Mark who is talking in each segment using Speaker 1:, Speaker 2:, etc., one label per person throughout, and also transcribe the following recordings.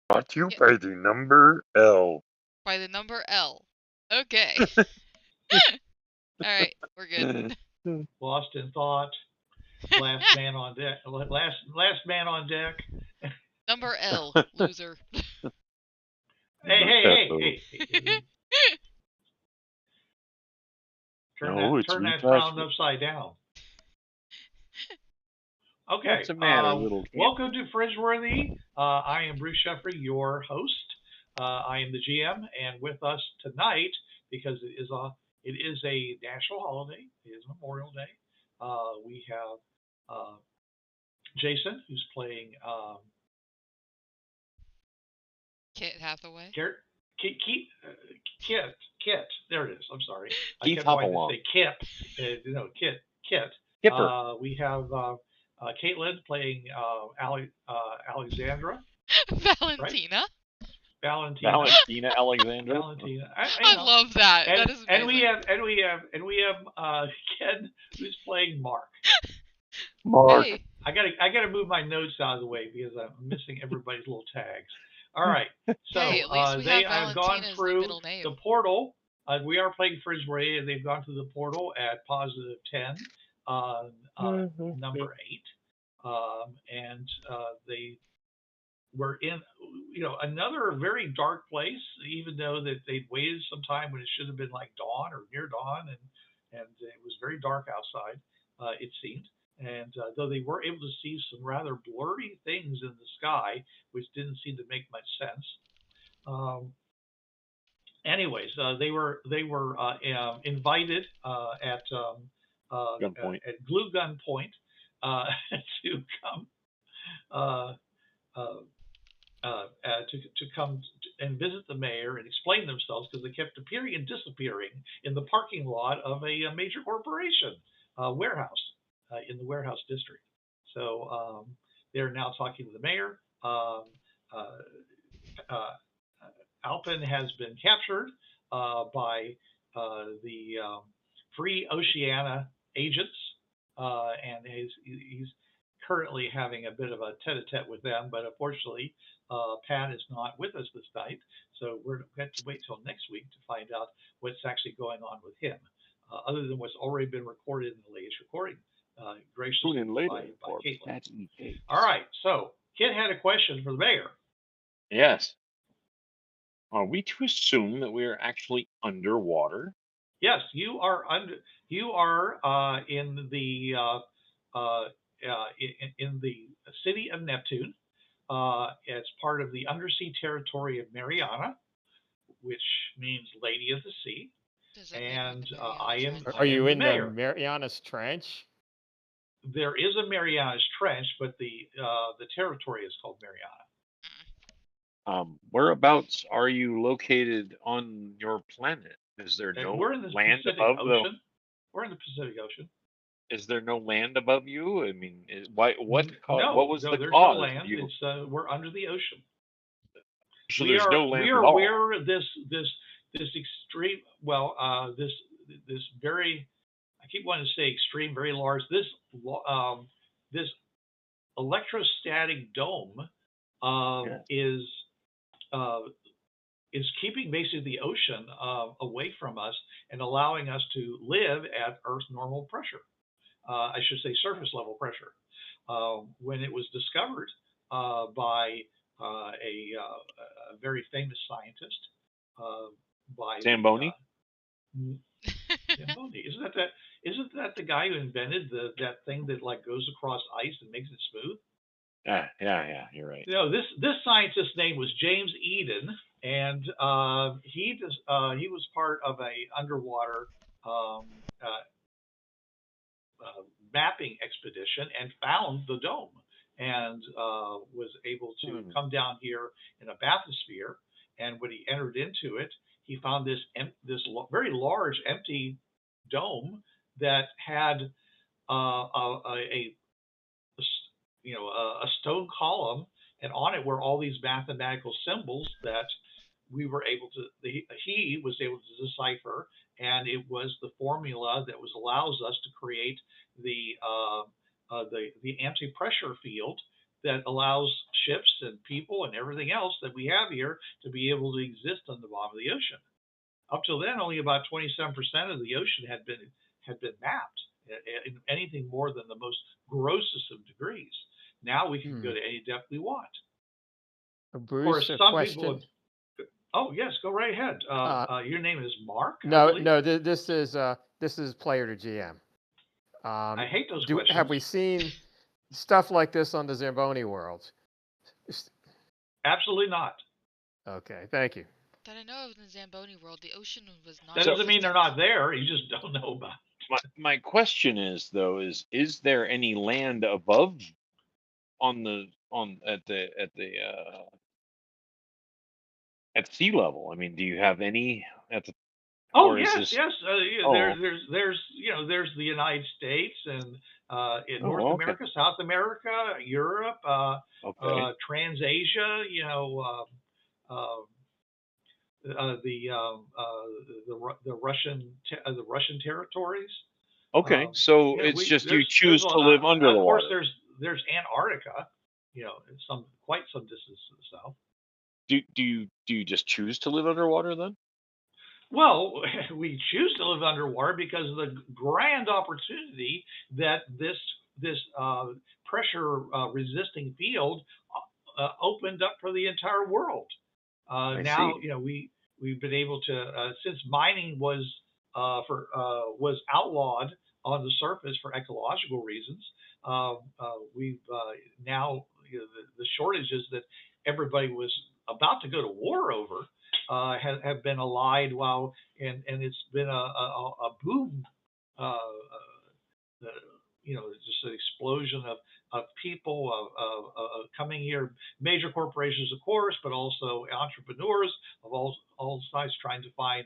Speaker 1: Brought to you by the number L.
Speaker 2: By the number L. Okay. Alright, we're good.
Speaker 3: Lost in thought. Last man on deck. Last man on deck.
Speaker 2: Number L, loser.
Speaker 3: Hey. Turn that frown upside down. Okay.
Speaker 1: What's the matter, little kid?
Speaker 3: Welcome to Fringeworthy. I am Bruce Sheffrey, your host. I am the GM, and with us tonight, because it is a national holiday, it is Memorial Day. We have Jason, who's playing
Speaker 2: Kit Hathaway.
Speaker 3: Kit. There it is. I'm sorry.
Speaker 1: Keith
Speaker 3: I kept wanting to say Kip. Kit.
Speaker 1: Kipper.
Speaker 3: We have Kaitlin playing Alexandra.
Speaker 2: Valentina.
Speaker 3: Right?
Speaker 1: Valentina Alexandra.
Speaker 3: Valentina.
Speaker 2: I love that. That is amazing.
Speaker 3: And we have Ken, who's playing Mark.
Speaker 2: Hey.
Speaker 3: I gotta move my notes out of the way because I'm missing everybody's little tags. All right. So
Speaker 2: hey, at least we
Speaker 3: they
Speaker 2: have
Speaker 3: have gone
Speaker 2: Valentina's
Speaker 3: through
Speaker 2: middle name.
Speaker 3: the portal. We are playing Fringeworthy, and they've gone through the portal at +10, number 8, and they were in, another very dark place. Even though that they'd waited some time when it should have been like dawn or near dawn, and it was very dark outside. It seemed. And though they were able to see some rather blurry things in the sky, which didn't seem to make much sense. Anyways, they were invited at Glue Gun Point to come to come and visit the mayor and explain themselves, because they kept appearing and disappearing in the parking lot of a major corporation warehouse. In the warehouse district. So they're now talking to the mayor. Alpin has been captured by the Free Oceania agents, and he's currently having a bit of a tete-a-tete with them, but unfortunately Pat is not with us this night, so we're going to wait till next week to find out what's actually going on with him, other than what's already been recorded in the latest recording. Graciously by Caitlin. All right, so Kit had a question for the mayor.
Speaker 1: Yes. Are we to assume that we are actually underwater?
Speaker 3: Yes, you are under. You are in the in the city of Neptune, as part of the undersea territory of Mariana, which means Lady of the Sea. And I am.
Speaker 4: Are you in
Speaker 3: the
Speaker 4: Marianas Trench?
Speaker 3: There is a Marianas Trench, but the territory is called Mariana.
Speaker 1: Whereabouts are you located on your planet? Is there no land above the?
Speaker 3: We're in the Pacific Ocean.
Speaker 1: Is there no land above you? I mean, what was the cause?
Speaker 3: No land. It's we're under the ocean.
Speaker 1: So there's no land
Speaker 3: we
Speaker 1: at
Speaker 3: are
Speaker 1: all.
Speaker 3: where this extreme. Well, this very. I keep wanting to say extreme, very large. This electrostatic dome is keeping basically the ocean away from us and allowing us to live at Earth's normal pressure. I should say surface level pressure. When it was discovered by a very famous scientist, by
Speaker 1: Zamboni.
Speaker 3: Zamboni. Isn't that the guy who invented that thing that like goes across ice and makes it smooth?
Speaker 1: Yeah, you're right.
Speaker 3: This scientist's name was James Eden, and he was part of a underwater mapping expedition and found the dome, and was able to come down here in a bathysphere. And when he entered into it, he found this very large empty dome that had a stone column, and on it were all these mathematical symbols that he was able to decipher, and it was the formula that allows us to create the anti-pressure field that allows ships and people and everything else that we have here to be able to exist on the bottom of the ocean. Up till then, only about 27% of the ocean had been mapped in anything more than the most grossest of degrees. Now we can go to any depth we want.
Speaker 4: Bruce,
Speaker 3: of course, some
Speaker 4: question.
Speaker 3: people. Oh yes, go right ahead. Your name is Mark.
Speaker 4: No. This is player to GM.
Speaker 3: I hate those questions.
Speaker 4: Have we seen stuff like this on the Zamboni world?
Speaker 3: Absolutely not.
Speaker 4: Okay, thank you.
Speaker 2: That I know of in the Zamboni world, the ocean was not.
Speaker 3: That doesn't mean they're not there. You just don't know about it.
Speaker 1: My question is though, is there any land above at sea level? I mean, do you have any at the?
Speaker 3: Oh yes. There's the United States and in North America, South America, Europe, Trans-Asia. The Russian territories.
Speaker 1: Okay, so it's just you choose to live under the water.
Speaker 3: Of course, there's Antarctica. Quite some distance to the south.
Speaker 1: Do you just choose to live underwater then?
Speaker 3: Well, we choose to live underwater because of the grand opportunity that this pressure resisting field opened up for the entire world. Now, we've been able to since mining was outlawed on the surface for ecological reasons. We've now the shortages that everybody was about to go to war over have been allayed, and it's been a boom. Just an explosion of people coming here, major corporations, of course, but also entrepreneurs of all sizes trying to find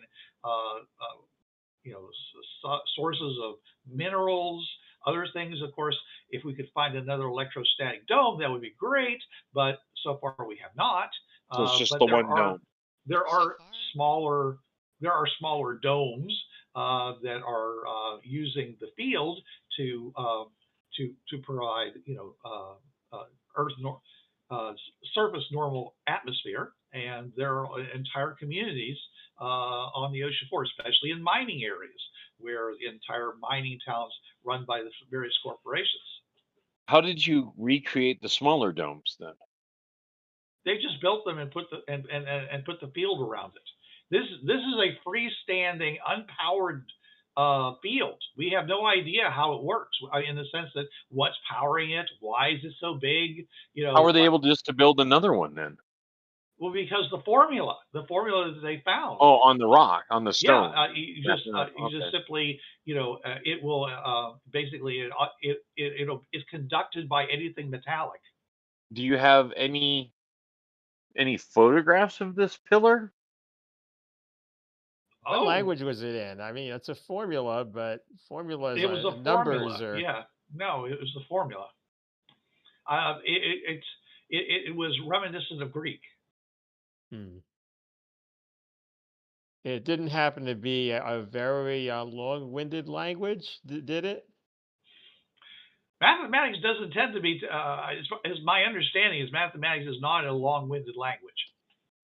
Speaker 3: sources of minerals, other things. Of course, if we could find another electrostatic dome, that would be great, but so far we have not.
Speaker 1: So it's just the one dome.
Speaker 3: There are smaller domes that are using the field to provide surface normal atmosphere, and there are entire communities on the ocean floor, especially in mining areas where the entire mining towns run by the various corporations.
Speaker 1: How did you recreate the smaller domes then?
Speaker 3: They just built them and put the field around it. This is a freestanding, unpowered field. We have no idea how it works in the sense that what's powering it, why is it so big?
Speaker 1: How are they able just to build another one then?
Speaker 3: Well, because the formula that they found.
Speaker 1: Oh, on the rock, on the stone.
Speaker 3: Yeah, you just simply, it will basically it's conducted by anything metallic.
Speaker 1: Do you have any photographs of this pillar?
Speaker 4: What language was it in? I mean, it's a formula, but formulas
Speaker 3: it was a
Speaker 4: numbers
Speaker 3: formula.
Speaker 4: or
Speaker 3: No, it was the formula. It was reminiscent of Greek.
Speaker 4: It didn't happen to be a very long-winded language, did it?
Speaker 3: Mathematics doesn't tend to be, as my understanding is, mathematics is not a long-winded lange.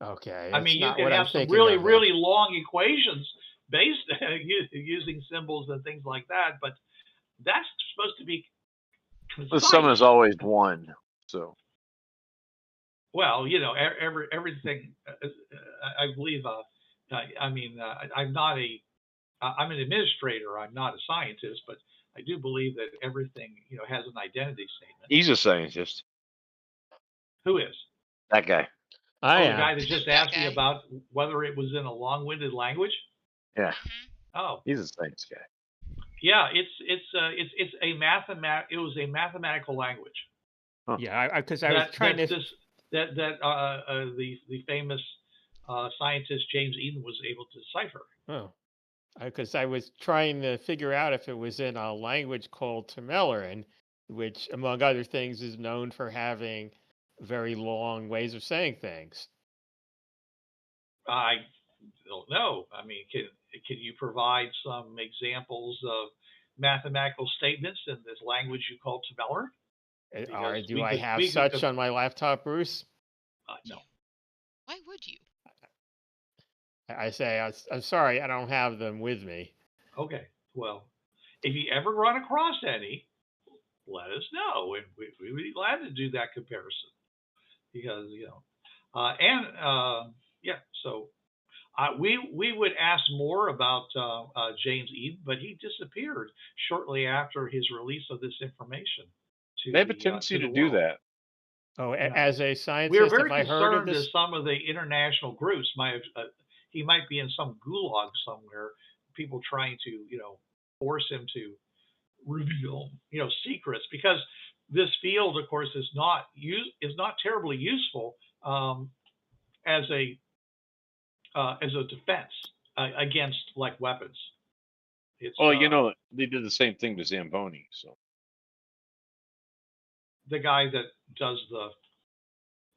Speaker 4: Okay.
Speaker 3: I mean, you can have some really, really long equations based using symbols and things like that, but that's supposed to be concise.
Speaker 1: The sum is always one, so.
Speaker 3: Well, everything. I believe. I'm an administrator. I'm not a scientist, but I do believe that everything, has an identity statement.
Speaker 1: He's a scientist.
Speaker 3: Who is?
Speaker 1: That guy.
Speaker 3: The guy that just asked me about whether it was in a long-winded language.
Speaker 1: Yeah.
Speaker 3: Oh.
Speaker 1: He's a science guy.
Speaker 3: Yeah, it's a It was a mathematical language.
Speaker 4: Huh. Yeah, because I was trying to.
Speaker 3: The famous scientist James Eden was able to decipher.
Speaker 4: Oh, because I was trying to figure out if it was in a language called Tamilian, which, among other things, is known for having very long ways of saying things.
Speaker 3: I don't know. I mean, can you provide some examples of mathematical statements in this language you call Tamilian?
Speaker 4: Do I have such on my laptop, Bruce?
Speaker 3: No.
Speaker 2: Why would you?
Speaker 4: I say, I'm sorry, I don't have them with me.
Speaker 3: Okay. Well, if you ever run across any, let us know. We'd be glad to do that comparison. Because, so we would ask more about James Eden, but he disappeared shortly after his release of this information.
Speaker 1: They have a tendency to do that.
Speaker 4: Oh, as a scientist,
Speaker 3: we are very
Speaker 4: have I heard of
Speaker 3: concerned
Speaker 4: this?
Speaker 3: that some of the international groups he might be in some gulag somewhere. People trying to, force him to reveal, secrets, because this field, of course, is not terribly useful as a defense against like weapons. It's,
Speaker 1: they did the same thing to Zamboni. So
Speaker 3: the guy that does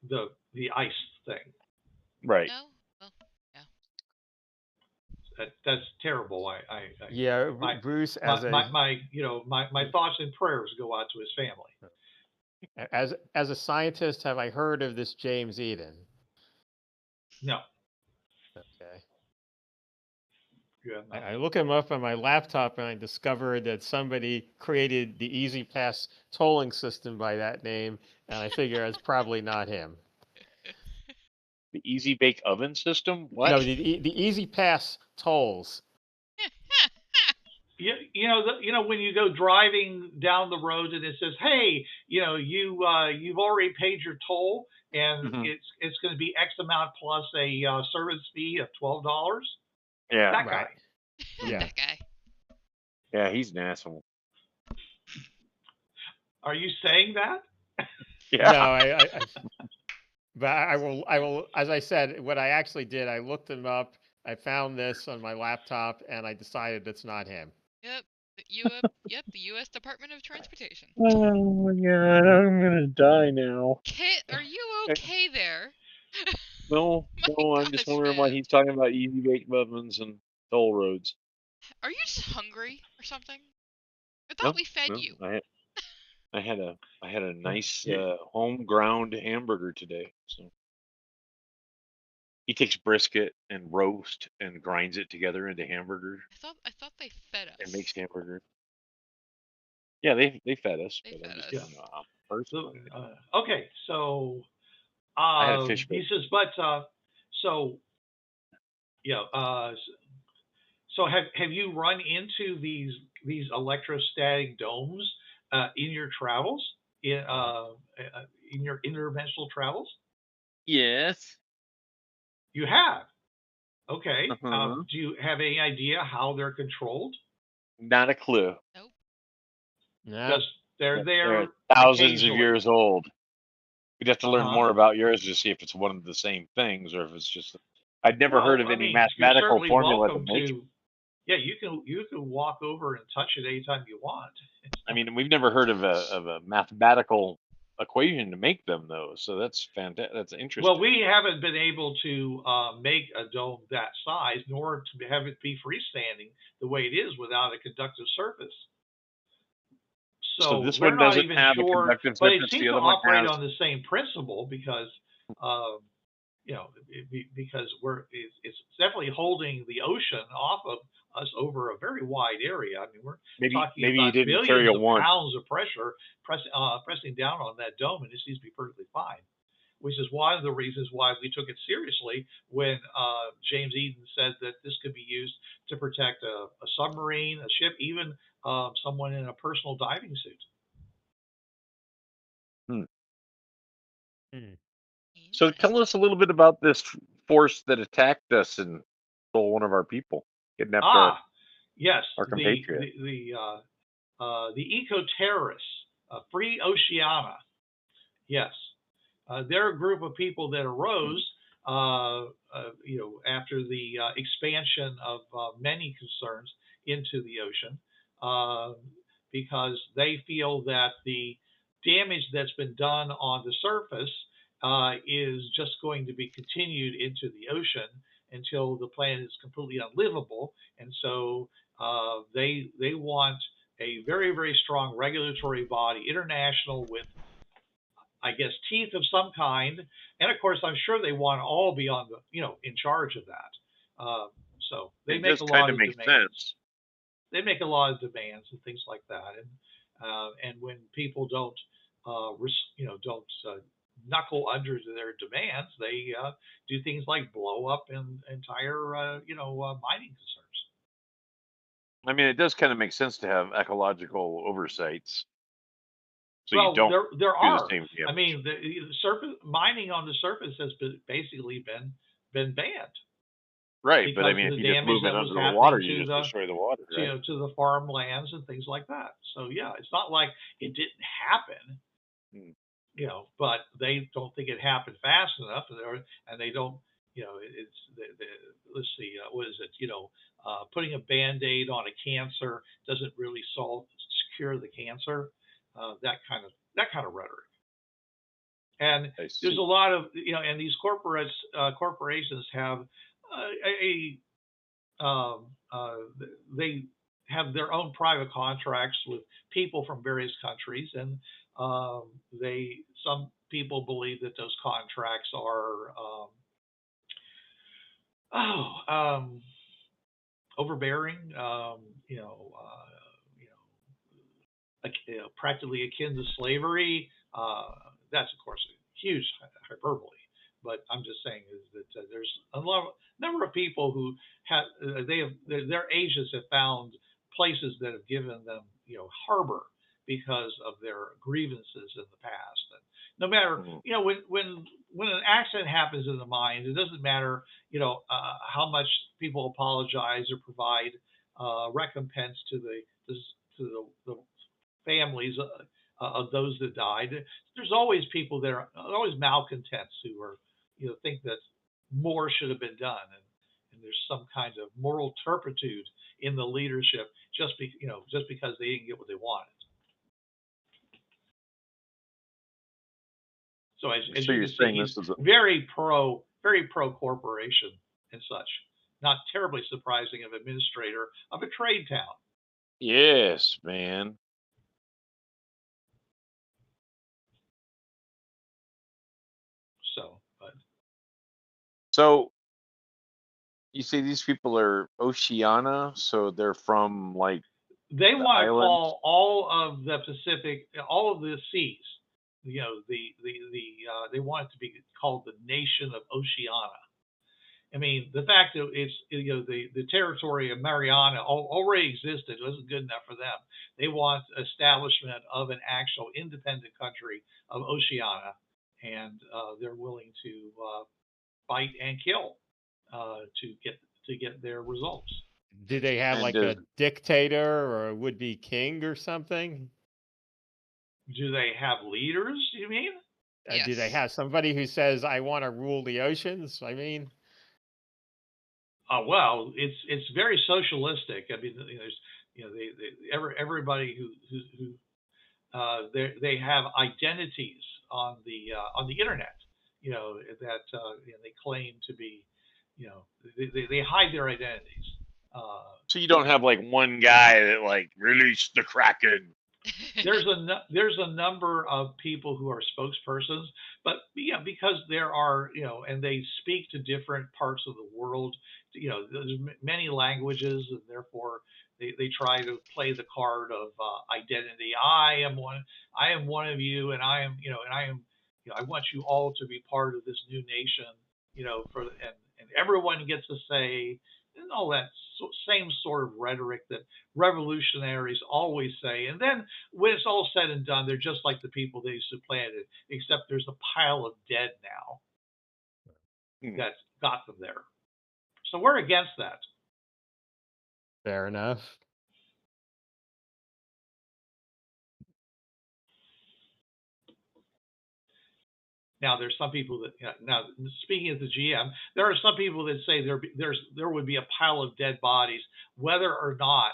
Speaker 3: the ice thing,
Speaker 1: right?
Speaker 2: No, well, yeah.
Speaker 3: That's terrible.
Speaker 4: Bruce,
Speaker 3: my thoughts and prayers go out to his family.
Speaker 4: As a scientist, have I heard of this James Eden?
Speaker 3: No.
Speaker 4: Okay.
Speaker 3: Yeah,
Speaker 4: I look him up on my laptop and I discovered that somebody created the Easy Pass tolling system by that name, and I figure it's probably not him.
Speaker 1: The Easy Bake Oven system? What?
Speaker 4: No, the Easy Pass tolls.
Speaker 3: When you go driving down the road and it says, "Hey, you've already paid your toll, and it's going to be X amount plus a service fee of $12."
Speaker 1: Yeah,
Speaker 3: that guy.
Speaker 4: Yeah,
Speaker 2: that guy.
Speaker 1: Yeah, he's an asshole.
Speaker 3: Are you saying that?
Speaker 1: Yeah.
Speaker 4: No, but I will. As I said, what I actually did, I looked him up. I found this on my laptop, and I decided it's not him.
Speaker 2: Yep. The U.S. Department of Transportation.
Speaker 1: Oh my God, I'm gonna die now.
Speaker 2: Kit, are you okay there?
Speaker 1: No, I'm just wondering why he's talking about easy baked ovens and toll roads.
Speaker 2: Are you just hungry or something? I thought we fed you.
Speaker 1: I had a nice home ground hamburger today. So he takes brisket and roast and grinds it together into hamburger.
Speaker 2: I thought they fed us.
Speaker 1: And makes hamburger. Yeah, they fed us.
Speaker 2: They fed us.
Speaker 3: Okay, so
Speaker 1: I had a fish
Speaker 3: he says, but so have you run into these electrostatic domes in your travels, in your interdimensional travels?
Speaker 1: Yes.
Speaker 3: You have. Okay. Do you have any idea how they're controlled?
Speaker 1: Not a clue.
Speaker 2: Nope.
Speaker 3: Because they're there
Speaker 1: thousands of years old. We'd have to learn more about yours to see if it's one of the same things or if it's just. I'd never heard of any mathematical formula to make.
Speaker 3: Yeah, you can walk over and touch it anytime you want.
Speaker 1: I mean, we've never heard of a mathematical equation to make them though, so that's fantastic. That's interesting.
Speaker 3: Well, we haven't been able to make a dome that size, nor to have it be freestanding the way it is without a conductive surface. So
Speaker 1: this
Speaker 3: we're
Speaker 1: one
Speaker 3: not
Speaker 1: doesn't
Speaker 3: even
Speaker 1: have
Speaker 3: sure,
Speaker 1: a conductive
Speaker 3: but
Speaker 1: surface.
Speaker 3: it seems to operate on the same principle because, because it's definitely holding the ocean off of us over a very wide area. I mean, we're talking about billions of pounds of pressure pressing down on that dome, and it seems to be perfectly fine. Which is one of the reasons why we took it seriously when James Eden said that this could be used to protect a submarine, a ship, even someone in a personal diving suit.
Speaker 1: So tell us a little bit about this force that attacked us and stole one of our people, kidnapped our compatriot.
Speaker 3: The eco-terrorists, Free Oceana. Yes. They're a group of people that arose, after the expansion of many concerns into the ocean, because they feel that the damage that's been done on the surface is just going to be continued into the ocean until the planet is completely unlivable, and so they want a very, very strong regulatory body, international, with, I guess, teeth of some kind. And of course, I'm sure they want to all be on the, in charge of that. So they make a lot of demands. Sense. They make a lot of demands and things like that. And when people don't, knuckle under to their demands, they do things like blow up entire, mining concerns.
Speaker 1: I mean, it does kind of make sense to have ecological oversights. So
Speaker 3: well,
Speaker 1: you don't
Speaker 3: there are.
Speaker 1: The same
Speaker 3: I mean, the surface mining on the surface has basically been banned.
Speaker 1: Right, but I mean, if you just move it under the water, you just destroy the water, right?
Speaker 3: To the farmlands and things like that. So yeah, it's not like it didn't happen, but they don't think it happened fast enough, and they don't, let's see, what is it? Putting a Band-Aid on a cancer doesn't really cure the cancer. That kind of rhetoric. And there's a lot of, and these corporations have they have their own private contracts with people from various countries, and some people believe that those contracts are overbearing, practically akin to slavery. That's of course a huge hyperbole, but I'm just saying is that there's a number of people who have their agents have found places that have given them harbor because of their grievances in the past. And no matter when an accident happens in the mines, it doesn't matter how much people apologize or provide recompense to the families of those that died. There's always people there, always malcontents who are think that more should have been done, and there's some kind of moral turpitude in the leadership just because they didn't get what they wanted. So as you can see, he's very pro corporation and such. Not terribly surprising of administrator of a trade town.
Speaker 1: Yes, man. So you say these people are Oceania, so they're from
Speaker 3: they want to call all of the Pacific, all of the seas. They want it to be called the nation of Oceania. I mean, the fact that it's the territory of Mariana already existed wasn't good enough for them. They want establishment of an actual independent country of Oceania, and they're willing to fight and kill to get their results.
Speaker 4: Do they have a dictator or a would-be king or something?
Speaker 3: Do they have leaders, you mean?
Speaker 2: Yes.
Speaker 4: Do they have somebody who says, I want to rule the oceans? I mean...
Speaker 3: well, it's very socialistic. I mean, there's everybody who they have identities on the internet, that they claim to be, they hide their identities.
Speaker 1: So you don't have one guy that released the Kraken.
Speaker 3: There's a number of people who are spokespersons, but because there are, and they speak to different parts of the world. There's many languages, and therefore they try to play the card of identity. I am one of you, and I want you all to be part of this new nation. And everyone gets a say, and all that same sort of rhetoric that revolutionaries always say. And then when it's all said and done, they're just like the people they supplanted, except there's a pile of dead now that got them there. So we're against that.
Speaker 4: Fair enough.
Speaker 3: Now, there's some people that, now speaking as the GM, there are some people that say there would be a pile of dead bodies, whether or not,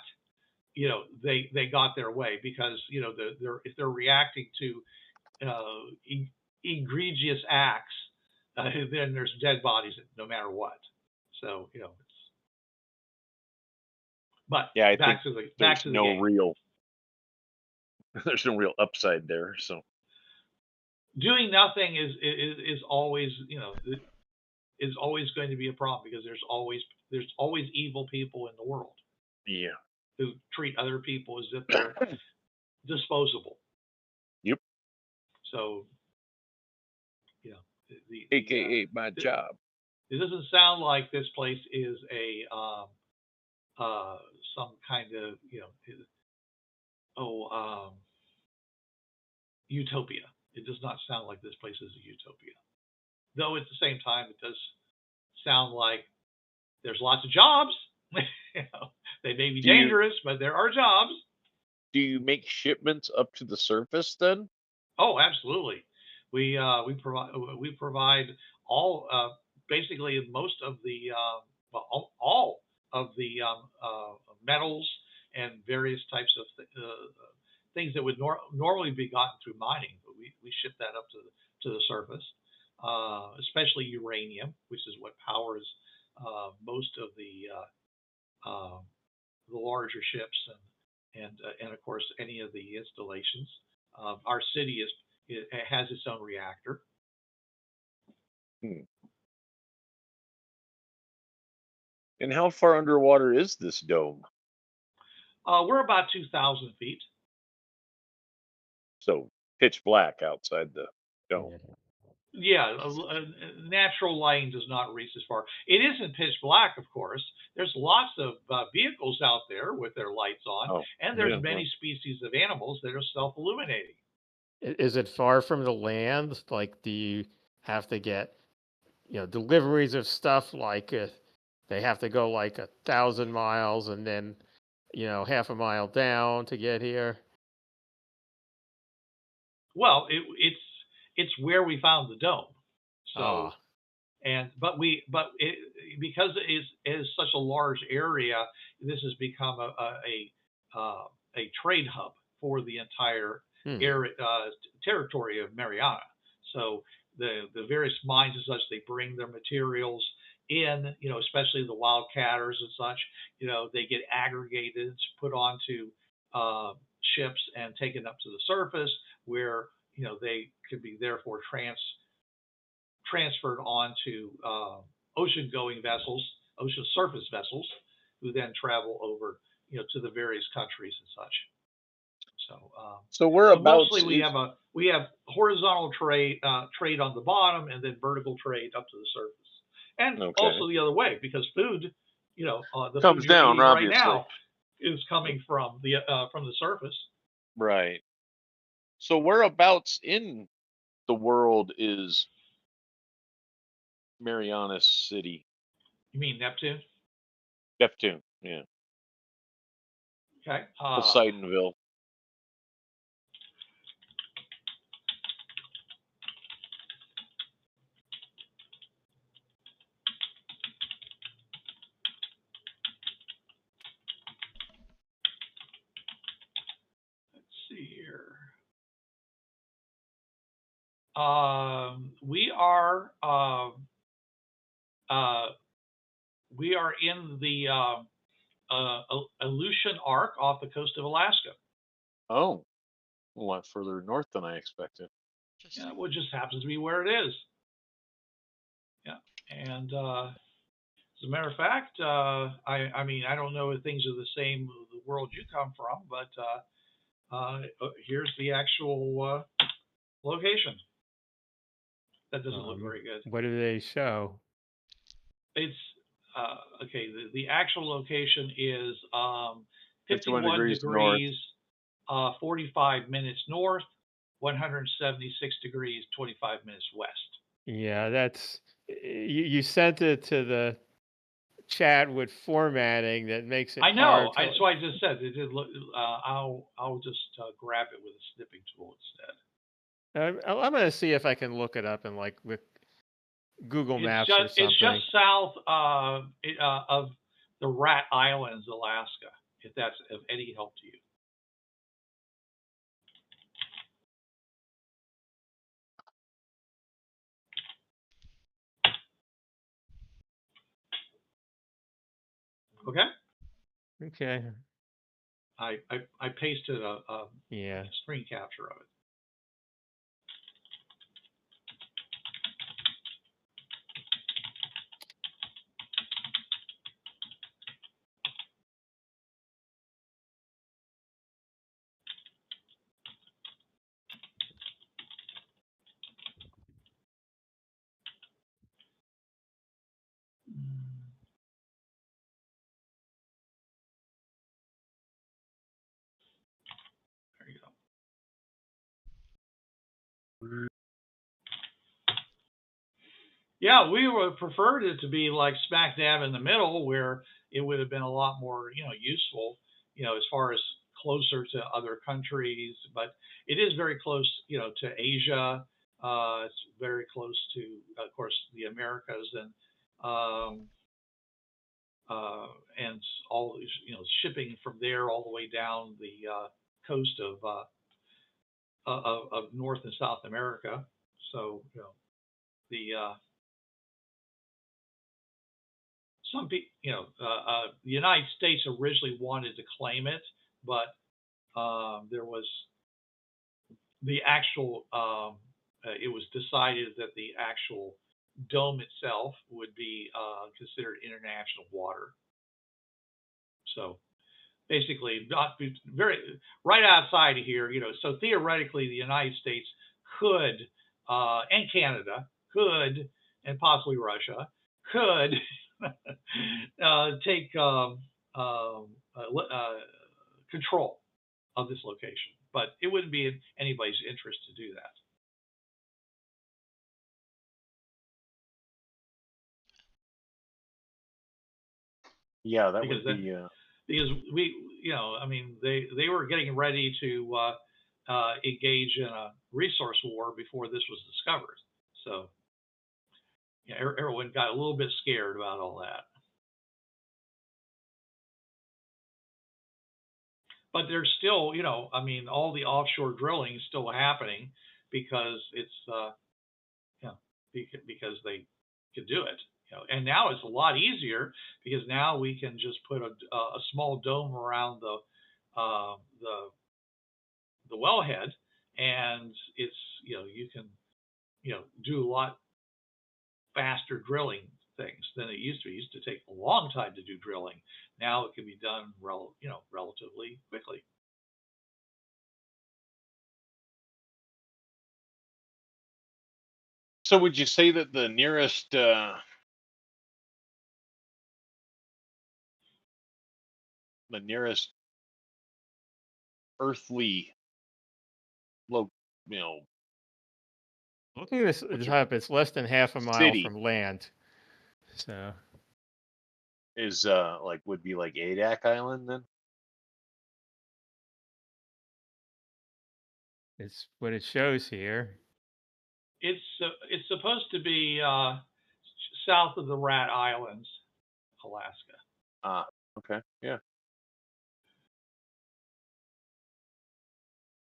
Speaker 3: they got their way, because, if they're reacting to egregious acts, then there's dead bodies no matter what. So, but
Speaker 1: yeah, I
Speaker 3: back
Speaker 1: think
Speaker 3: to the
Speaker 1: there's no
Speaker 3: game.
Speaker 1: real There's no real upside there. So
Speaker 3: doing nothing is always, is always going to be a problem, because there's always evil people in the world
Speaker 1: yeah.
Speaker 3: who treat other people as if they're disposable.
Speaker 1: Yep.
Speaker 3: So,
Speaker 1: AKA my job.
Speaker 3: It doesn't sound like this place is some kind of utopia. It does not sound like this place is a utopia. Though at the same time, it does sound like there's lots of jobs. They may be dangerous, but there are jobs.
Speaker 1: Do you make shipments up to the surface then?
Speaker 3: Oh, absolutely. We provide all basically most of the all of the metals and various types of things that would normally be gotten through mining, but we ship that up to the surface, especially uranium, which is what powers most of the larger ships and of course any of the installations. Our city has its own reactor.
Speaker 1: And how far underwater is this dome?
Speaker 3: We're about 2,000 feet.
Speaker 1: So pitch black outside the dome.
Speaker 3: Yeah, natural lighting does not reach as far. It isn't pitch black, of course. There's lots of vehicles out there with their lights on, and there's many species of animals that are self-illuminating.
Speaker 4: Is it far from the land? Like, do you have to get, deliveries of stuff? Like, they have to go like 1,000 miles and then, half a mile down to get here?
Speaker 3: Well, it's where we found the dome. So, because it is such a large area, this has become a trade hub for the entire area, territory of Mariana. So the various mines and such, they bring their materials in, especially the wildcatters and such. They get aggregated, put onto ships and taken up to the surface, where they could be therefore transferred onto ocean-going vessels, ocean surface vessels, who then travel over, to the various countries and such. So mostly we have horizontal trade on the bottom, and then vertical trade up to the surface, and also the other way, because food, the
Speaker 1: comes
Speaker 3: food you're
Speaker 1: down
Speaker 3: eating
Speaker 1: obviously.
Speaker 3: right now is coming from the surface.
Speaker 1: Right. So whereabouts in the world is Mariana City?
Speaker 3: You mean Neptune?
Speaker 1: Neptune, yeah.
Speaker 3: Okay.
Speaker 1: Poseidonville.
Speaker 3: Let's see here. We are in the Aleutian Arc off the coast of Alaska.
Speaker 1: Oh, a lot further north than I expected.
Speaker 3: Yeah, well, it just happens to be where it is. Yeah, and as a matter of fact, I mean, I don't know if things are the same the world you come from, but here's the actual location. That doesn't look very good.
Speaker 4: What do they show?
Speaker 3: It's okay. The actual location is 51 degrees north. 45 minutes north, 176 degrees, 25 minutes west.
Speaker 4: Yeah, that's you sent it to the chat with formatting that makes it.
Speaker 3: I know. That's why I just said it did look. I'll just grab it with a snipping tool instead.
Speaker 4: I'm going to see if I can look it up in like with Google Maps or something.
Speaker 3: It's just south of the Rat Islands, Alaska. If that's of any help to you. Okay.
Speaker 4: Okay.
Speaker 3: I pasted a screen capture of it. There you go. Yeah, we would preferred it to be like smack dab in the middle, where it would have been a lot more, useful, as far as closer to other countries. But it is very close, to Asia. It's very close to, of course, the Americas and all, shipping from there all the way down the coast of North and South America. So, the some people, the United States originally wanted to claim it, but there was the actual. It was decided that the actual dome itself would be considered international water. So basically, not very right outside of here, So theoretically, the United States could, and Canada could, and possibly Russia could take control of this location, but it wouldn't be in anybody's interest to do that.
Speaker 1: Yeah, that would be.
Speaker 3: Because we, they were getting ready to engage in a resource war before this was discovered. So, everyone got a little bit scared about all that. But there's still, all the offshore drilling is still happening because it's, because they could do it. And now it's a lot easier because now we can just put a small dome around the wellhead, and it's, you can, do a lot faster drilling things than it used to. It used to take a long time to do drilling. Now it can be done relatively quickly.
Speaker 1: So would you say that the nearest earthly
Speaker 4: looking at this up, it's less than half a mile from land. So
Speaker 1: is would be like IDET Island then?
Speaker 4: It's what it shows here.
Speaker 3: It's supposed to be south of the Rat Islands, Alaska.
Speaker 1: Okay, yeah.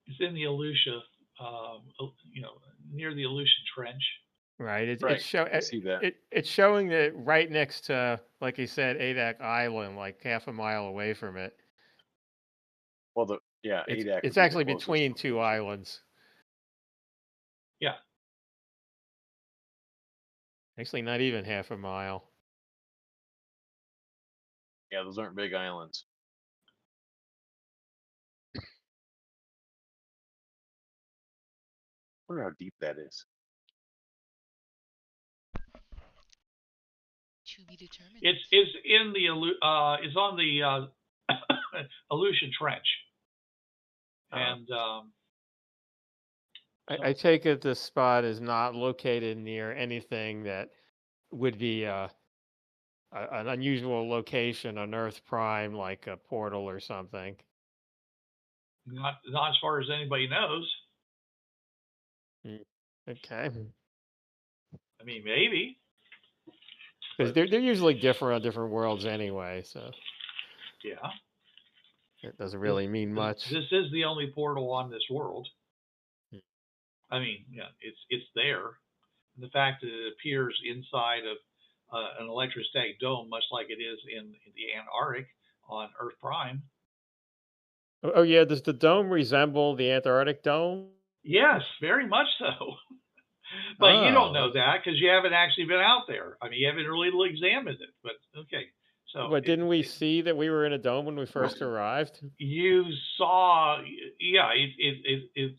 Speaker 3: It's in the Aleutian, near the Aleutian Trench.
Speaker 4: Right.
Speaker 1: It's
Speaker 4: showing that right next to, like you said, IDET Island, like half a mile away from it.
Speaker 1: Well, IDET.
Speaker 4: It's actually between two islands.
Speaker 3: Yeah.
Speaker 4: Actually, not even half a mile.
Speaker 1: Yeah, those aren't big islands. I wonder how deep that is.
Speaker 2: To be determined.
Speaker 3: It's in the it's on the Aleutian Trench, and
Speaker 4: I take it this spot is not located near anything that would be an unusual location on Earth Prime, like a portal or something.
Speaker 3: Not as far as anybody knows.
Speaker 4: Okay.
Speaker 3: I mean, maybe.
Speaker 4: Because they're usually different on different worlds anyway, so.
Speaker 3: Yeah.
Speaker 4: It doesn't really mean much.
Speaker 3: This is the only portal on this world. I mean, yeah, it's there. And the fact that it appears inside of an electrostatic dome, much like it is in the Antarctic on Earth Prime.
Speaker 4: Oh yeah, does the dome resemble the Antarctic dome?
Speaker 3: Yes, very much so. But you don't
Speaker 4: Oh,
Speaker 3: know
Speaker 4: okay.
Speaker 3: that because you haven't actually been out there. I mean, you haven't really examined it. But okay, so
Speaker 4: What, didn't we see that we were in a dome when we first arrived?
Speaker 3: you saw, yeah, it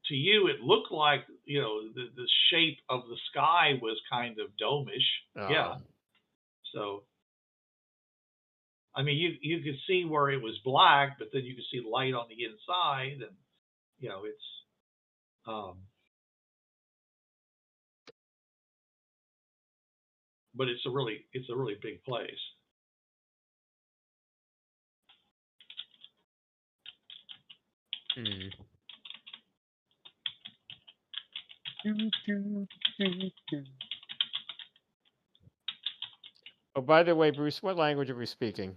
Speaker 3: to you it looked like the shape of the sky was kind of domish. Yeah.
Speaker 4: Oh,
Speaker 3: So I mean, you could see where it was black, but then you could see light on the inside, and it's um, but it's a really big place.
Speaker 4: hmm. Oh, by the way, Bruce, what language are we speaking?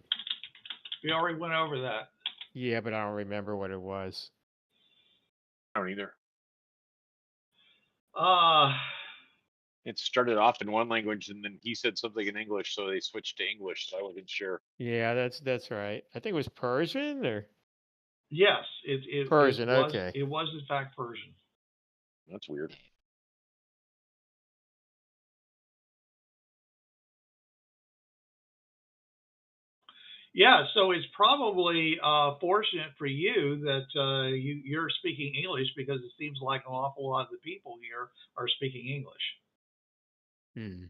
Speaker 3: We already went over that.
Speaker 4: Yeah, but I don't remember what it was.
Speaker 1: I don't either.
Speaker 3: Uh,
Speaker 1: It started off in one language, and then he said something in English, so they switched to English. So I wasn't sure.
Speaker 4: Yeah, that's right. I think it was Persian or
Speaker 3: yes, it
Speaker 4: Persian.
Speaker 3: was
Speaker 4: Okay.
Speaker 3: it was in fact Persian.
Speaker 1: That's weird.
Speaker 3: Yeah, so it's probably fortunate for you that you're speaking English, because it seems like an awful lot of the people here are speaking English.
Speaker 4: Hmm.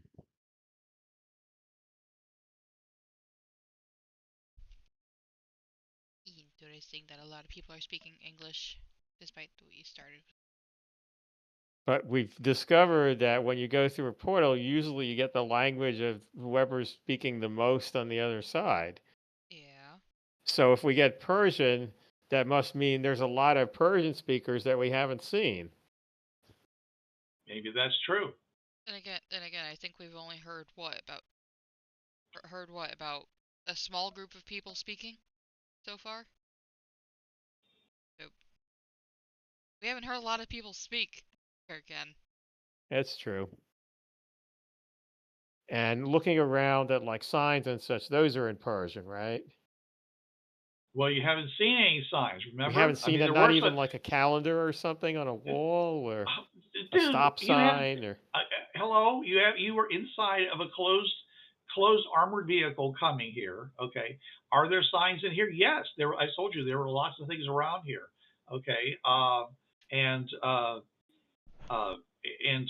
Speaker 2: Interesting that a lot of people are speaking English, despite what you started with.
Speaker 4: But we've discovered that when you go through a portal, usually you get the language of whoever's speaking the most on the other side.
Speaker 2: Yeah.
Speaker 4: So if we get Persian, that must mean there's a lot of Persian speakers that we haven't seen.
Speaker 3: Maybe that's true.
Speaker 2: Then again, I think we've only heard what about a small group of people speaking so far. So we haven't heard a lot of people speak again.
Speaker 4: That's true. And looking around at like signs and such, those are in Persian, right?
Speaker 3: Well, you haven't seen any signs,
Speaker 4: We
Speaker 3: remember?
Speaker 4: haven't
Speaker 3: I
Speaker 4: seen
Speaker 3: mean,
Speaker 4: it,
Speaker 3: there
Speaker 4: not
Speaker 3: were some.
Speaker 4: even like a calendar or something on a wall or a
Speaker 3: Dude,
Speaker 4: stop
Speaker 3: you have
Speaker 4: sign or.
Speaker 3: hello. You were inside of a closed armored vehicle coming here. Okay, are there signs in here? Yes, there. I told you there were lots of things around here. Okay, and uh, and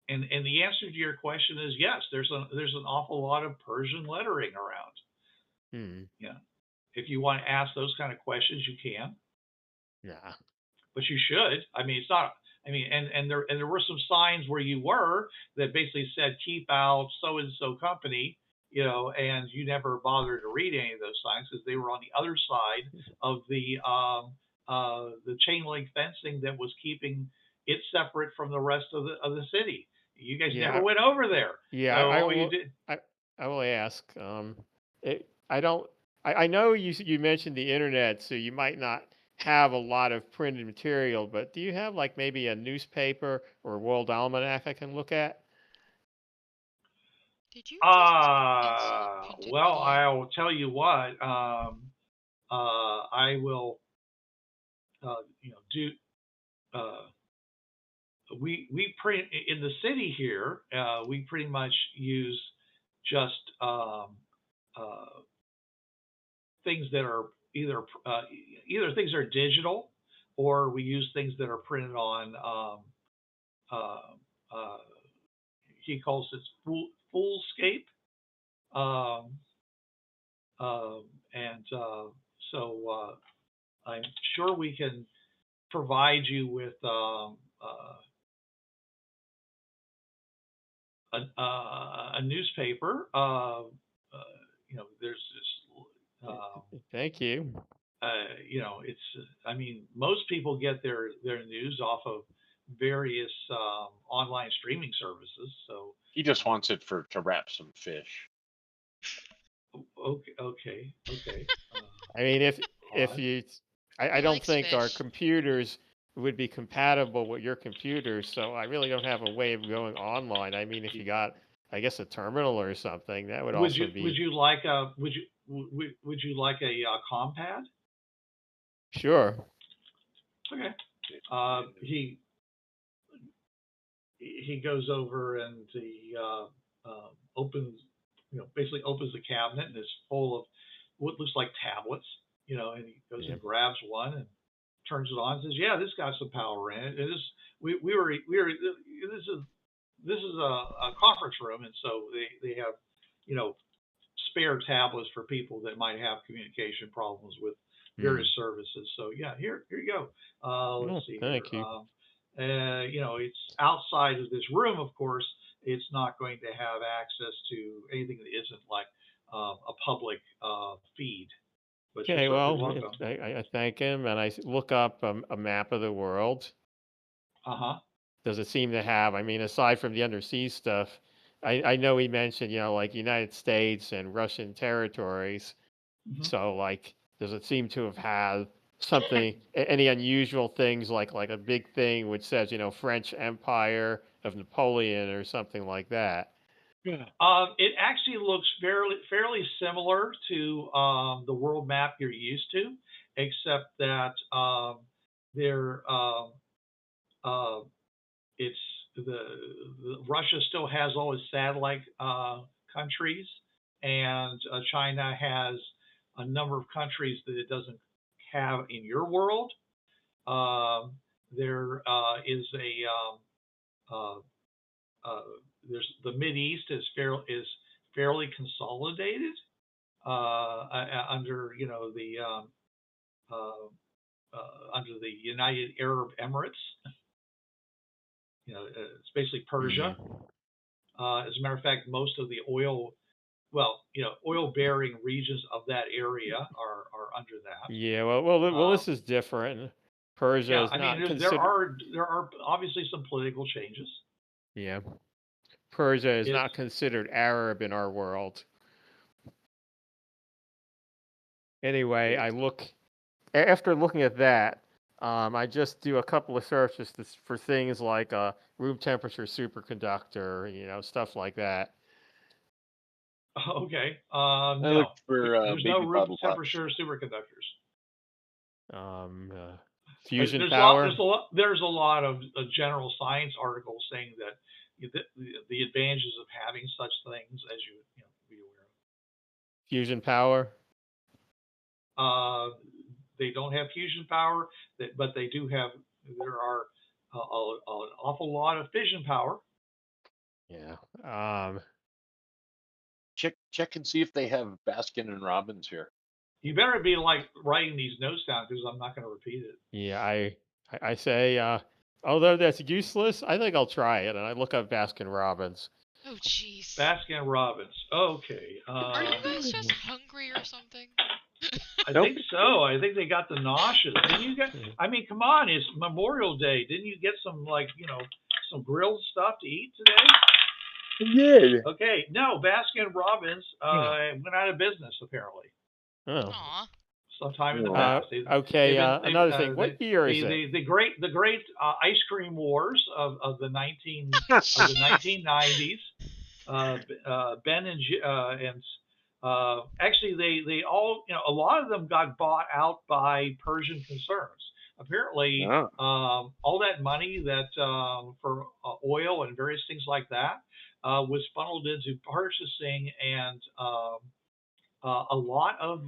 Speaker 3: and the answer to your question is yes. There's an awful lot of Persian lettering around.
Speaker 4: Hmm.
Speaker 3: Yeah, if you want to ask those kind of questions, you can.
Speaker 4: Yeah.
Speaker 3: But you should. I mean, it's not. I mean, and there were some signs where you were that basically said keep out so and so company, and you never bothered to read any of those signs because they were on the other side of the chain link fencing that was keeping it separate from the rest of the city. You guys never
Speaker 4: Yeah.
Speaker 3: went over there.
Speaker 4: Yeah.
Speaker 3: So
Speaker 4: I
Speaker 3: all you
Speaker 4: will.
Speaker 3: did.
Speaker 4: I will ask. I don't. I know you mentioned the internet, so you might not have a lot of printed material, but do you have like maybe a newspaper or a World Almanac I can look at?
Speaker 2: Did you just insult Printed
Speaker 3: Well,
Speaker 2: Media?
Speaker 3: I'll tell you what. I will, do. Uh, we print in the city here. We pretty much use just things that are either things that are digital, or we use things that are printed on. Uh, he calls it Foolscape. Um, and so I'm sure we can provide you with a newspaper. There's this.
Speaker 4: Thank you.
Speaker 3: It's. I mean, most people get their news off of various online streaming services. So
Speaker 1: He just wants it to wrap some fish.
Speaker 3: okay.
Speaker 4: I mean, if
Speaker 3: Odd.
Speaker 4: you, I
Speaker 2: He
Speaker 4: don't
Speaker 2: likes
Speaker 4: think our
Speaker 2: fish.
Speaker 4: computers would be compatible with your computer, so I really don't have a way of going online. I mean, if you got, I guess, a terminal or something, that would
Speaker 3: Would
Speaker 4: also
Speaker 3: you
Speaker 4: be.
Speaker 3: like a would you would you like a compad?
Speaker 4: Sure.
Speaker 3: Okay. He goes over and he opens, basically opens the cabinet, and it's full of what looks like tablets, and he goes and grabs one and turns it on and says, "Yeah, this got some power in it. It is, this is a conference room, and so they have, spare tablets for people that might have communication problems with various services. So yeah, here you go. Let's see.
Speaker 4: Thank you.
Speaker 3: It's outside of this room, of course. It's not going to have access to anything that isn't like a public feed. But
Speaker 4: okay, well, I thank him, and I look up a map of the world. Does it seem to have, I mean, aside from the undersea stuff, I know he mentioned, like United States and Russian territories. So, like, does it seem to have had something, any unusual things, like a big thing which says, French Empire of Napoleon or something like that?
Speaker 3: It actually looks fairly similar to the world map you're used to, except that Russia still has all its satellite countries, and China has a number of countries that it doesn't have in your world. There is there's the Mideast is fairly consolidated under under the United Arab Emirates. It's basically Persia. As a matter of fact, most of the oil-bearing regions of that area are under that.
Speaker 4: Yeah, well, this is different. Persia is not considered.
Speaker 3: There are obviously some political changes.
Speaker 4: Yeah, Persia is not considered Arab in our world. Anyway, after looking at that, I just do a couple of searches for things like a room temperature superconductor, stuff like that.
Speaker 3: Okay.
Speaker 1: I looked for
Speaker 3: there's no room temperature superconductors.
Speaker 4: Fusion power.
Speaker 3: There's a lot of general science articles saying that the advantages of having such things, as you be aware of.
Speaker 4: Fusion power.
Speaker 3: They don't have fusion power, but they do have. There are an awful lot of fission power.
Speaker 4: Yeah.
Speaker 1: Check and see if they have Baskin and Robbins here.
Speaker 3: You better be like writing these notes down, because I'm not going to repeat it.
Speaker 4: Yeah, I say, although that's useless, I think I'll try it, and I look up Baskin Robbins.
Speaker 2: Oh, jeez.
Speaker 3: Baskin Robbins. Okay.
Speaker 2: Are you guys just hungry or something?
Speaker 3: I think so. I think they got the nauseous. I mean, come on, it's Memorial Day. Didn't you get some some grilled stuff to eat today?
Speaker 1: Yeah.
Speaker 3: Okay. No, Baskin Robbins went out of business apparently.
Speaker 4: Oh.
Speaker 2: Aww.
Speaker 3: Sometime in the past.
Speaker 4: Another thing. What year is it?
Speaker 3: The great ice cream wars of the 1990s. Ben and actually they all a lot of them got bought out by Persian concerns. Apparently, all that money that for oil and various things like that was funneled into purchasing and a lot of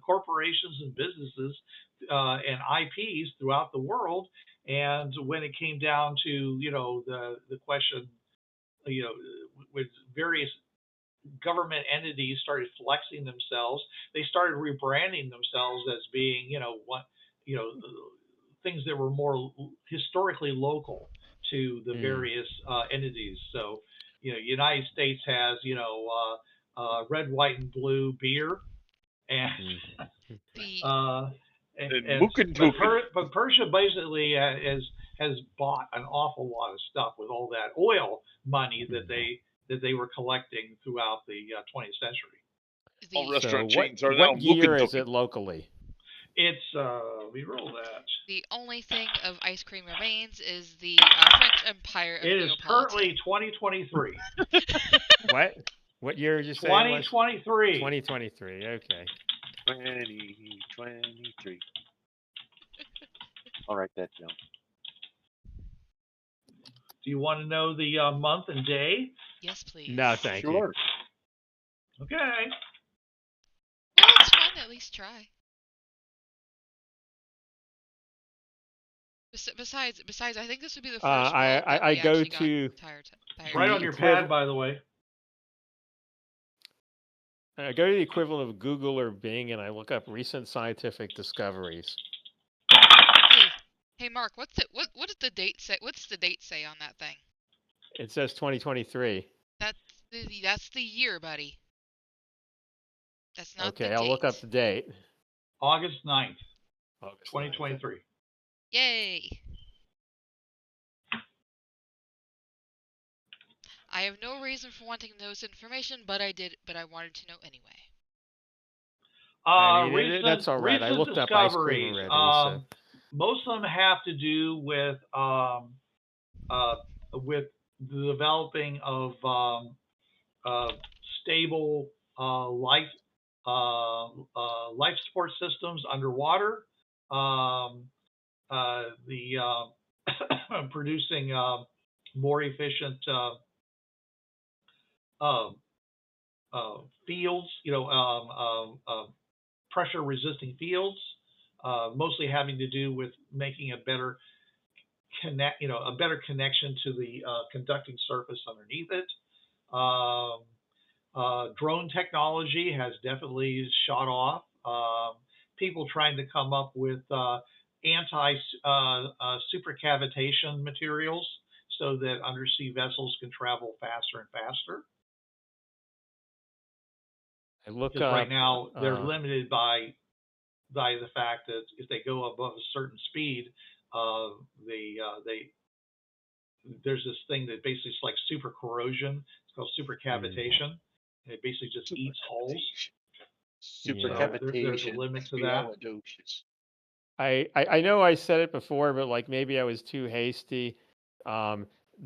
Speaker 3: corporations and businesses and IPs throughout the world. And when it came down to the question, with various government entities started flexing themselves, they started rebranding themselves as being things that were more historically local to the various entities. So United States has red, white, and blue beer, and but Persia basically has bought an awful lot of stuff with all that oil money that they were collecting throughout the 20th century.
Speaker 1: All restaurant chains are
Speaker 4: what
Speaker 1: now
Speaker 4: year is it locally?
Speaker 3: It's we roll that.
Speaker 2: The only thing of ice cream remains is the French Empire of
Speaker 3: It is currently 2023.
Speaker 4: What? What year did you say it was?
Speaker 3: 2023.
Speaker 4: 2023. Okay.
Speaker 1: 2023. I'll write that down.
Speaker 3: Do you want to know the month and day?
Speaker 2: Yes, please.
Speaker 4: No, thank you.
Speaker 1: Sure.
Speaker 3: Okay.
Speaker 2: Well, it's fun to at least try. Besides, I think this would be the first world that
Speaker 4: I
Speaker 2: we
Speaker 4: go
Speaker 2: actually got
Speaker 4: to
Speaker 3: It's right on your pad, by the way.
Speaker 4: I go to the equivalent of Google or Bing, and I look up recent scientific discoveries.
Speaker 2: Hey, Mark, what does the date say? What's the date say on that thing?
Speaker 4: It says 2023.
Speaker 2: That's the year, buddy. That's not
Speaker 4: okay,
Speaker 2: the
Speaker 4: I'll
Speaker 2: date.
Speaker 4: look up the date.
Speaker 3: August 9th,
Speaker 4: August
Speaker 3: 2023.
Speaker 4: 9th.
Speaker 2: Yay! I have no reason for wanting to know this information, but I wanted to know anyway.
Speaker 4: That's all right. I looked up ice cream already.
Speaker 3: Most of them have to do with the developing of stable life support systems underwater. Producing more efficient fields, pressure resisting fields, mostly having to do with making a better connection to the conducting surface underneath it. Drone technology has definitely shot off. People trying to come up with anti-supercavitation materials so that undersea vessels can travel faster and faster. Because right now they're limited by the fact that if they go above a certain speed, there's this thing that basically is like super corrosion. It's called supercavitation. And it basically just eats hulls.
Speaker 1: Supercavitation.
Speaker 3: There's a limit to that.
Speaker 4: I know I said it before, but like maybe I was too hasty.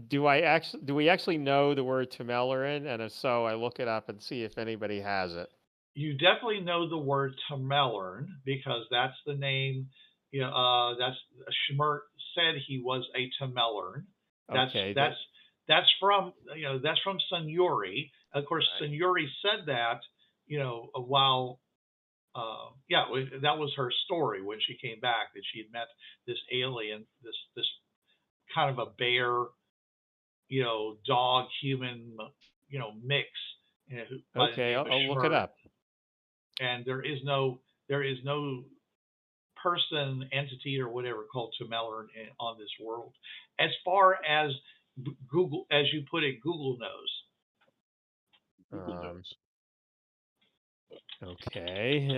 Speaker 4: Do we actually know the word Tamelleran? And if so, I look it up and see if anybody has it.
Speaker 3: You definitely know the word Tamelleran because that's the name. That's Schmerz said he was a Tamelleran. That's from Senori. Of course, right. Senori said that while that was her story when she came back, that she had met this alien, this kind of a bear, dog human, mix.
Speaker 4: Okay, I'll look it up.
Speaker 3: And there is no person, entity, or whatever called Tamelleran on this world, as far as Google, as you put it, Google knows.
Speaker 1: Google knows.
Speaker 4: Okay.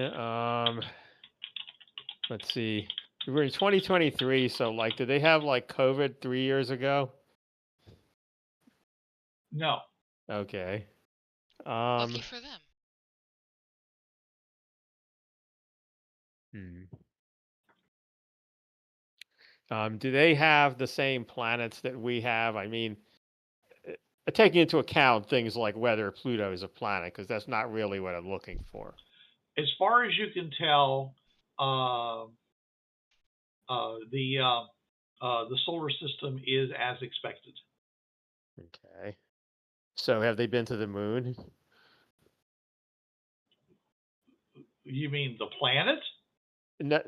Speaker 4: Let's see. We're in 2023, so like, did they have like COVID 3 years ago?
Speaker 3: No.
Speaker 4: Okay.
Speaker 2: Lucky for them.
Speaker 4: Do they have the same planets that we have? I mean, taking into account things like whether Pluto is a planet, because that's not really what I'm looking for.
Speaker 3: As far as you can tell, the solar system is as expected.
Speaker 4: Okay. So have they been to the moon?
Speaker 3: You mean the planet?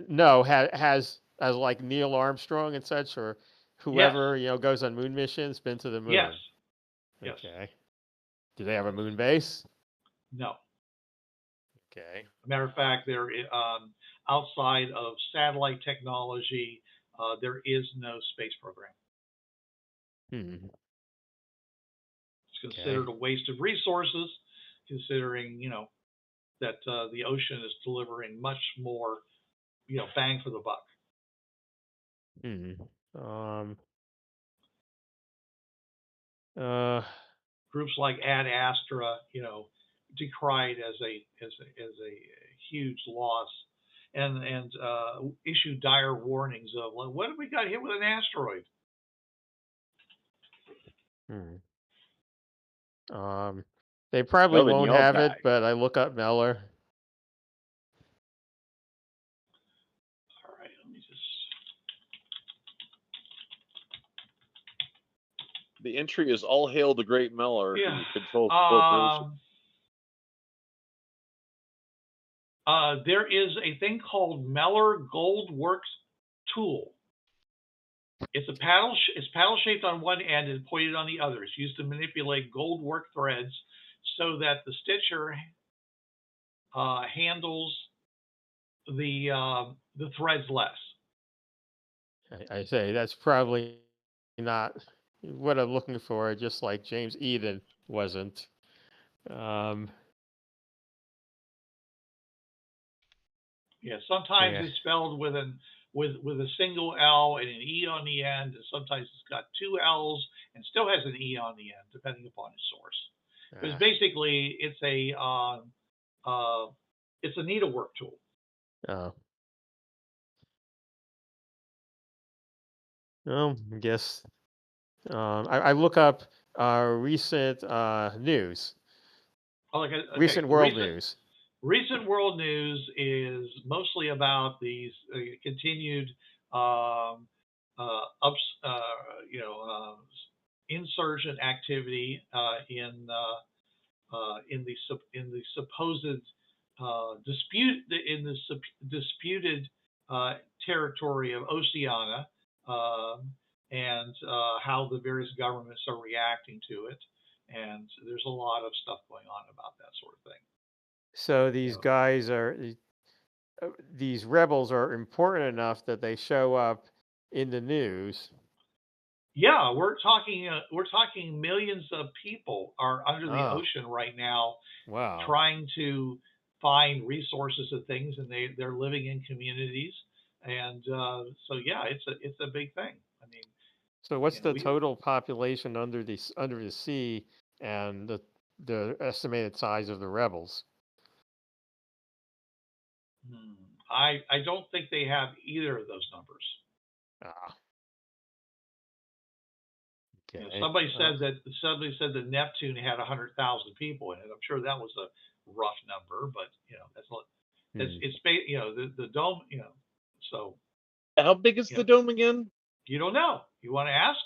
Speaker 4: No, has like Neil Armstrong and such, or whoever goes on moon missions, been to the moon?
Speaker 3: Yes.
Speaker 4: Okay. Do they have a moon base?
Speaker 3: No.
Speaker 4: Okay.
Speaker 3: Matter of fact, they're outside of satellite technology. There is no space program. It's considered a waste of resources, considering that the ocean is delivering much more, bang for the buck. Groups like Ad Astra, decried as a huge loss, and issued dire warnings of, well, what if we got hit with an asteroid?
Speaker 4: They probably
Speaker 1: then
Speaker 4: won't
Speaker 1: you all
Speaker 4: have
Speaker 1: die.
Speaker 4: it, but I look up Meller.
Speaker 3: All right, let me just.
Speaker 1: The entry is all hail the great Meller
Speaker 3: Yeah.
Speaker 1: who controls the corporation.
Speaker 3: There is a thing called Meller Goldworks tool. It's paddle shaped on one end and pointed on the other. It's used to manipulate gold work threads so that the stitcher handles the threads less.
Speaker 4: I say that's probably not what I'm looking for, just like James Eden wasn't.
Speaker 3: Yeah, sometimes it's spelled with a single L and an E on the end, and sometimes it's got two L's and still has an E on the end, depending upon its source. Because basically, it's a needlework tool.
Speaker 4: Oh. Well, I guess I look up recent news.
Speaker 3: Oh, okay.
Speaker 4: Recent world news.
Speaker 3: Recent world news is mostly about these continued insurgent activity in the supposed disputed territory of Oceania, and how the various governments are reacting to it. And there's a lot of stuff going on about that sort of thing.
Speaker 4: So these guys are these rebels are important enough that they show up in the news.
Speaker 3: Yeah, we're talking millions of people are under the ocean right now.
Speaker 4: Wow.
Speaker 3: Trying to find resources and things, and they're living in communities, and so yeah, it's a big thing. I mean,
Speaker 4: so what's the total population under the sea, and the estimated size of the rebels?
Speaker 3: I don't think they have either of those numbers.
Speaker 4: Okay.
Speaker 3: You know, somebody said that Neptune had 100,000 people in it. I'm sure that was a rough number, but you know, it's the dome. You know, so
Speaker 1: how big is the dome again?
Speaker 3: You don't know. You want to ask?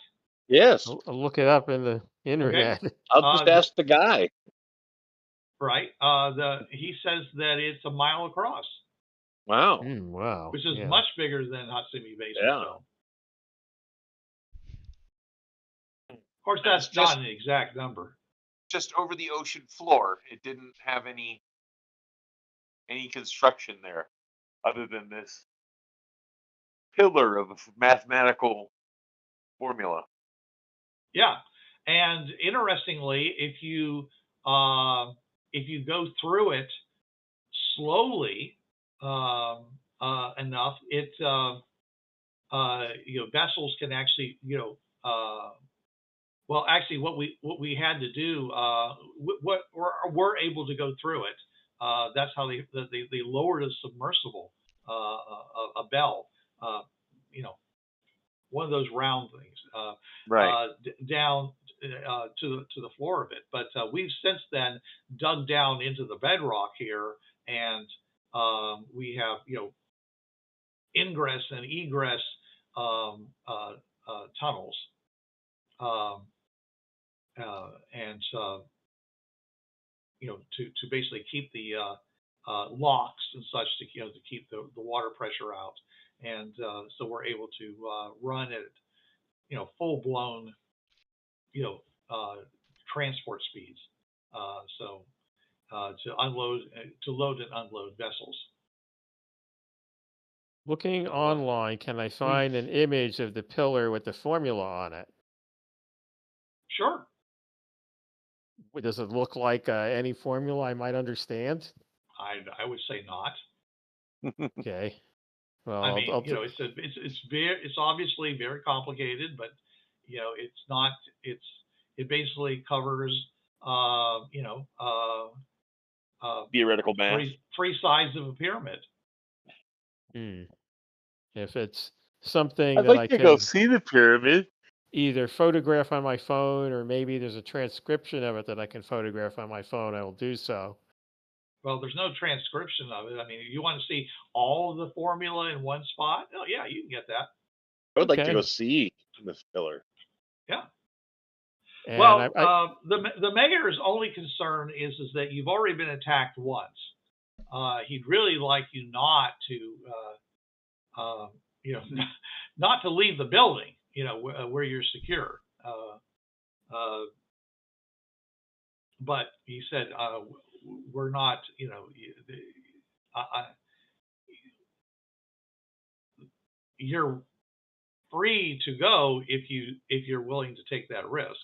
Speaker 1: Yes.
Speaker 4: I'll look it up in the internet.
Speaker 3: Okay.
Speaker 1: I'll just ask the guy.
Speaker 3: Right. He says that it's a mile across.
Speaker 1: Wow.
Speaker 4: Wow.
Speaker 3: Which is much bigger than Hatsumi Basement Dome. Of course, that's not an exact number.
Speaker 1: Just over the ocean floor. It didn't have any construction there, other than this pillar of a mathematical formula.
Speaker 3: Yeah, and interestingly, if you go through it slowly enough, it vessels can actually well, actually, what we had to do, what we're able to go through it. That's how they lowered a submersible, a bell, one of those round things, down to the floor of it. But we've since then dug down into the bedrock here, and we have ingress and egress tunnels. And to basically keep the locks and such to keep the water pressure out, and so we're able to run at full blown transport speeds, to load and unload vessels.
Speaker 4: Looking online, can I find an image of the pillar with the formula on it?
Speaker 3: Sure.
Speaker 4: Does it look like any formula I might understand?
Speaker 3: I would say not.
Speaker 4: Okay. Well,
Speaker 3: I mean, it's obviously very complicated, but it's not. It basically covers
Speaker 1: theoretical math.
Speaker 3: Three sides of a pyramid.
Speaker 4: If it's something
Speaker 1: I'd
Speaker 4: that
Speaker 1: like to go see the pyramid.
Speaker 4: either photograph on my phone or maybe there's a transcription of it that I can photograph on my phone, I will do so.
Speaker 3: Well, there's no transcription of it. I mean, you want to see all of the formula in one spot? Oh, yeah, you can get that.
Speaker 1: I would like to
Speaker 4: Okay.
Speaker 1: go see the filler.
Speaker 3: Yeah.
Speaker 4: And
Speaker 3: Well, the mayor's only concern is that you've already been attacked once. He'd really like you not to, you know, not to leave the building, you know, where you're secure. But he said, we're not, you know, you're free to go if you're willing to take that risk.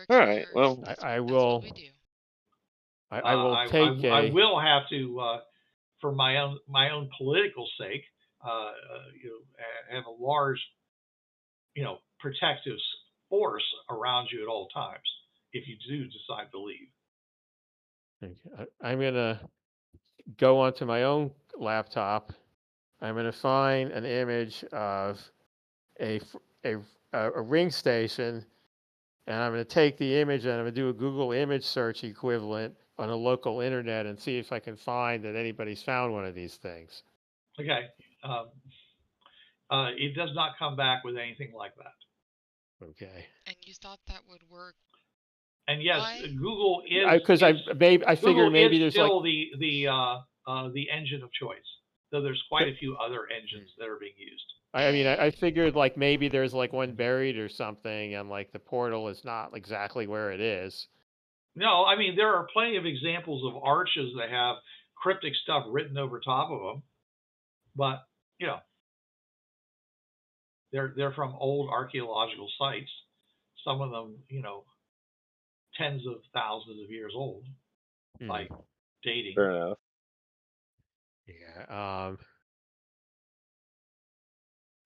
Speaker 1: All right. Well,
Speaker 4: I will.
Speaker 2: That's what we do.
Speaker 4: I will take
Speaker 3: I will have to, for my own political sake, you know, have a large, you know, protective force around you at all times if you do decide to leave.
Speaker 4: I'm gonna go onto my own laptop. I'm gonna find an image of a ring station, and I'm gonna take the image and I'm gonna do a Google image search equivalent on a local internet and see if I can find that anybody's found one of these things.
Speaker 3: Okay. It does not come back with anything like that.
Speaker 4: Okay.
Speaker 2: And you thought that would work?
Speaker 3: And yes,
Speaker 2: Why?
Speaker 3: Google is
Speaker 4: because I figured maybe there's
Speaker 3: still
Speaker 4: like
Speaker 3: the engine of choice. So there's quite a few other engines that are being used.
Speaker 4: I mean, I figured like maybe there's like one buried or something, and like the portal is not exactly where it is.
Speaker 3: No, I mean there are plenty of examples of arches that have cryptic stuff written over top of them, but you know, they're from old archaeological sites. Some of them, you know, tens of thousands of years old, like dating.
Speaker 1: Fair enough.
Speaker 4: Yeah.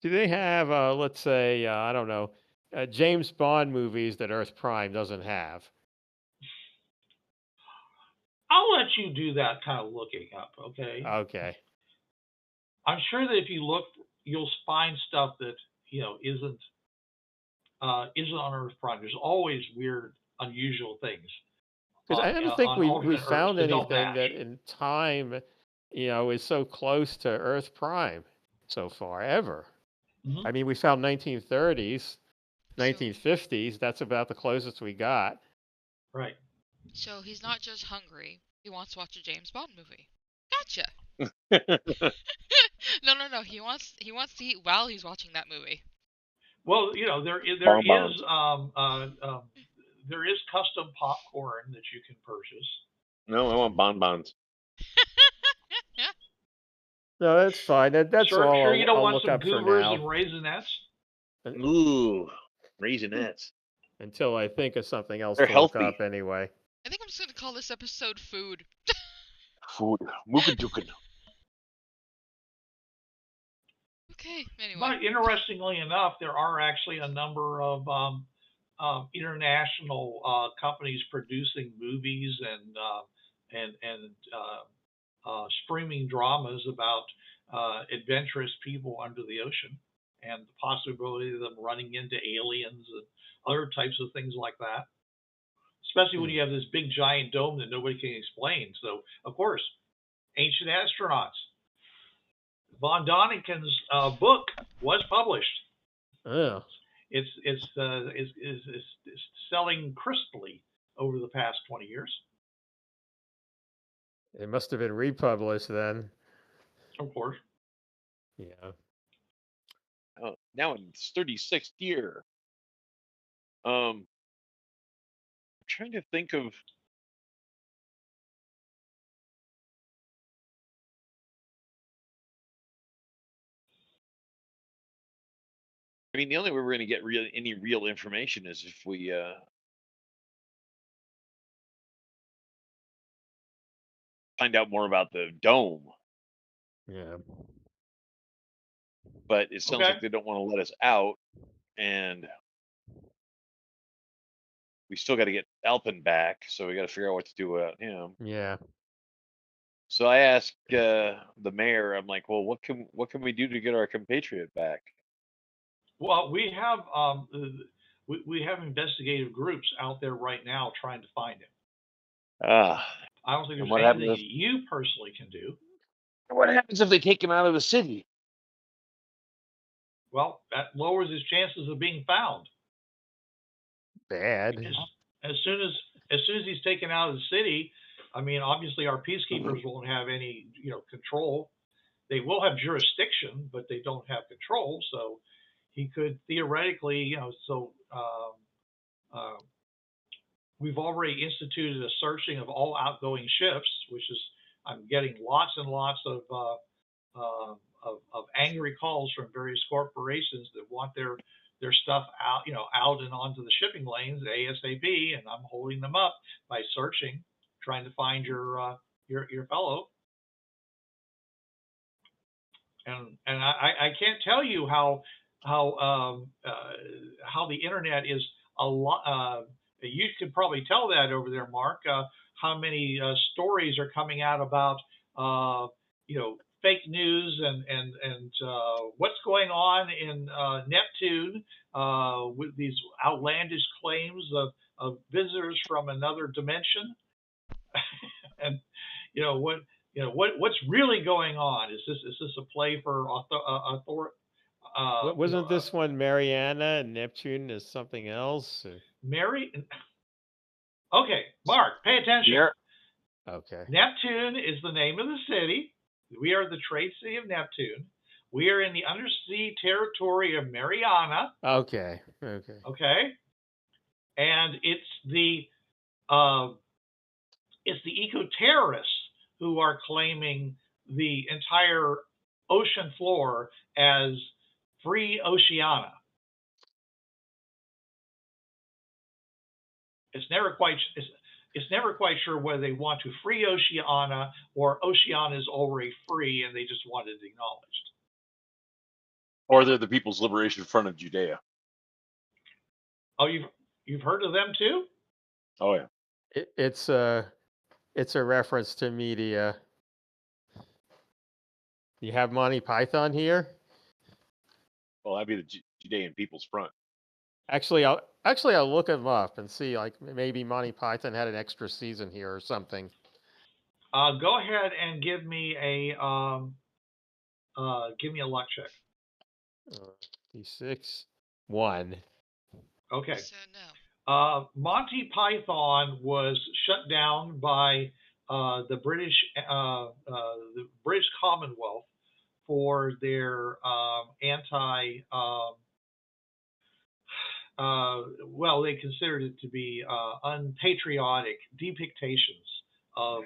Speaker 4: Do they have, let's say, I don't know, James Bond movies that Earth Prime doesn't have?
Speaker 3: I'll let you do that kind of looking up, okay?
Speaker 4: Okay.
Speaker 3: I'm sure that if you look, you'll find stuff that you know isn't on Earth Prime. There's always weird, unusual things.
Speaker 4: Because I don't think we found anything that in time, you know, is so close to Earth Prime so far ever.
Speaker 3: Mm-hmm.
Speaker 4: I mean, we found 1930s, 1950s. That's about the closest we got.
Speaker 3: Right.
Speaker 2: So he's not just hungry. He wants to watch a James Bond movie. Gotcha. No. He wants to eat while he's watching that movie.
Speaker 3: Well, you know, there is custom popcorn that you can purchase.
Speaker 1: No, I want bonbons.
Speaker 4: No, that's fine. That's
Speaker 3: sure,
Speaker 4: all.
Speaker 3: Sure, you don't
Speaker 4: I'll
Speaker 3: want
Speaker 4: look
Speaker 3: some
Speaker 4: up
Speaker 3: goobers
Speaker 4: for now.
Speaker 3: and raisinets.
Speaker 1: Ooh, raisinets.
Speaker 4: Until I think of something else
Speaker 1: They're
Speaker 4: to
Speaker 1: healthy.
Speaker 4: look up anyway.
Speaker 2: I think I'm just gonna call this episode "Food."
Speaker 1: Food, mookadukin.
Speaker 2: Okay. Anyway.
Speaker 3: But interestingly enough, there are actually a number of international companies producing movies and streaming dramas about adventurous people under the ocean and the possibility of them running into aliens and other types of things like that. Especially when you have this big giant dome that nobody can explain. So, of course, ancient astronauts. Von Doniken's book was published.
Speaker 4: Oh.
Speaker 3: It's selling crisply over the past 20 years.
Speaker 4: It must have been republished then.
Speaker 3: Of course.
Speaker 4: Yeah.
Speaker 1: Oh, now in its 36th year. I'm trying to think of. I mean, the only way we're going to get any real information is if we find out more about the dome.
Speaker 4: Yeah.
Speaker 1: But it sounds like they don't want to let us out, and we still got to get Alpin back, so we got to figure out what to do about him.
Speaker 4: Yeah.
Speaker 1: So I asked the mayor, I'm like, well, what can we do to get our compatriot back?
Speaker 3: Well, we have investigative groups out there right now trying to find him.
Speaker 1: Ah,
Speaker 3: I don't think
Speaker 1: and
Speaker 3: there's
Speaker 1: what
Speaker 3: anything
Speaker 1: happens
Speaker 3: that you personally can do.
Speaker 1: what happens if they take him out of the city?
Speaker 3: Well, that lowers his chances of being found.
Speaker 4: Bad.
Speaker 3: As soon as he's taken out of the city, I mean, obviously our peacekeepers won't have any, control. They will have jurisdiction, but they don't have control. So he could theoretically, we've already instituted a searching of all outgoing ships, which is I'm getting lots and lots of angry calls from various corporations that want their stuff out, out and onto the shipping lanes ASAP, and I'm holding them up by searching, trying to find your fellow. And I can't tell you how the internet is a lot. You could probably tell that over there, Mark. How many stories are coming out about fake news and what's going on in Neptune with these outlandish claims of visitors from another dimension, and what's really going on? Is this a play for authority?
Speaker 4: Wasn't this one Mariana and Neptune is something else?
Speaker 3: Mary? Okay, Mark, pay attention.
Speaker 1: Yeah.
Speaker 4: Okay.
Speaker 3: Neptune is the name of the city. We are the trade city of Neptune. We are in the undersea territory of Mariana.
Speaker 4: Okay.
Speaker 3: Okay. And it's the eco-terrorists who are claiming the entire ocean floor as free Oceania. It's never quite sure whether they want to free Oceania or Oceania is already free and they just want it acknowledged.
Speaker 1: Or they're the People's Liberation Front of Judea.
Speaker 3: Oh, you've heard of them too?
Speaker 1: Oh yeah.
Speaker 4: It's a reference to media. You have Monty Python here?
Speaker 1: Well, that'd be the Judean People's Front.
Speaker 4: Actually, I'll look them up and see. Like maybe Monty Python had an extra season here or something.
Speaker 3: Go ahead and give me a luck check.
Speaker 4: D6 1.
Speaker 3: Okay.
Speaker 2: So no.
Speaker 3: Monty Python was shut down by the British Commonwealth for their they considered it to be unpatriotic depictions of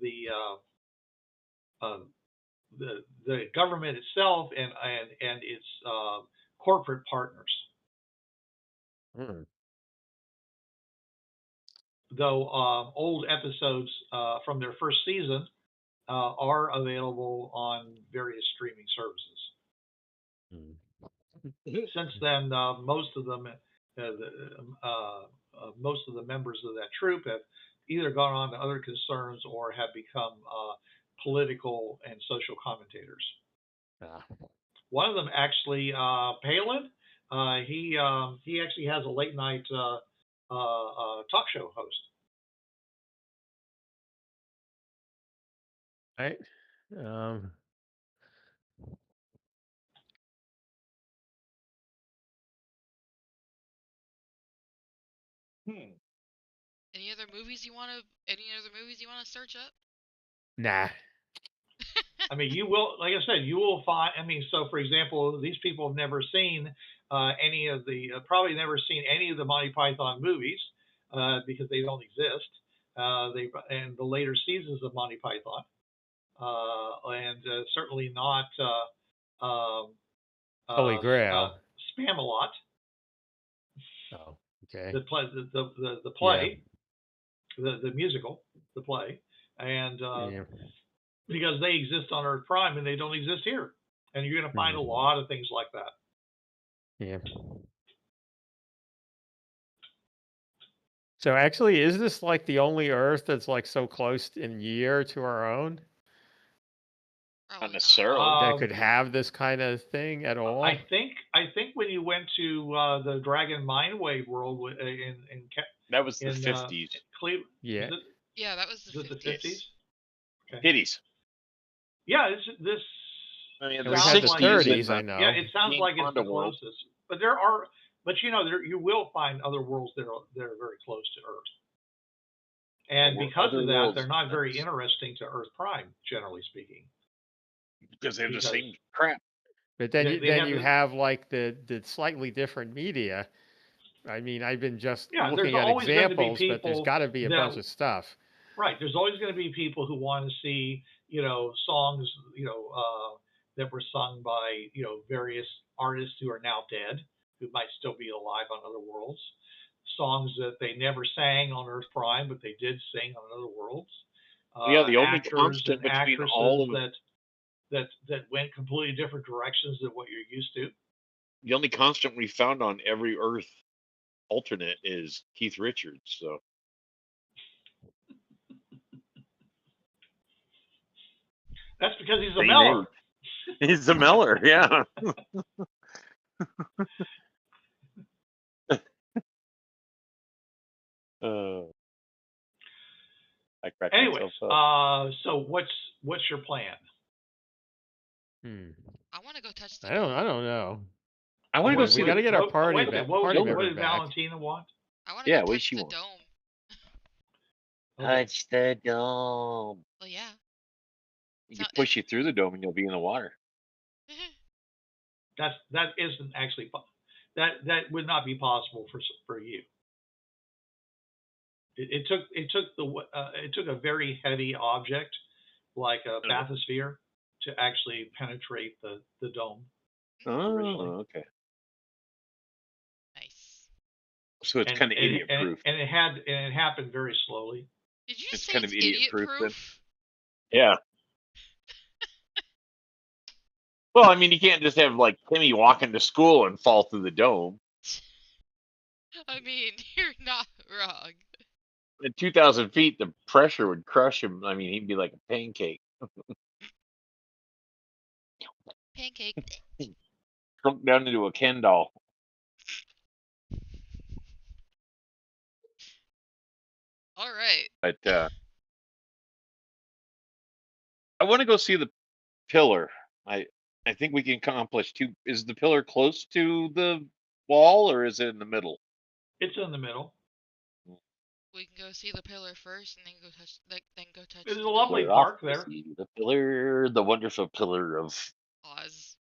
Speaker 3: the government itself and its corporate partners. Though old episodes from their first season are available on various streaming services. Since then, most of the members of that troupe have either gone on to other concerns or have become political and social commentators. One of them actually, Palin, he actually has a late night talk show host.
Speaker 4: Right.
Speaker 2: Any other movies you want to search up?
Speaker 4: Nah.
Speaker 3: I mean, you will, like I said, you will find. I mean, so for example, these people have never seen probably never seen any of the Monty Python movies because they don't exist. And the later seasons of Monty Python, and certainly not
Speaker 4: Holy Grail.
Speaker 3: Spamalot.
Speaker 4: Oh, okay.
Speaker 3: The play, the musical, the play, and because they exist on Earth Prime and they don't exist here, and you're going to find a lot of things like that.
Speaker 4: Yeah. So actually, is this like the only Earth that's like so close in year to our own?
Speaker 2: Probably not.
Speaker 1: necessarily.
Speaker 4: that could have this kind of thing at all?
Speaker 3: I think when you went to the Dragon Mindwave world
Speaker 1: That was the
Speaker 3: in
Speaker 1: 50s.
Speaker 3: Cleveland,
Speaker 4: Yeah.
Speaker 2: Yeah, that was the
Speaker 3: is it
Speaker 2: 50s.
Speaker 3: the 50s? Okay.
Speaker 1: Titties.
Speaker 3: Yeah, this
Speaker 1: I mean,
Speaker 4: And
Speaker 1: the
Speaker 4: we had the
Speaker 1: 60s.
Speaker 4: 30s,
Speaker 1: and
Speaker 4: I know.
Speaker 3: yeah, it sounds
Speaker 1: Being
Speaker 3: like it's the
Speaker 1: Honda world.
Speaker 3: closest. But you will find other worlds that are very close to Earth. And because
Speaker 1: Other
Speaker 3: of that,
Speaker 1: worlds,
Speaker 3: they're not very
Speaker 1: that's-
Speaker 3: interesting to Earth Prime, generally speaking.
Speaker 1: because they have the
Speaker 3: because-
Speaker 1: same crap.
Speaker 4: But then
Speaker 3: they
Speaker 4: you
Speaker 3: have
Speaker 4: have like the slightly different media. I mean, I've been just
Speaker 3: Yeah,
Speaker 4: looking
Speaker 3: there's
Speaker 4: at
Speaker 3: always going to be
Speaker 4: examples, but there's
Speaker 3: people
Speaker 4: got to be a
Speaker 3: that-
Speaker 4: bunch of stuff.
Speaker 3: Right. There's always going to be people who want to see, songs, that were sung by, various artists who are now dead, who might still be alive on other worlds. Songs that they never sang on Earth Prime, but they did sing on other worlds.
Speaker 1: Yeah, the only
Speaker 3: Actors
Speaker 1: constant
Speaker 3: and
Speaker 1: between
Speaker 3: actresses
Speaker 1: all of
Speaker 3: that went completely different directions than what you're used to.
Speaker 1: the only constant we found on every Earth alternate is Keith Richards. So
Speaker 3: That's because he's a
Speaker 1: Same
Speaker 3: Meller.
Speaker 1: he's a Meller, yeah. I cracked
Speaker 3: Anyways,
Speaker 1: myself up.
Speaker 3: so what's your plan?
Speaker 2: I want to go touch the
Speaker 4: I don't know.
Speaker 1: I want to go see.
Speaker 4: We got to get our party
Speaker 3: wait a minute, what
Speaker 4: member
Speaker 3: did
Speaker 4: back.
Speaker 3: Valentina want?
Speaker 2: I want to
Speaker 1: Yeah,
Speaker 2: go
Speaker 1: what
Speaker 2: touch
Speaker 1: she
Speaker 2: the
Speaker 1: want?
Speaker 2: dome.
Speaker 1: Touch the dome.
Speaker 2: Well, yeah.
Speaker 1: You can push you through the dome and you'll be in the water.
Speaker 3: That isn't actually that would not be possible for you. It took a very heavy object like a bathysphere to actually penetrate the dome. originally.
Speaker 1: Oh, okay.
Speaker 2: Nice.
Speaker 1: So it's kind of idiot proof.
Speaker 3: And it happened very slowly.
Speaker 2: Did you
Speaker 1: It's
Speaker 2: say
Speaker 1: kind
Speaker 2: it's
Speaker 1: of idiot proof then.
Speaker 2: proof?
Speaker 1: Yeah. Well, I mean, you can't just have like Timmy walking to school and fall through the dome.
Speaker 2: I mean, you're not wrong.
Speaker 1: At 2,000 feet, the pressure would crush him. I mean, he'd be like a pancake.
Speaker 2: Pancake.
Speaker 1: Shrunk down into a Ken doll.
Speaker 2: All right.
Speaker 1: But I want to go see the pillar. I think we can accomplish two. Is the pillar close to the wall or is it in the middle?
Speaker 3: It's in the middle.
Speaker 2: We can go see the pillar first, and then go touch.
Speaker 3: There's
Speaker 2: the
Speaker 3: a lovely
Speaker 2: dome.
Speaker 3: park there.
Speaker 1: The pillar, the wonderful pillar of
Speaker 2: Oz.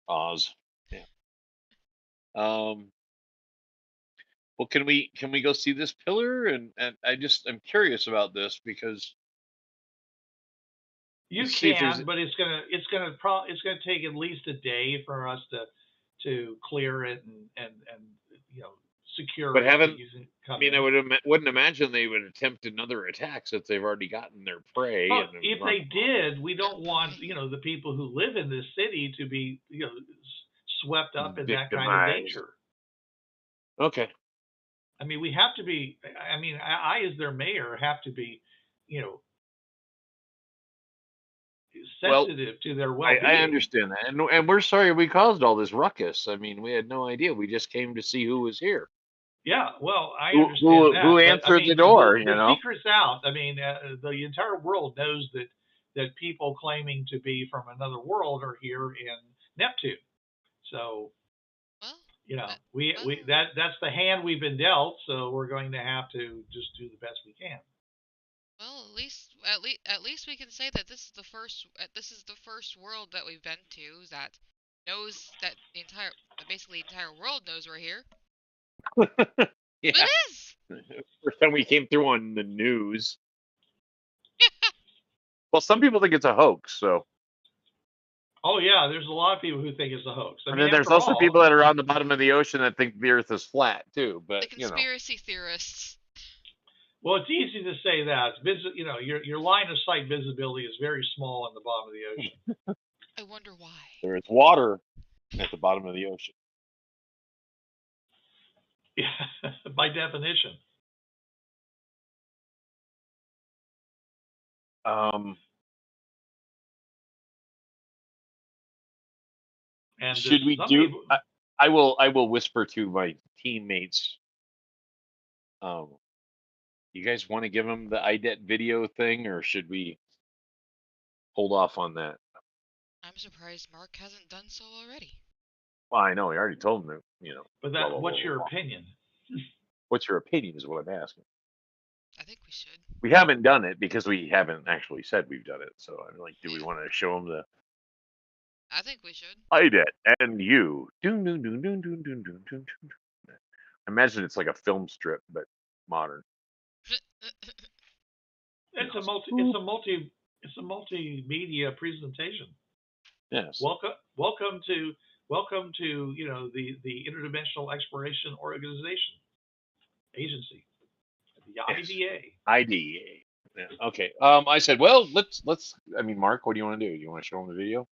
Speaker 1: Oz. Yeah. Well, can we go see this pillar? And I'm curious about this because
Speaker 3: You
Speaker 1: let's see if there's
Speaker 3: can, but it's gonna take at least a day for us to clear it and secure
Speaker 1: But
Speaker 3: it.
Speaker 1: haven't-
Speaker 3: so you can come
Speaker 1: I mean,
Speaker 3: in.
Speaker 1: I wouldn't imagine they would attempt another attack since they've already gotten their prey.
Speaker 3: But
Speaker 1: and
Speaker 3: if
Speaker 1: run
Speaker 3: they
Speaker 1: off.
Speaker 3: did, we don't want the people who live in this city to be swept up in that kind of
Speaker 1: Victimized.
Speaker 3: danger.
Speaker 1: Okay.
Speaker 3: I mean, we have to be. I mean, I as their mayor have to be, sensitive to their well-being.
Speaker 1: I understand that, and we're sorry we caused all this ruckus. I mean, we had no idea. We just came to see who was here.
Speaker 3: Yeah, well, I
Speaker 1: Who-
Speaker 3: understand
Speaker 1: who-
Speaker 3: that.
Speaker 1: who
Speaker 3: but,
Speaker 1: answered the door,
Speaker 3: The secret's out. I mean, the entire world knows that people claiming to be from another world are here in Neptune. So,
Speaker 2: well,
Speaker 3: that's the hand we've been dealt. So we're going to have to just do the best we can.
Speaker 2: Well, at least we can say that this is the first world that we've been to that knows that basically the entire world knows we're here.
Speaker 1: Yeah.
Speaker 2: It is.
Speaker 1: First time we came through on the news. Well, some people think it's a hoax. So.
Speaker 3: Oh yeah, there's a lot of people who think it's a hoax.
Speaker 1: And then there's also people that are on the bottom of the ocean that think the Earth is flat too. But
Speaker 2: the conspiracy theorists.
Speaker 3: Well, it's easy to say that. Your line of sight visibility is very small on the bottom of the ocean.
Speaker 2: I wonder why.
Speaker 1: There is water at the bottom of the ocean.
Speaker 3: Yeah, by definition. And
Speaker 1: should we do? I will whisper to my teammates. You guys want to give them the IDET video thing, or should we hold off on that?
Speaker 2: I'm surprised Mark hasn't done so already.
Speaker 1: Well, I know. I already told him that,
Speaker 3: But
Speaker 1: blah,
Speaker 3: that,
Speaker 1: blah,
Speaker 3: what's
Speaker 1: blah,
Speaker 3: your
Speaker 1: blah.
Speaker 3: opinion?
Speaker 1: What's your opinion is what I'm asking.
Speaker 2: I think we should.
Speaker 1: We haven't done it because we haven't actually said we've done it. So I'm like, do we want to show them the
Speaker 2: I think we should.
Speaker 1: IDET and you? Doon, doon, doon, doon, doon, doon, doon, doon, doon. Imagine it's like a film strip, but modern.
Speaker 3: It's a multimedia presentation.
Speaker 1: Yes.
Speaker 3: Welcome to the Interdimensional Exploration Organization Agency, the IDA.
Speaker 1: IDA. Yeah. Okay. I said, well, let's. I mean, Mark, what do you want to do? You want to show them the video?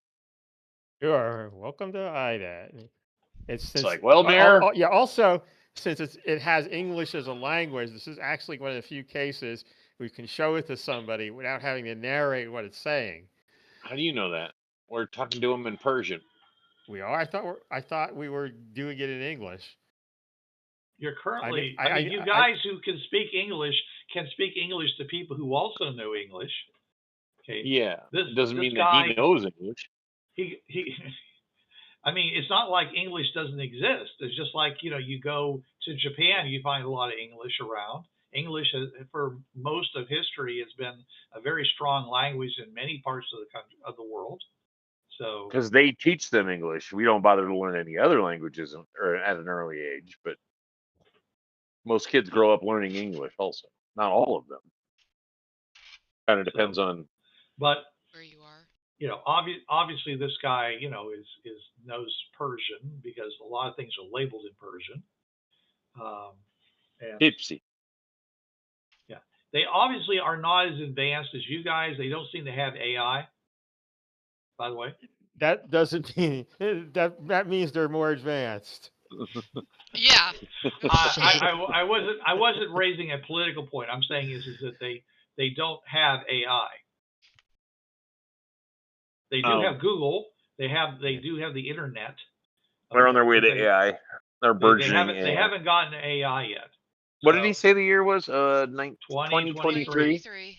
Speaker 4: Sure. Welcome to IDET.
Speaker 1: It's like, well, Mayor.
Speaker 4: Yeah. Also, since it has English as a language, this is actually one of the few cases we can show it to somebody without having to narrate what it's saying.
Speaker 1: How do you know that? We're talking to them in Persian.
Speaker 4: We are. I thought we were doing it in English.
Speaker 3: You're currently. You guys who can speak English can speak English to people who also know English. Okay.
Speaker 1: Yeah. This doesn't mean that he knows English.
Speaker 3: I mean, it's not like English doesn't exist. It's just like, you go to Japan, you find a lot of English around. English, for most of history, has been a very strong language in many parts of the country, of the world. So,
Speaker 1: because they teach them English, we don't bother to learn any other languages at an early age. But most kids grow up learning English, also. Not all of them. Kind of depends on.
Speaker 3: But
Speaker 2: where you are.
Speaker 3: Obviously this guy, is knows Persian because a lot of things are labeled in Persian. And
Speaker 1: Tipsy.
Speaker 3: Yeah, they obviously are not as advanced as you guys. They don't seem to have AI. By the way,
Speaker 4: that doesn't mean that means they're more advanced.
Speaker 2: Yeah.
Speaker 3: I wasn't raising a political point. I'm saying is that they don't have AI. They do have Google. They do have the internet.
Speaker 1: They're on their way to AI. They're burgeoning AI.
Speaker 3: They haven't gotten to AI yet.
Speaker 1: What did he say the year was? 2023.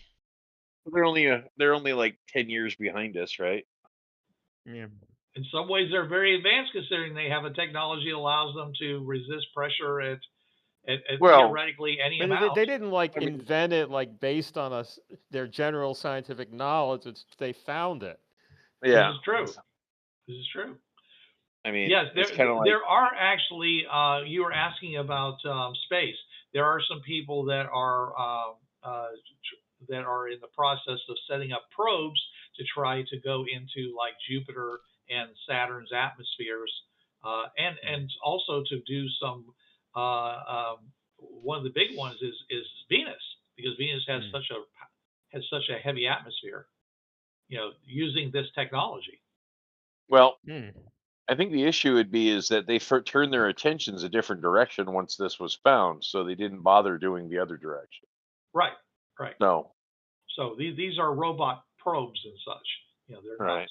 Speaker 1: They're only like 10 years behind us, right?
Speaker 4: Yeah.
Speaker 3: In some ways, they're very advanced considering they have a technology that allows them to resist pressure at theoretically any amount.
Speaker 4: They didn't invent it based on their general scientific knowledge. They found it.
Speaker 3: Yeah, this is true.
Speaker 1: I mean,
Speaker 3: yes, there are actually. You were asking about space. There are some people that are in the process of setting up probes to try to go into like Jupiter and Saturn's atmospheres, and also to do some. One of the big ones is Venus, because Venus has such a heavy atmosphere. Using this technology.
Speaker 1: Well, I think the issue would be is that they turned their attentions a different direction once this was found, so they didn't bother doing the other direction.
Speaker 3: Right.
Speaker 1: No.
Speaker 3: So these are robot probes and such. They're
Speaker 1: right.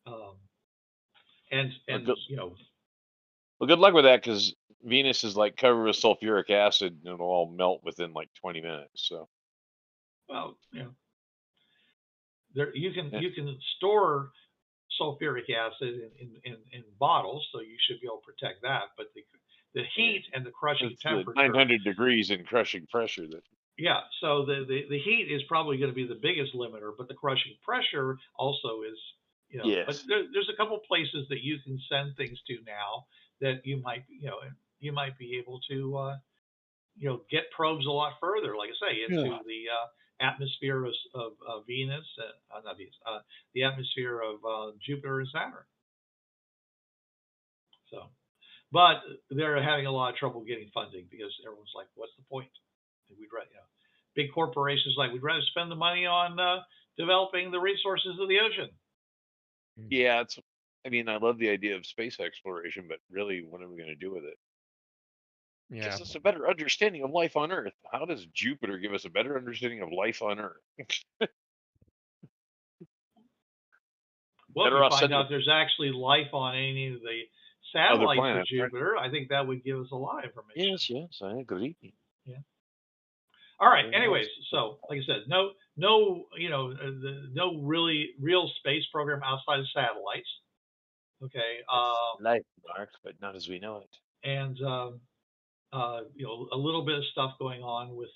Speaker 3: Not.
Speaker 1: Well, good luck with that, because Venus is like covered with sulfuric acid, and it'll all melt within like 20 minutes. So.
Speaker 3: Well, there you can store sulfuric acid in bottles, so you should be able to protect that. But the heat and the crushing temperature,
Speaker 1: 900 degrees in crushing pressure.
Speaker 3: Yeah, so the heat is probably going to be the biggest limiter, but the crushing pressure also is.
Speaker 1: Yes.
Speaker 3: But there's a couple places that you can send things to now that you might be able to get probes a lot further. Like I say, into the atmosphere of Venus, not Venus, the atmosphere of Jupiter and Saturn. So, but they're having a lot of trouble getting funding because everyone's like, "What's the point?" We'd rather, big corporations we'd rather spend the money on developing the resources of the ocean.
Speaker 1: Yeah, I love the idea of space exploration, but really, what are we going to do with it?
Speaker 4: Yeah.
Speaker 1: Gives us a better understanding of life on Earth. How does Jupiter give us a better understanding of life on Earth?
Speaker 3: well, if
Speaker 1: Better
Speaker 3: you
Speaker 1: off
Speaker 3: find
Speaker 1: sending
Speaker 3: out there's actually life on any of the
Speaker 1: other
Speaker 3: satellites of
Speaker 1: planets, right?
Speaker 3: Jupiter, I think that would give us a lot of information.
Speaker 1: Yes, I agree.
Speaker 3: Yeah. All right.
Speaker 1: Very
Speaker 3: Anyways,
Speaker 1: nice.
Speaker 3: so like I said, no, no real space program outside of satellites. Okay.
Speaker 1: Life, Mark, but not as we know it.
Speaker 3: And a little bit of stuff going on with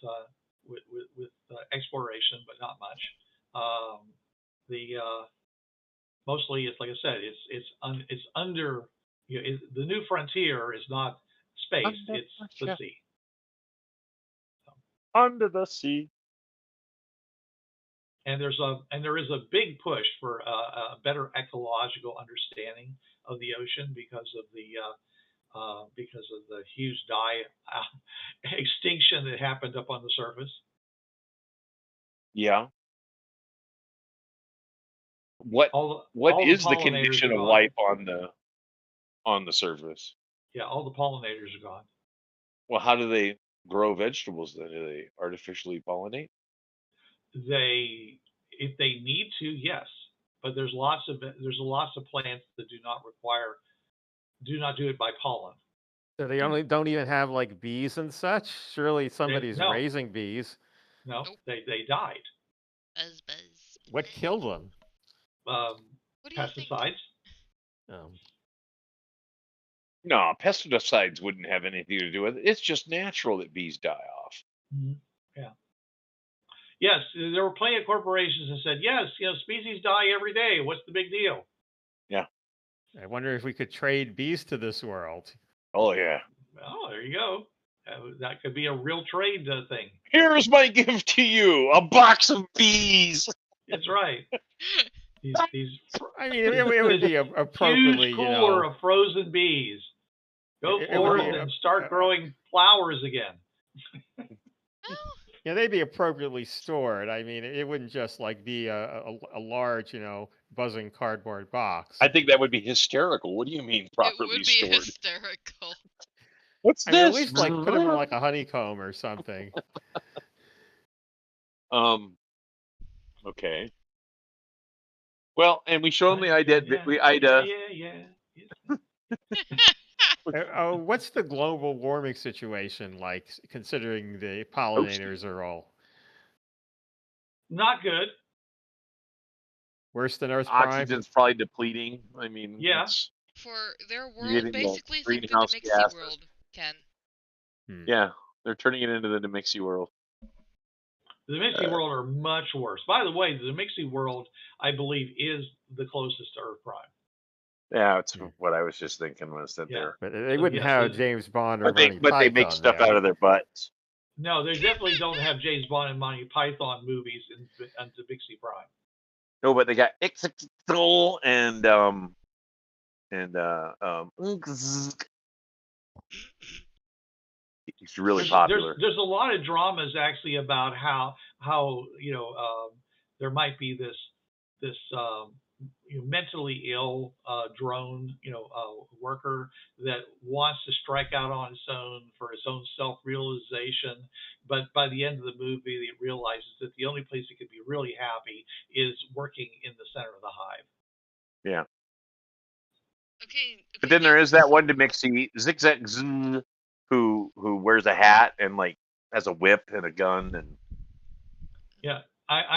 Speaker 3: exploration, but not much. Mostly it's like I said, it's under the new frontier is not space, it's the sea.
Speaker 1: Under the sea.
Speaker 3: And there is a big push for a better ecological understanding of the ocean because of the huge extinction that happened up on the surface.
Speaker 1: Yeah. What is the condition of life on the surface?
Speaker 3: Yeah, all the pollinators are gone.
Speaker 1: Well, how do they grow vegetables then? Do they artificially pollinate?
Speaker 3: If they need to, yes, but there's lots of plants that do not do it by pollen.
Speaker 4: So they don't even have like bees and such. Surely somebody's raising bees.
Speaker 3: No, they died.
Speaker 2: Buzz.
Speaker 4: What killed them?
Speaker 3: Pesticides.
Speaker 1: No, pesticides wouldn't have anything to do with it. It's just natural that bees die off.
Speaker 3: Mm-hmm. Yeah. Yes, there were plenty of corporations that said, yes, species die every day. What's the big deal?
Speaker 1: Yeah.
Speaker 4: I wonder if we could trade bees to this world.
Speaker 1: Oh, yeah.
Speaker 3: Well, there you go. That could be a real trade thing.
Speaker 1: Here's my gift to you, a box of bees.
Speaker 3: That's right.
Speaker 4: I mean, it would be appropriately,
Speaker 3: huge cooler of frozen bees. Go forth and start growing flowers again.
Speaker 4: Yeah, they'd be appropriately stored. I mean, it wouldn't just like be a large, buzzing cardboard box.
Speaker 1: I think that would be hysterical. What do you mean properly stored?
Speaker 2: It would be hysterical.
Speaker 1: What's this?
Speaker 4: I mean, at least like put them in like a honeycomb or something.
Speaker 1: Okay. Well, and we show them the IDET.
Speaker 4: What's the global warming situation like, considering the pollinators are all
Speaker 3: not good?
Speaker 4: Worse than Earth Prime?
Speaker 1: Oxygen's probably depleting. I mean,
Speaker 3: yes.
Speaker 2: For their world, basically, think the Demixie world, Ken.
Speaker 1: Yeah, they're turning it into the Demixie world.
Speaker 3: The Demixie world are much worse. By the way, the Demixie world, I believe, is the closest to Earth Prime.
Speaker 1: Yeah, that's what I was just thinking was that they're.
Speaker 4: But they wouldn't have James Bond or Monty Python.
Speaker 1: But they make stuff out of their butts.
Speaker 3: No, they definitely don't have James Bond and Monty Python movies in Demixie Prime.
Speaker 1: No, but they got Ixxixxl and it's really popular.
Speaker 3: There's a lot of dramas actually about how there might be this mentally ill drone worker that wants to strike out on its own for its own self-realization, but by the end of the movie it realizes that the only place it could be really happy is working in the center of the hive.
Speaker 1: Yeah.
Speaker 2: Okay.
Speaker 1: But then there is that one Demixie, Zigzag Zzz, who wears a hat and like has a whip and a gun and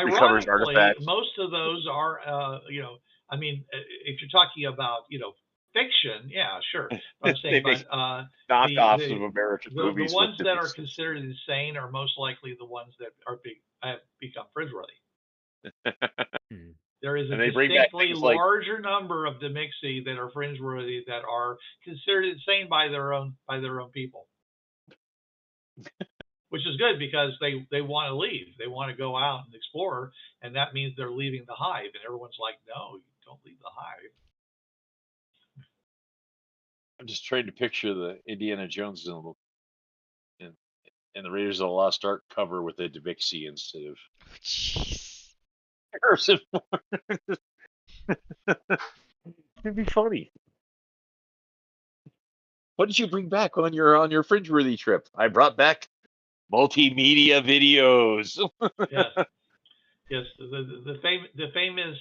Speaker 1: recovers artifacts.
Speaker 3: Most of those are I mean, if you're talking about fiction, yeah, sure. I'm saying,
Speaker 1: knockoffs of American movies.
Speaker 3: The ones that are considered insane are most likely the ones that have become fringeworthy. There is a distinctly larger number of Demixie that are fringeworthy that are considered insane by their own people, which is good because they want to leave. They want to go out and explore, and that means they're leaving the hive. And everyone's like, no, you don't leave the hive.
Speaker 1: I'm just trying to picture the Indiana Jones and the Raiders of the Lost Ark cover with a Demixie instead of Harrison Ford. It'd be funny. What did you bring back on your Fringeworthy trip? I brought back multimedia videos.
Speaker 3: Yes. The famous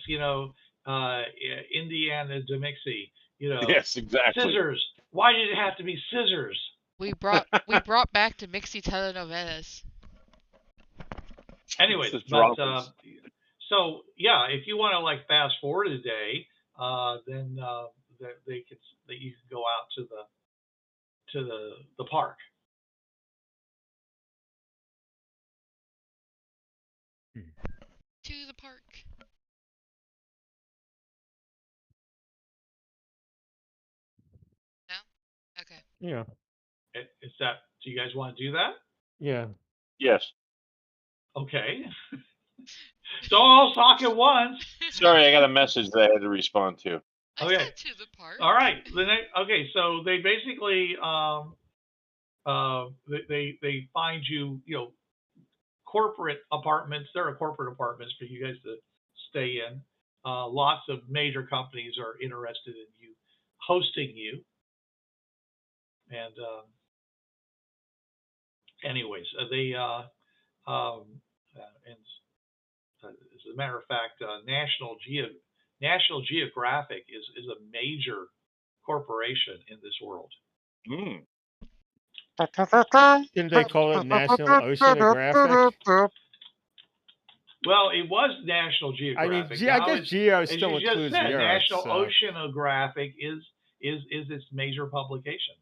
Speaker 3: Indiana Demixie.
Speaker 1: Yes, exactly.
Speaker 3: Scissors. Why did it have to be scissors?
Speaker 2: We brought back the Mixie telenovelas.
Speaker 3: Anyways,
Speaker 1: It's
Speaker 3: but
Speaker 1: dramas.
Speaker 3: so yeah, if you want to like fast forward a day, then you can go out to the park.
Speaker 2: To the park. No? Okay.
Speaker 4: Yeah.
Speaker 3: Is that? Do you guys want to do that?
Speaker 4: Yeah.
Speaker 1: Yes.
Speaker 3: Okay. Don't all talk at once.
Speaker 1: Sorry, I got a message that I had to respond to.
Speaker 2: I
Speaker 3: Okay.
Speaker 2: said to the park.
Speaker 3: All right. Okay. So they basically they find you corporate apartments. There are corporate apartments for you guys to stay in. Lots of major companies are interested in you hosting you. And anyways, they and as a matter of fact, National Geographic is a major corporation in this world.
Speaker 1: Mm.
Speaker 4: Didn't they call it National Oceanographic?
Speaker 3: Well, it was National
Speaker 4: I
Speaker 3: Geographic.
Speaker 4: mean, I guess Geo
Speaker 3: as
Speaker 4: still
Speaker 3: you just
Speaker 4: includes
Speaker 3: said,
Speaker 4: the Earth.
Speaker 3: National
Speaker 4: So.
Speaker 3: Oceanographic is its major publication.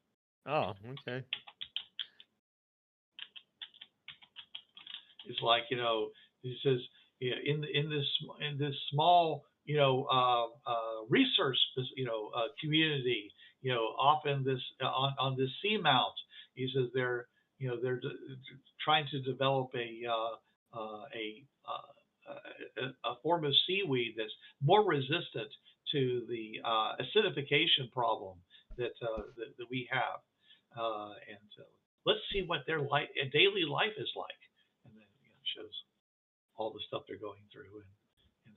Speaker 4: Oh, okay.
Speaker 3: It's like he says in this small research community, often this on this seamount, he says they're trying to develop a form of seaweed that's more resistant to the acidification problem that we have, and let's see what their daily life is like, and then shows all the stuff they're going through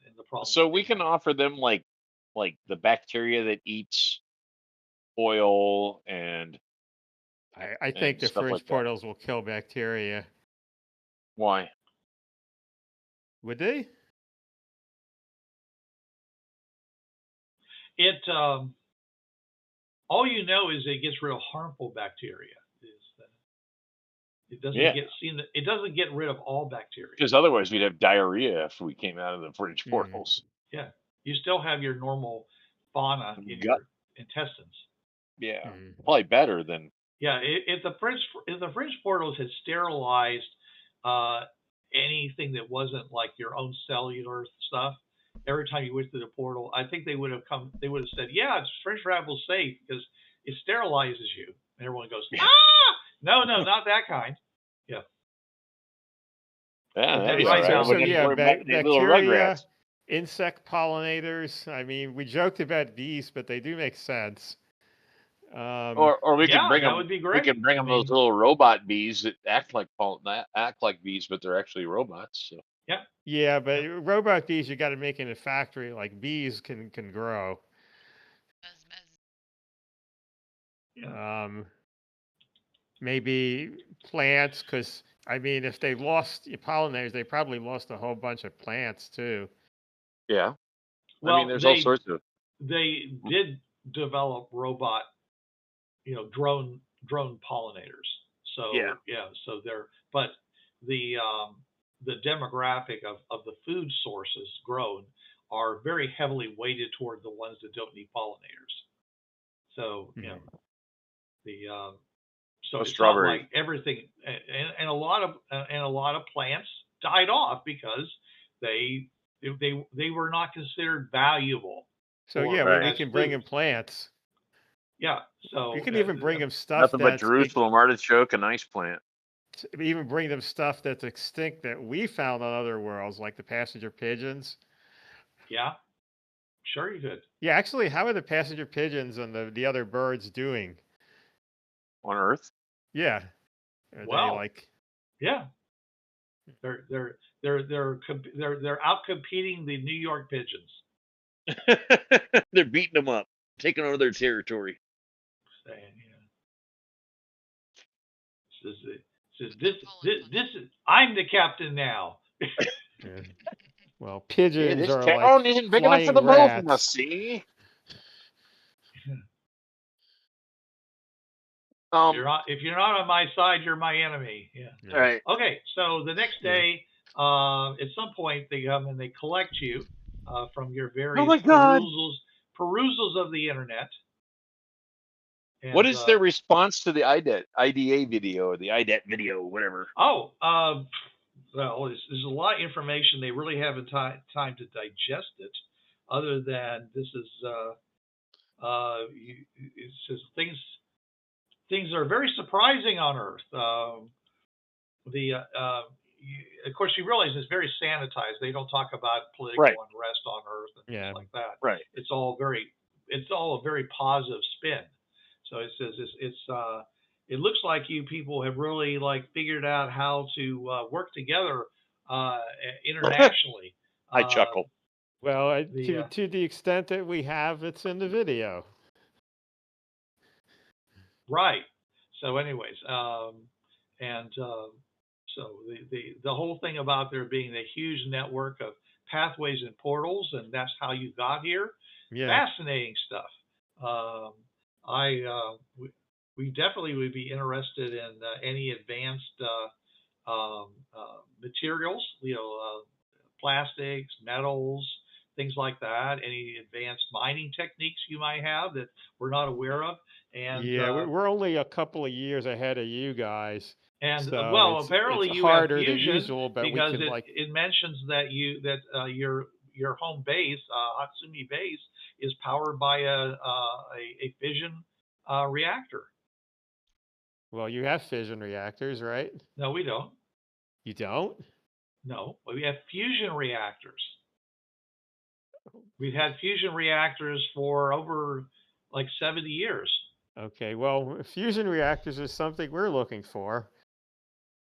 Speaker 3: and the problems.
Speaker 1: So we can offer them like the bacteria that eats oil and
Speaker 4: I think the
Speaker 1: stuff
Speaker 4: fringe
Speaker 1: like that.
Speaker 4: portals will kill bacteria.
Speaker 1: Why?
Speaker 4: Would they?
Speaker 3: It all you know is it gets rid of harmful bacteria. It doesn't It doesn't get rid of all bacteria.
Speaker 1: Because otherwise we'd have diarrhea if we came out of the fringe portals.
Speaker 3: Yeah, you still have your normal fauna in your intestines.
Speaker 1: Yeah, probably better than.
Speaker 3: Yeah, if the fringe portals had sterilized anything that wasn't like your own cellular stuff, every time you went through the portal, I think they would have said, yeah, it's fringe travel safe because it sterilizes you. And everyone goes, no, not that kind. Yeah.
Speaker 1: Yeah,
Speaker 3: that'd be
Speaker 4: bacteria, insect pollinators. I mean, we joked about bees, but they do make sense.
Speaker 1: Or we can bring them.
Speaker 3: Would be great.
Speaker 1: We can bring them those little robot bees that act like bees, but they're actually robots. So.
Speaker 3: Yeah.
Speaker 4: Yeah, but robot bees you got to make in a factory. Like bees can grow. Maybe plants, because I mean, if they lost pollinators, they probably lost a whole bunch of plants too.
Speaker 1: Yeah.
Speaker 3: Well,
Speaker 1: I mean, there's all sorts of.
Speaker 3: They did develop robot, drone pollinators. So so but the demographic of the food sources grown are very heavily weighted toward the ones that don't need pollinators. So so it's not like everything, and a lot of plants died off because they were not considered valuable.
Speaker 4: So we can bring in plants.
Speaker 3: Yeah, so
Speaker 4: you can even bring them stuff
Speaker 1: nothing but Jerusalem artichoke, a nice plant.
Speaker 4: Even bring them stuff that's extinct that we found on other worlds, like the passenger pigeons.
Speaker 3: Yeah, sure you could.
Speaker 4: Yeah, actually, how are the passenger pigeons and the other birds doing
Speaker 1: on Earth?
Speaker 4: Yeah.
Speaker 3: Yeah. They're out competing the New York pigeons.
Speaker 1: They're beating them up, taking over their territory.
Speaker 3: Says this is I'm the captain now.
Speaker 4: Well,
Speaker 1: Yeah,
Speaker 4: pigeons
Speaker 1: this
Speaker 4: are like
Speaker 1: town isn't big enough for
Speaker 4: flying
Speaker 1: the both of us,
Speaker 4: rats.
Speaker 1: see?
Speaker 3: If you're not on my side, you're my enemy. Yeah.
Speaker 4: Yeah.
Speaker 1: Right.
Speaker 3: Okay, so the next
Speaker 4: Yeah.
Speaker 3: day, at some point, they come and they collect you from your various
Speaker 1: my God.
Speaker 3: perusals of the internet. And,
Speaker 1: What is their response to the IDA video or the IDET video, whatever?
Speaker 3: well, there's a lot of information. They really haven't time to digest it, other than this is it says things are very surprising on Earth. Of course, you realize it's very sanitized. They don't talk about political unrest on Earth and things like that.
Speaker 1: Right.
Speaker 3: It's all a very positive spin. So it says it looks like you people have really figured out how to work together internationally.
Speaker 1: I chuckle.
Speaker 4: Well, to the extent that we have, it's in the video.
Speaker 3: Right. So, anyways, so the whole thing about there being a huge network of pathways and portals, and that's how you got here.
Speaker 4: Yeah.
Speaker 3: Fascinating stuff. We definitely would be interested in any advanced materials, plastics, metals, things like that. Any advanced mining techniques you might have that we're not aware of. And
Speaker 4: yeah, we're only a couple of years ahead of you guys.
Speaker 3: And
Speaker 4: so
Speaker 3: apparently
Speaker 4: it's
Speaker 3: you
Speaker 4: harder
Speaker 3: have fusion
Speaker 4: than usual, but
Speaker 3: because
Speaker 4: we can
Speaker 3: it mentions that your home base, Hatsumi base, is powered by a fission reactor.
Speaker 4: Well, you have fission reactors, right?
Speaker 3: No, we don't.
Speaker 4: You don't?
Speaker 3: No, we have fusion reactors. We've had fusion reactors for over 70 years.
Speaker 4: Okay, well, fusion reactors is something we're looking for.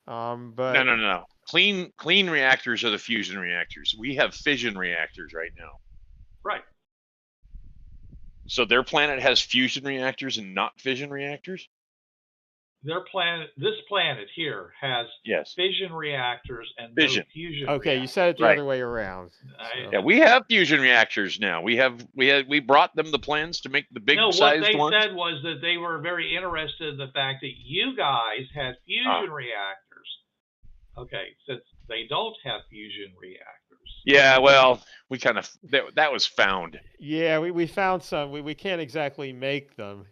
Speaker 4: But
Speaker 1: No. Clean reactors are the fusion reactors. We have fission reactors right now.
Speaker 3: Right.
Speaker 1: So their planet has fusion reactors and not fission reactors?
Speaker 3: This planet here has fission reactors and no fusion.
Speaker 4: Okay,
Speaker 3: reactors.
Speaker 4: You said it the other way around.
Speaker 1: Yeah, we have fusion reactors now. We brought them the plans to make the big sized ones.
Speaker 3: No, what they said was that they were very interested in the fact that you guys had fusion reactors. Okay, since they don't have fusion reactors.
Speaker 1: Yeah, well, we kind of that was found.
Speaker 4: Yeah, we found some. We can't exactly make them.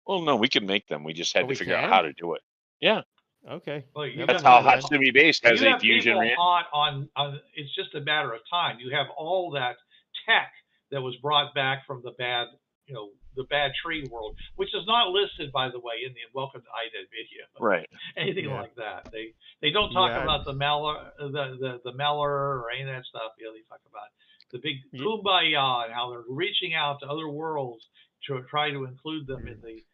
Speaker 1: Well, no, we can make them. We just had to figure out how to do it. Yeah.
Speaker 4: Okay.
Speaker 3: Well,
Speaker 1: that's how Hatsumi Base has a fusion reactor.
Speaker 3: Hot on. It's just a matter of time. You have all that tech that was brought back from the bad tree world, which is not listed, by the way, in the Welcome to IDET video.
Speaker 1: Right.
Speaker 3: Anything like that. They don't talk about the Meller or any of that stuff. They talk about the big kumbaya and how they're reaching out to other worlds to try to include them in the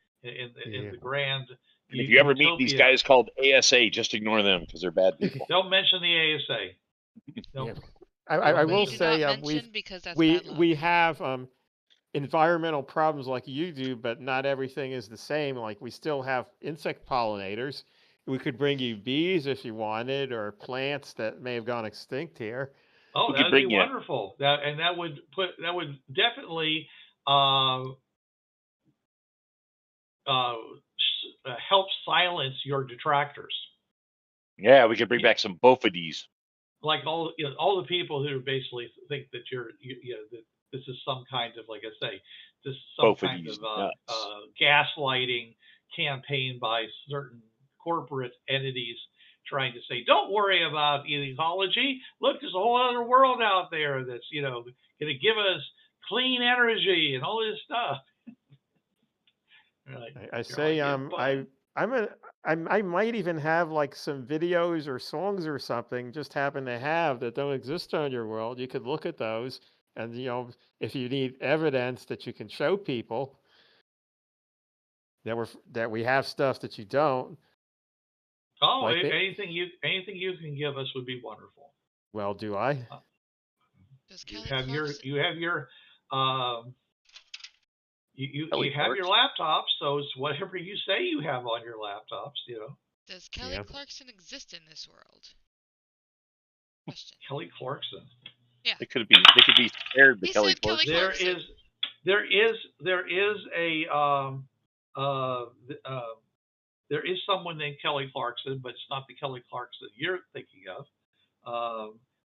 Speaker 3: grand.
Speaker 1: And if you ever meet these guys called ASA, just ignore them because they're bad people.
Speaker 3: Don't mention the ASA.
Speaker 4: Nope. I will say we have environmental problems like you do, but not everything is the same. Like we still have insect pollinators. We could bring you bees if you wanted, or plants that may have gone extinct here.
Speaker 3: Oh, that'd be wonderful. That would definitely help silence your detractors.
Speaker 1: Yeah, we could bring back some Bofidis.
Speaker 3: Like all the people who basically think that that this is some kind of, like I say, this is some kind of gaslighting campaign by certain corporate entities trying to say, don't worry about ecology. Look, there's a whole other world out there that's going to give us clean energy and all this stuff.
Speaker 4: I might even have some videos or songs or something just happen to have that don't exist on your world. You could look at those, and if you need evidence that you can show people that we have stuff that you don't.
Speaker 3: Oh, anything you can give us would be wonderful.
Speaker 4: Well, do I?
Speaker 3: You have your laptops, so it's whatever you say you have on your laptops,
Speaker 2: Does Kelly Clarkson exist in this world? Question.
Speaker 3: Kelly Clarkson.
Speaker 2: Yeah.
Speaker 1: They could be spared the
Speaker 2: He
Speaker 1: Kelly
Speaker 2: said Kelly
Speaker 1: Clarkson.
Speaker 3: There is someone named Kelly Clarkson, but it's not the Kelly Clarkson you're thinking of.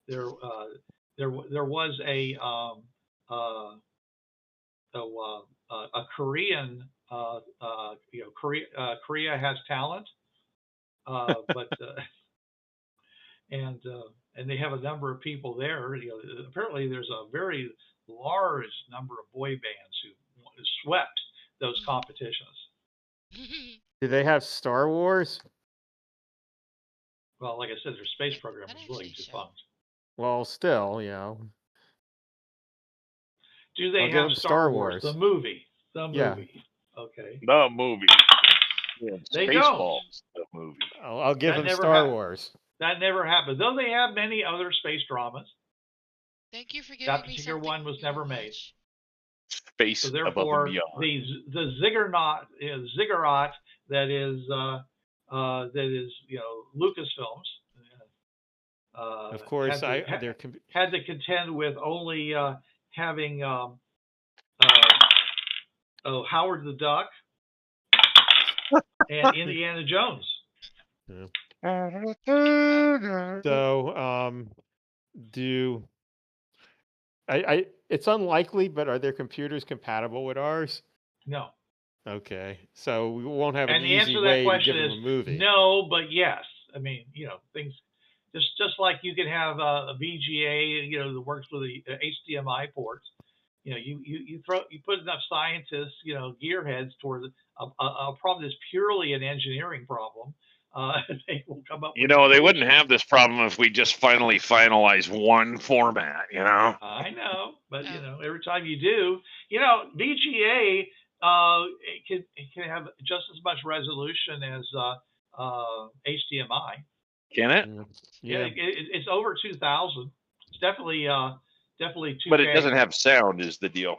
Speaker 3: There was a Korean. Korea has talent, but and they have a number of people there. Apparently there's a very large number of boy bands who swept those competitions.
Speaker 4: Do they have Star Wars?
Speaker 3: Well, like I said, their space program
Speaker 2: That
Speaker 3: was really
Speaker 2: actually
Speaker 3: defunct.
Speaker 4: Well, still,
Speaker 3: Do they
Speaker 4: I'll give
Speaker 3: have
Speaker 4: them
Speaker 3: Star Wars? The movie. The movie.
Speaker 4: Yeah.
Speaker 3: Okay.
Speaker 1: The movie. Yeah,
Speaker 3: They
Speaker 1: Spaceballs. The movie.
Speaker 4: I'll give
Speaker 3: That
Speaker 4: them
Speaker 3: never
Speaker 4: Star Wars.
Speaker 3: That never happened. Though they have many other space dramas.
Speaker 2: Thank you for giving
Speaker 3: That
Speaker 2: me
Speaker 3: particular
Speaker 2: something
Speaker 3: one was
Speaker 2: new to
Speaker 3: never made.
Speaker 2: watch.
Speaker 1: Space
Speaker 3: So
Speaker 1: above and
Speaker 3: therefore,
Speaker 1: beyond.
Speaker 3: the ziggurat that is Lucasfilms.
Speaker 4: Of course,
Speaker 3: had to contend with only having Howard the Duck and Indiana Jones.
Speaker 4: Yeah.
Speaker 2: Oh.
Speaker 4: So, it's unlikely, but are their computers compatible with ours?
Speaker 3: No.
Speaker 4: Okay, so we won't have an
Speaker 3: And the answer
Speaker 4: easy
Speaker 3: to that
Speaker 4: way to
Speaker 3: question
Speaker 4: give them
Speaker 3: is
Speaker 4: a movie.
Speaker 3: no, but yes. I mean, things just like you can have a VGA, that works with the HDMI ports. You put enough scientists, gearheads towards a problem that's purely an engineering problem. They will come up with
Speaker 1: they wouldn't have this problem if we just finally finalize one format,
Speaker 3: I know, but every time you do, VGA it can have just as much resolution as HDMI.
Speaker 1: Can it?
Speaker 3: Yeah, it's over 2,000. It's definitely 2K.
Speaker 1: But it doesn't have sound, is the deal.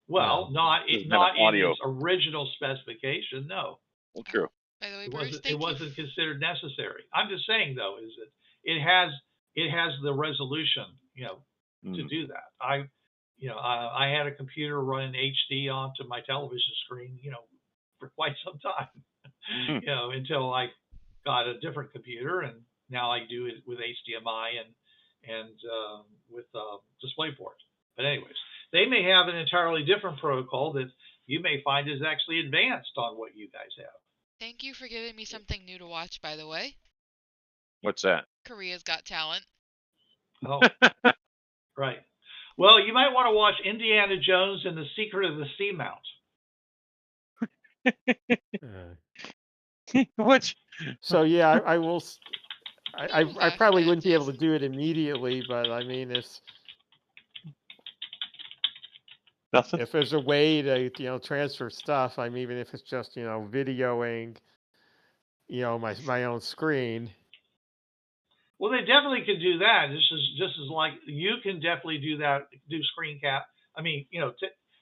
Speaker 3: Well, not in
Speaker 1: audio.
Speaker 3: its original specification. No.
Speaker 1: Well, true.
Speaker 2: By the way, Bruce,
Speaker 3: It wasn't considered necessary. I'm just saying though, is that it has the resolution, to do that. I had a computer running HD onto my television screen, for quite some time, until I got a different computer, and now I do it with HDMI and with DisplayPort. But anyways, they may have an entirely different protocol that you may find is actually advanced on what you guys have.
Speaker 2: thank you for giving me something new to watch, by the way.
Speaker 1: What's that?
Speaker 2: Korea's Got Talent.
Speaker 3: Oh, right. Well, you might want to watch Indiana Jones and the Secret of the Seamount.
Speaker 1: What?
Speaker 4: So yeah, I will. I probably wouldn't be able to
Speaker 2: Jason.
Speaker 4: do it immediately, but I mean,
Speaker 1: Nothing.
Speaker 4: if there's a way to transfer stuff, even if it's just videoing, my own screen.
Speaker 3: Well, they definitely could do that. This is just as like you can definitely do that. Do screen cap. I mean,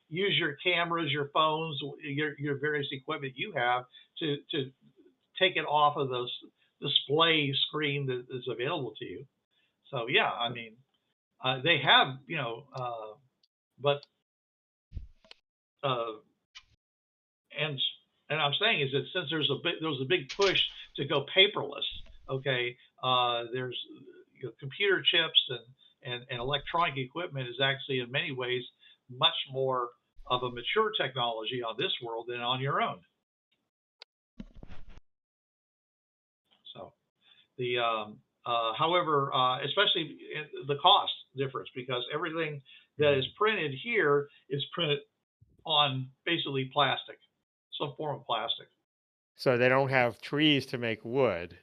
Speaker 3: use your cameras, your phones, your various equipment you have to take it off of those display screen that is available to you. So yeah, I mean, they have but and I'm saying is that since there was a big push to go paperless. Okay, there's computer chips and electronic equipment is actually in many ways much more of a mature technology on this world than on your own. So the however, especially the cost difference, because everything that is printed here is printed on basically plastic, some form of plastic.
Speaker 4: So they don't have trees to make wood.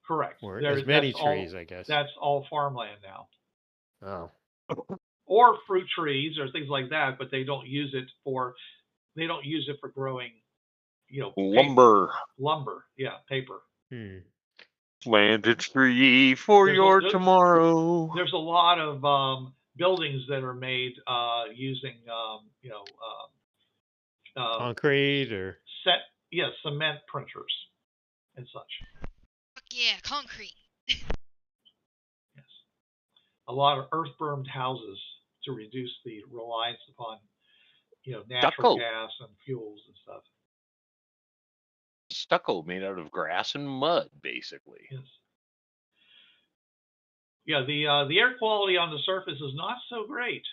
Speaker 3: Correct.
Speaker 4: Or as many trees, I guess.
Speaker 3: That's all farmland now.
Speaker 4: Oh.
Speaker 3: Or fruit trees or things like that, but they don't use it for growing,
Speaker 1: lumber.
Speaker 3: Paper. Lumber, yeah, paper.
Speaker 1: Plant a tree for tomorrow.
Speaker 3: There's a lot of buildings that are made using
Speaker 4: concrete or
Speaker 3: cement printers and such.
Speaker 2: Fuck yeah, concrete.
Speaker 3: Yes. a lot of earth-burned houses to reduce the reliance upon, natural
Speaker 1: Stucco.
Speaker 3: gas and fuels and stuff.
Speaker 1: Stucco made out of grass and mud, basically.
Speaker 3: Yes. Yeah, the air quality on the surface is not so great.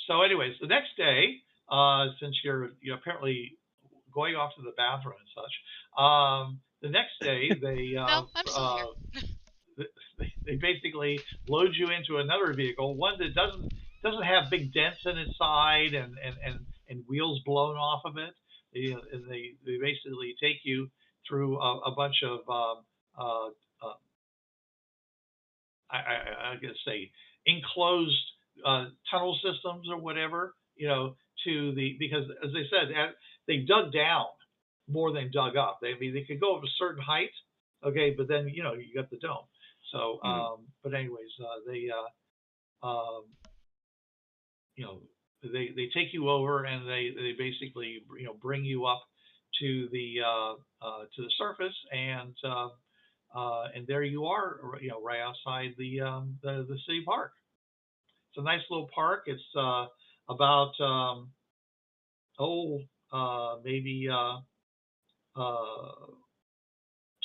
Speaker 3: So, anyways, the next day, since you're apparently going off to the bathroom and such, the next day they
Speaker 2: No, I'm still here.
Speaker 3: they basically load you into another vehicle, one that doesn't have big dents in its side and wheels blown off of it. They basically take you through a bunch of I guess say enclosed tunnel systems or whatever, because as I said, they dug down more than dug up. They could go up a certain height, okay, but then you got the dome. So, but anyways, they take you over and they basically bring you up to the surface, and there you are, right outside the city park. It's a nice little park. It's about maybe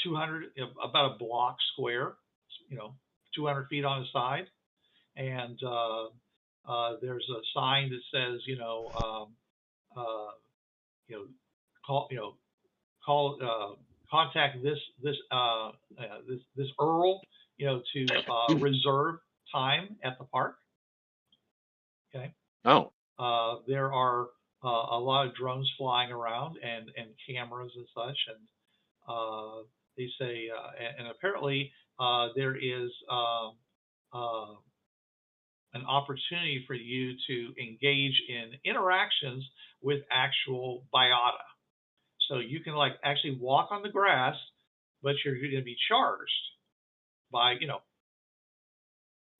Speaker 3: 200, about a block square, 200 feet on the side, and there's a sign that says, contact this Earl, to reserve time at the park. Okay.
Speaker 1: Oh.
Speaker 3: There are a lot of drones flying around and cameras and such, and they say, and apparently there is an opportunity for you to engage in interactions with actual biota. So you can actually walk on the grass, but you're going to be charged by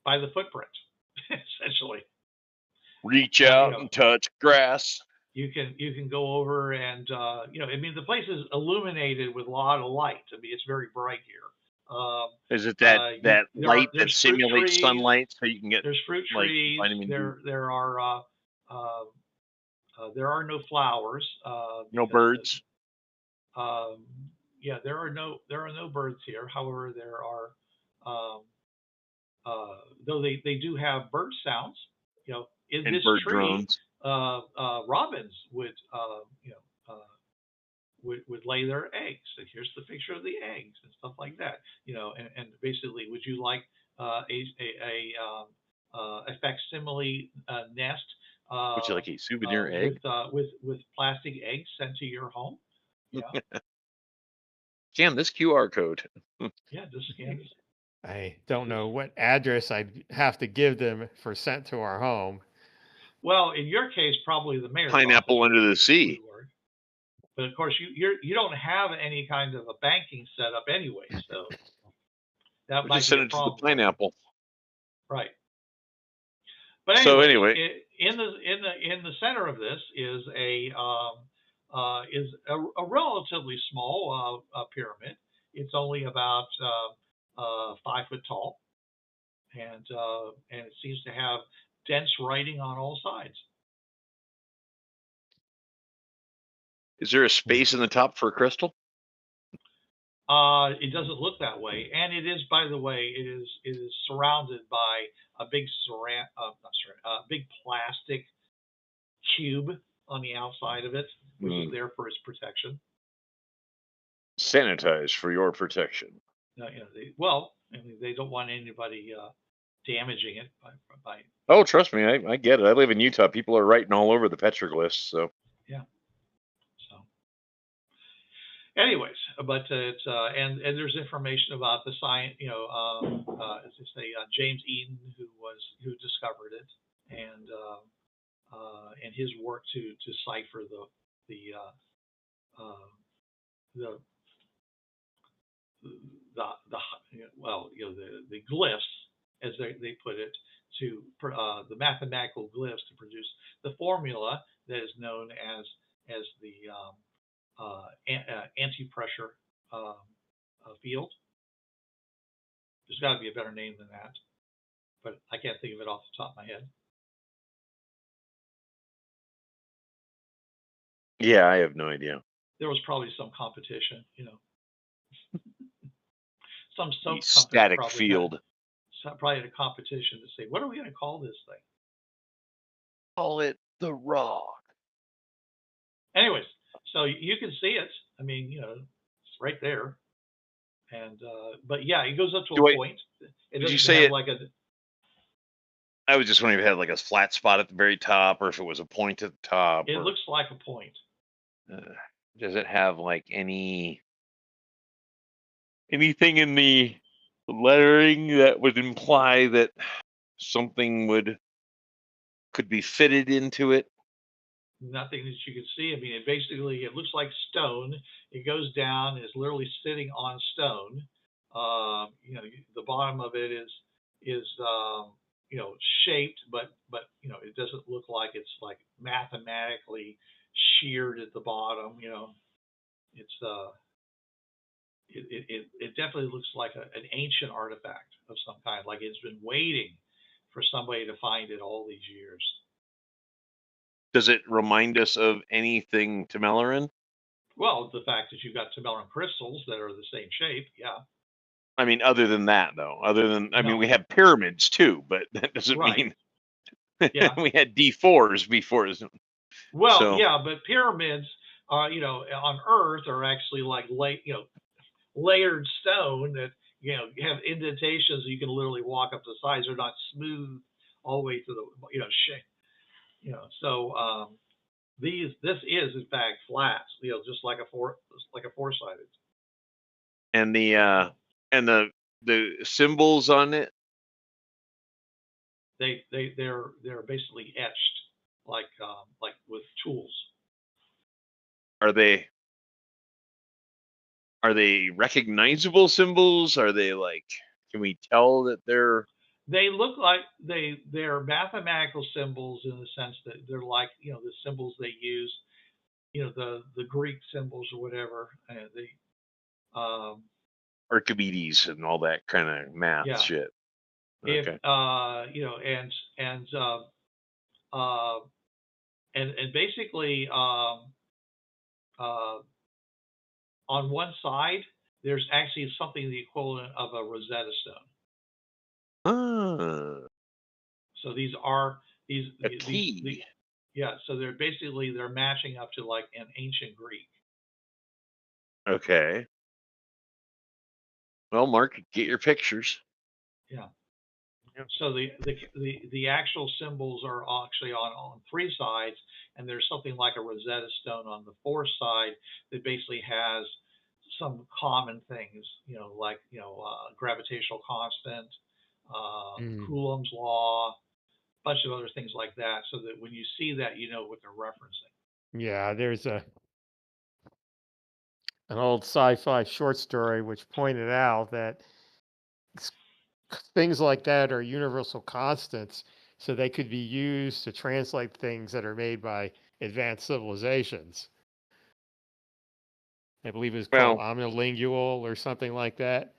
Speaker 3: by the footprint, essentially.
Speaker 1: Reach out and touch grass.
Speaker 3: You can go over and the place is illuminated with a lot of light. It's very bright here.
Speaker 1: Is it that light that simulates sunlight, so you can get?
Speaker 3: There's fruit trees. There are no flowers.
Speaker 1: No birds.
Speaker 3: There are no birds here. However, there are though they do have bird sounds. In
Speaker 1: and
Speaker 3: this
Speaker 1: bird
Speaker 3: tree,
Speaker 1: drones.
Speaker 3: Robins would would lay their eggs. And here's the picture of the eggs and stuff like that. And basically, would you like a facsimile nest?
Speaker 1: Would you like a souvenir egg
Speaker 3: with plastic eggs sent to your home? Yeah.
Speaker 1: Scan this QR code.
Speaker 3: Yeah, just scan this.
Speaker 4: I don't know what address I'd have to give them for sent to our home.
Speaker 3: Well, in your case, probably the mayor's
Speaker 1: Pineapple
Speaker 3: office
Speaker 1: under the sea.
Speaker 3: But of course, you don't have any kind of a banking setup anyway, so that might
Speaker 1: just
Speaker 3: be
Speaker 1: send
Speaker 3: a
Speaker 1: it to
Speaker 3: problem.
Speaker 1: the pineapple.
Speaker 3: Right. But anyway, in the center of this is a relatively small pyramid. It's only about 5 foot tall, and it seems to have dense writing on all sides.
Speaker 1: Is there a space in the top for a crystal?
Speaker 3: It doesn't look that way, and it is, by the way, it is surrounded by a big big plastic cube on the outside of it, which is there for its protection.
Speaker 1: Sanitized for your protection.
Speaker 3: They don't want anybody damaging it by.
Speaker 1: Oh, trust me, I get it. I live in Utah. People are writing all over the petroglyphs, so.
Speaker 3: Yeah. So. Anyways, but it's and there's information about the science, as they say, James Eden, who discovered it, and his work to cipher the glyphs, as they put it, to the mathematical glyphs to produce the formula that is known as the anti-pressure field. There's got to be a better name than that, but I can't think of it off the top of my head.
Speaker 1: Yeah, I have no idea.
Speaker 3: There was probably some competition, some soap company
Speaker 1: Static
Speaker 3: probably
Speaker 1: field.
Speaker 3: probably had a competition to say, what are we going to call this thing?
Speaker 1: Call it the Rock.
Speaker 3: Anyways, so you can see it. I mean, it's right there. And but yeah, it goes up to a point. It
Speaker 1: did you
Speaker 3: doesn't
Speaker 1: say
Speaker 3: have
Speaker 1: it?
Speaker 3: like a.
Speaker 1: I was just wondering if it had like a flat spot at the very top, or if it was a point at the top.
Speaker 3: It looks like a point.
Speaker 1: Does it have like anything in the lettering that would imply that something could be fitted into it?
Speaker 3: Nothing that you can see. I mean, it looks like stone. It goes down. It's literally sitting on stone. The bottom of it is shaped, but it doesn't look like it's like mathematically sheared at the bottom. It's it definitely looks like an ancient artifact of some kind. Like it's been waiting for somebody to find it all these years.
Speaker 1: Does it remind us of anything Temelleran?
Speaker 3: Well, the fact that you've got Temelleran crystals that are the same shape, yeah.
Speaker 1: I mean, other than that, though, I mean,
Speaker 3: No.
Speaker 1: we have pyramids too, but that doesn't
Speaker 3: Right.
Speaker 1: mean
Speaker 3: Yeah.
Speaker 1: we had D4s before.
Speaker 3: Well,
Speaker 1: So-
Speaker 3: yeah, but pyramids, on Earth are actually like layered stone that have indentations. You can literally walk up the sides. They're not smooth all the way to the shape. So this is in fact flat. Just like a four-sided.
Speaker 1: And the symbols on it.
Speaker 3: They're basically etched like with tools.
Speaker 1: Are they recognizable symbols? Are they like? Can we tell that they're?
Speaker 3: They look like they're mathematical symbols in the sense that they're like the symbols they use, the Greek symbols or whatever.
Speaker 1: Archimedes and all that kind of math shit.
Speaker 3: If
Speaker 1: Okay.
Speaker 3: And basically on one side there's actually something the equivalent of a Rosetta Stone. So these are
Speaker 1: a key.
Speaker 3: So they're matching up to like an ancient Greek.
Speaker 1: Okay. Well, Mark, get your pictures.
Speaker 3: Yeah. So the actual symbols are actually on three sides, and there's something like a Rosetta Stone on the fourth side that basically has some common things, like gravitational constant, Coulomb's law, a bunch of other things like that, so that when you see that, you know what they're referencing.
Speaker 4: Yeah, there's an old sci-fi short story which pointed out that things like that are universal constants, so they could be used to translate things that are made by advanced civilizations. I believe it's called omnilingual or something like that.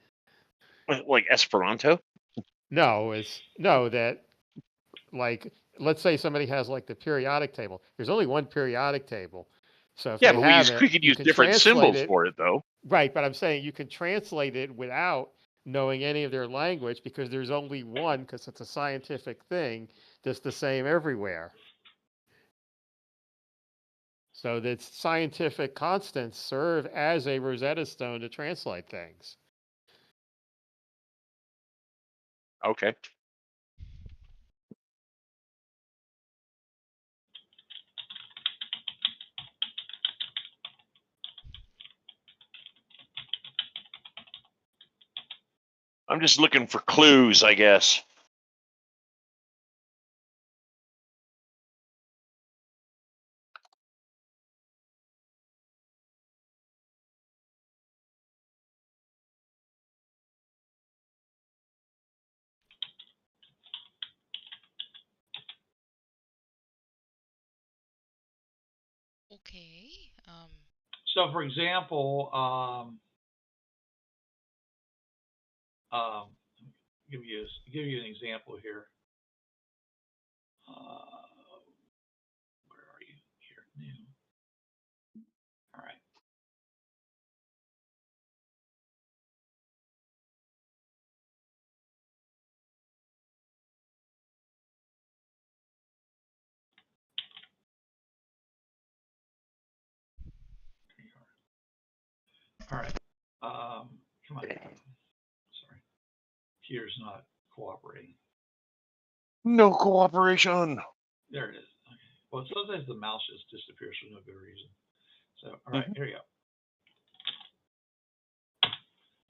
Speaker 1: Like Esperanto?
Speaker 4: No, that like, let's say somebody has like the periodic table. There's only one periodic table. So if they have
Speaker 1: we could use different symbols for it, though.
Speaker 4: Right, but I'm saying you can translate it without knowing any of their language, because there's only one, because it's a scientific thing that's the same everywhere. So that scientific constants serve as a Rosetta Stone to translate things.
Speaker 1: Okay. I'm just looking for clues, I guess.
Speaker 2: Okay.
Speaker 3: So, for example, give you an example here. Where are you? Here, new. All right. All right. Come on. Sorry. Computer's not cooperating.
Speaker 1: No cooperation.
Speaker 3: There it is. Okay. Well, sometimes the mouse just disappears for no good reason. So, all right, here we go.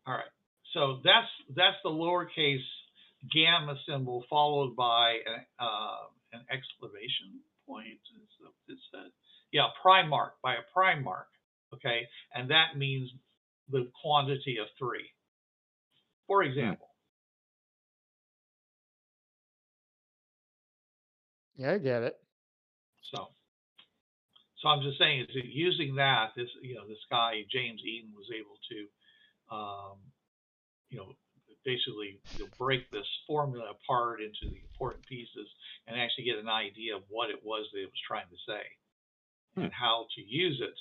Speaker 3: All right. So that's the lowercase gamma symbol followed by an exclamation point. Is that? Yeah, prime mark, by a prime mark. Okay, and that means the quantity of 3. For example.
Speaker 4: Yeah, I get it.
Speaker 3: So I'm just saying is that using that, this guy James Eden was able to basically break this formula apart into the important pieces and actually get an idea of what it was that it was trying to say and how to use it,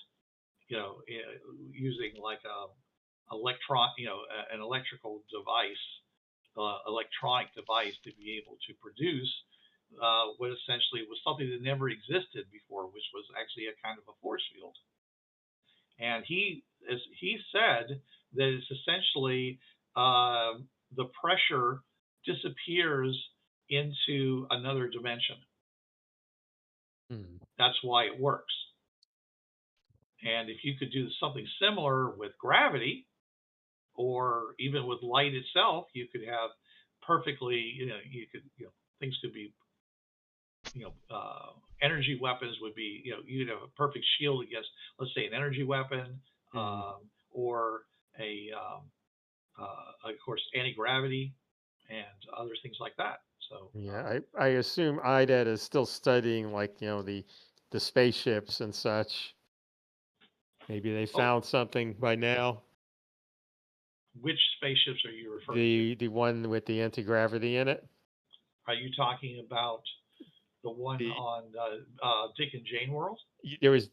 Speaker 3: using like an electrical device, electronic device to be able to produce what essentially was something that never existed before, which was actually a kind of a force field. And he said that it's essentially the pressure disappears into another dimension. That's why it works. And if you could do something similar with gravity, or even with light itself, you could have perfectly, things could be, energy weapons would be, you'd have a perfect shield against, let's say, an energy weapon, or of course, anti-gravity and other things like that. So
Speaker 4: yeah, I assume IDET is still studying, like, the spaceships and such. Maybe they found something by now.
Speaker 3: Which spaceships are you referring to?
Speaker 4: The one with the anti-gravity in it.
Speaker 3: Are you talking about the one on Dick and Jane World?
Speaker 4: There was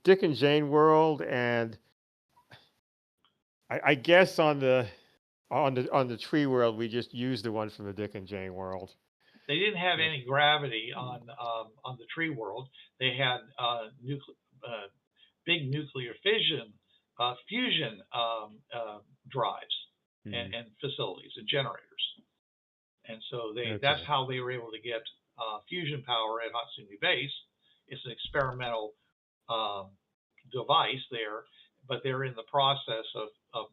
Speaker 4: Dick and Jane World, and I guess on the Tree World we just used the one from the Dick and Jane World.
Speaker 3: They didn't have any gravity on the Tree World. They had big nuclear fusion drives and facilities and generators, and so that's how they were able to get fusion power at Hathaway Base. It's an experimental device there, but they're in the process of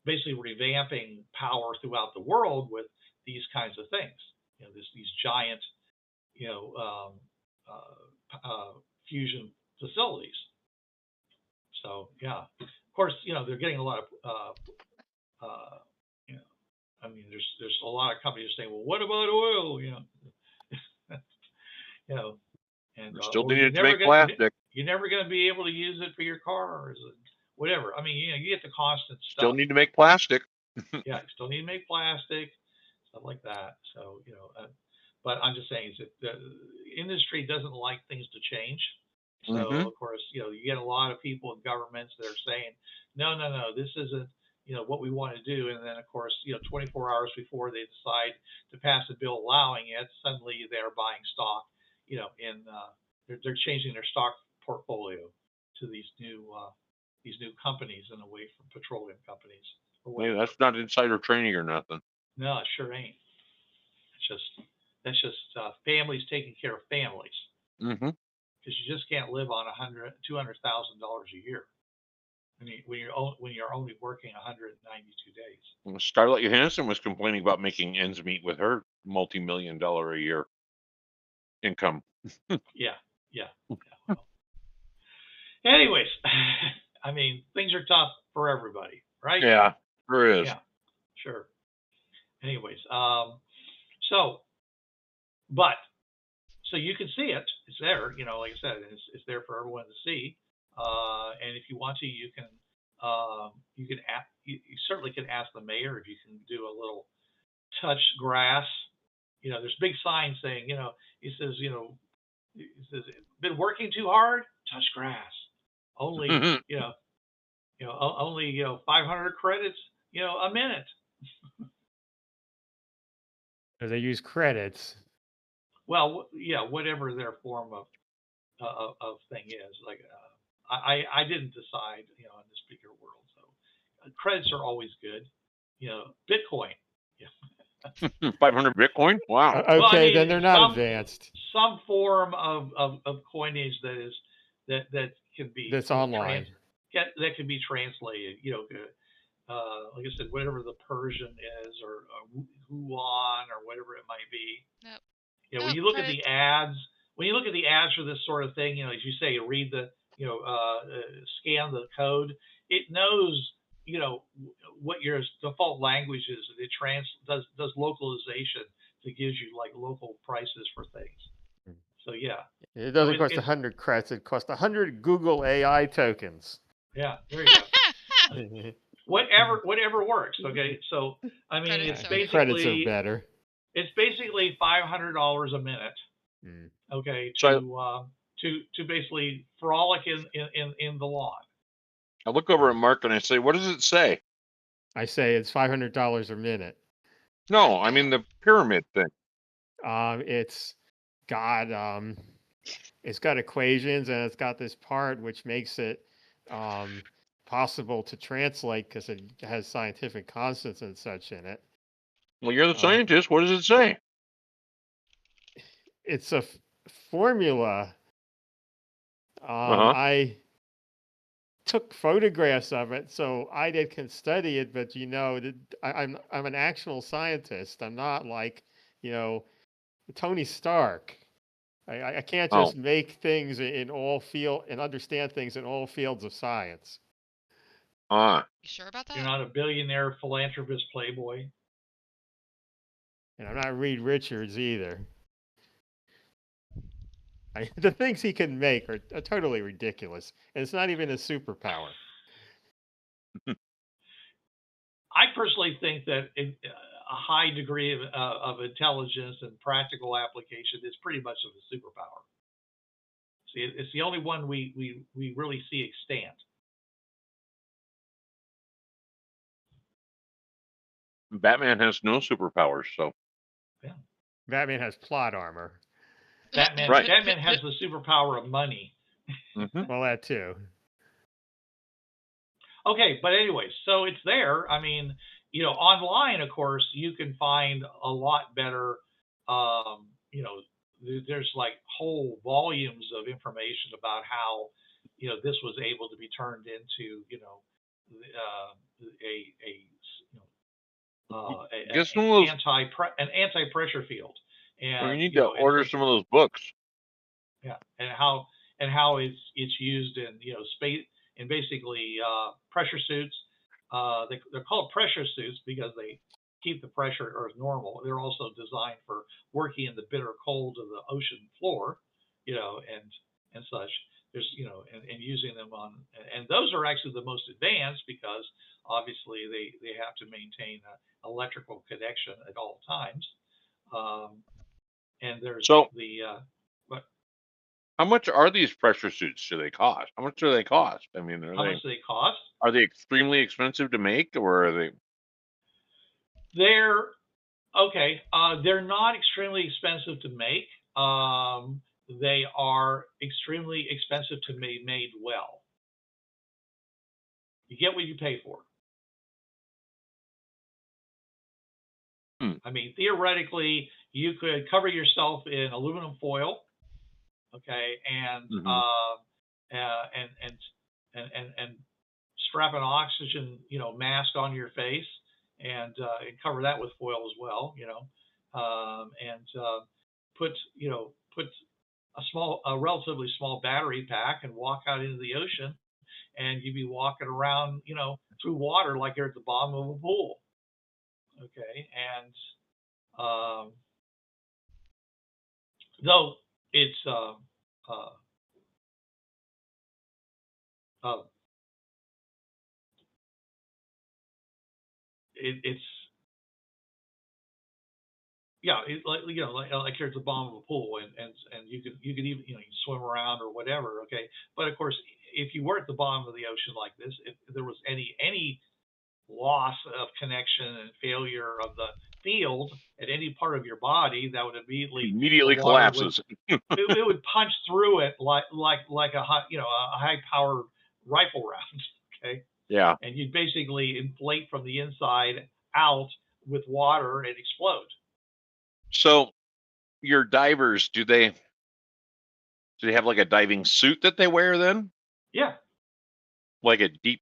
Speaker 3: basically revamping power throughout the world with these kinds of things. These giant, fusion facilities. So yeah, of course, they're getting a lot of, I mean, there's a lot of companies saying, well, what about oil? And
Speaker 1: still needed to make plastic.
Speaker 3: You're never going to be able to use it for your car, or whatever. I mean, you get the constant stuff.
Speaker 1: Still need to make plastic.
Speaker 3: Yeah, still need to make plastic, stuff like that. So but I'm just saying is that the industry doesn't like things to change. So of course, you get a lot of people in governments that are saying, no, this isn't what we want to do. And then of course, 24 hours before they decide to pass a bill allowing it, suddenly they're buying stock. They're changing their stock portfolio to these new companies and away from petroleum companies.
Speaker 1: Hey, that's not insider training or nothing.
Speaker 3: No, it sure ain't. That's just families taking care of families. Because you just can't live on $200,000 a year. I mean, when you're only working 192 days.
Speaker 1: Well, Scarlett Johansson was complaining about making ends meet with her multi-million-dollar a year income.
Speaker 3: Yeah. Well. Anyways, I mean, things are tough for everybody, right?
Speaker 1: Yeah, sure is.
Speaker 3: Yeah, sure. Anyways, so you can see it. It's there, like I said, it's there for everyone to see. And if you want to, you certainly can ask the mayor if you can do a little touch grass. There's big signs saying, he says, been working too hard, touch grass. Only, only 500 credits, a minute.
Speaker 4: They use credits.
Speaker 3: Well, yeah, whatever their form of thing is. Like, I didn't decide, in this bigger world. So credits are always good. Bitcoin. Yeah.
Speaker 1: 500 Bitcoin? Wow.
Speaker 4: Okay,
Speaker 3: well, I mean,
Speaker 4: then they're not advanced.
Speaker 3: Some form of coinage that can be
Speaker 4: That's online.
Speaker 3: That can be translated. Like I said, whatever the Persian is, or Huan, or whatever it might be.
Speaker 2: Nope.
Speaker 3: When you look at the ads, for this sort of thing, as you say, read the, scan the code, it knows, what your default language is. It does localization that gives you like local prices for things. So yeah.
Speaker 4: It doesn't cost 100 credits. It costs 100 Google AI tokens.
Speaker 3: Yeah, there you go. whatever works. Okay, so I mean, it's basically
Speaker 4: credits are better.
Speaker 3: It's basically $500 a minute. Okay, to basically frolic in the lawn.
Speaker 1: I look over at Mark and I say, "What does it say?"
Speaker 4: I say it's $500 a minute.
Speaker 1: No, I mean the pyramid thing.
Speaker 4: It's got equations, and it's got this part which makes it possible to translate because it has scientific constants and such in it.
Speaker 1: Well, you're the scientist. What does it say?
Speaker 4: It's a formula. I took photographs of it so IDET can study it, but I'm an actual scientist. I'm not like Tony Stark. I can't just make things in all and understand things in all fields of science.
Speaker 2: You sure about that?
Speaker 3: You're not a billionaire philanthropist playboy.
Speaker 4: And I'm not Reed Richards either. The things he can make are totally ridiculous, and it's not even a superpower.
Speaker 3: I personally think that a high degree of intelligence and practical application is pretty much of a superpower. See, it's the only one we really see extant.
Speaker 1: Batman has no superpowers, so.
Speaker 3: Yeah.
Speaker 4: Batman has plot armor.
Speaker 3: Batman has the superpower of money.
Speaker 4: Well, that too.
Speaker 3: Okay, but anyway, so it's there. I mean, online, of course, you can find a lot better. There's like whole volumes of information about how, this was able to be turned into, an anti-pressure field. And
Speaker 1: you need to order some of those books.
Speaker 3: Yeah, and how it's used in space, and basically pressure suits. They're called pressure suits because they keep the pressure Earth normal. They're also designed for working in the bitter cold of the ocean floor, and such. There's and using them on, and those are actually the most advanced because obviously they have to maintain an electrical connection at all times. And there's
Speaker 1: how much are these pressure suits? Do they cost? How much do they cost? I mean,
Speaker 3: how much do they cost?
Speaker 1: Are they extremely expensive to make, or are they?
Speaker 3: They're okay. They're not extremely expensive to make. They are extremely expensive to be made well. You get what you pay for. I mean, theoretically, you could cover yourself in aluminum foil, okay, and and strap an oxygen mask on your face, and cover that with foil as well, and put a relatively small battery pack and walk out into the ocean, and you'd be walking around through water like you're at the bottom of a pool. Okay, and though it's it's yeah, like you're at the bottom of a pool, and you can even you swim around or whatever, okay. But of course, if you were at the bottom of the ocean like this, if there was any loss of connection and failure of the field at any part of your body, that would
Speaker 1: immediately
Speaker 3: the water
Speaker 1: collapses.
Speaker 3: it would punch through it like a high powered rifle round, okay.
Speaker 1: Yeah.
Speaker 3: And you'd basically inflate from the inside out with water and explode.
Speaker 1: So your divers, do they have like a diving suit that they wear then?
Speaker 3: Yeah.
Speaker 1: Like a deep,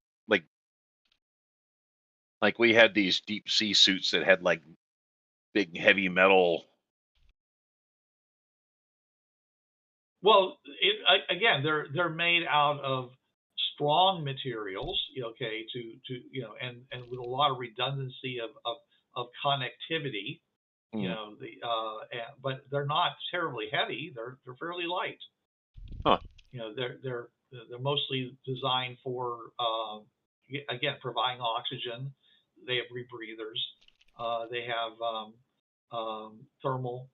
Speaker 1: like we had these deep sea suits that had like big heavy metal.
Speaker 3: Well, again, they're made out of strong materials, okay, and with a lot of redundancy of connectivity, but they're not terribly heavy. They're fairly light.
Speaker 1: Huh.
Speaker 3: They're mostly designed for again, providing oxygen. They have rebreathers. They have thermal,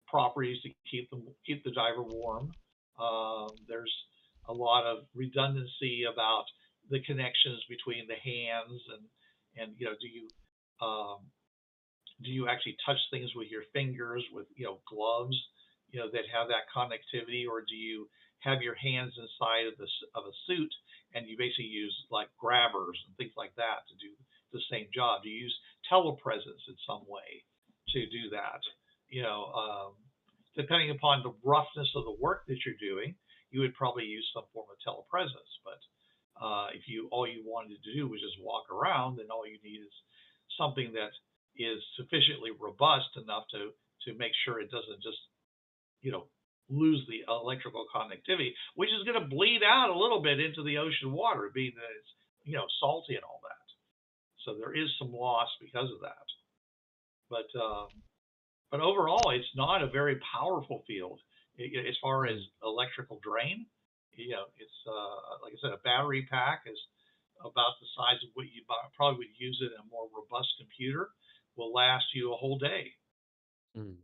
Speaker 3: properties to keep the diver warm. There's a lot of redundancy about the connections between the hands and do you actually touch things with your fingers with gloves that have that connectivity, or do you have your hands inside of a suit and you basically use like grabbers and things like that to do the same job? Do you use telepresence in some way to do that? Depending upon the roughness of the work that you're doing, you would probably use some form of telepresence. But if all you wanted to do was just walk around, then all you need is something that is sufficiently robust enough to make sure it doesn't just lose the electrical connectivity, which is going to bleed out a little bit into the ocean water, being that it's salty and all that. So there is some loss because of that. But overall, it's not a very powerful field as far as electrical drain. It's like I said, a battery pack is about the size of what you probably would use it in a more robust computer. Will last you a whole day. And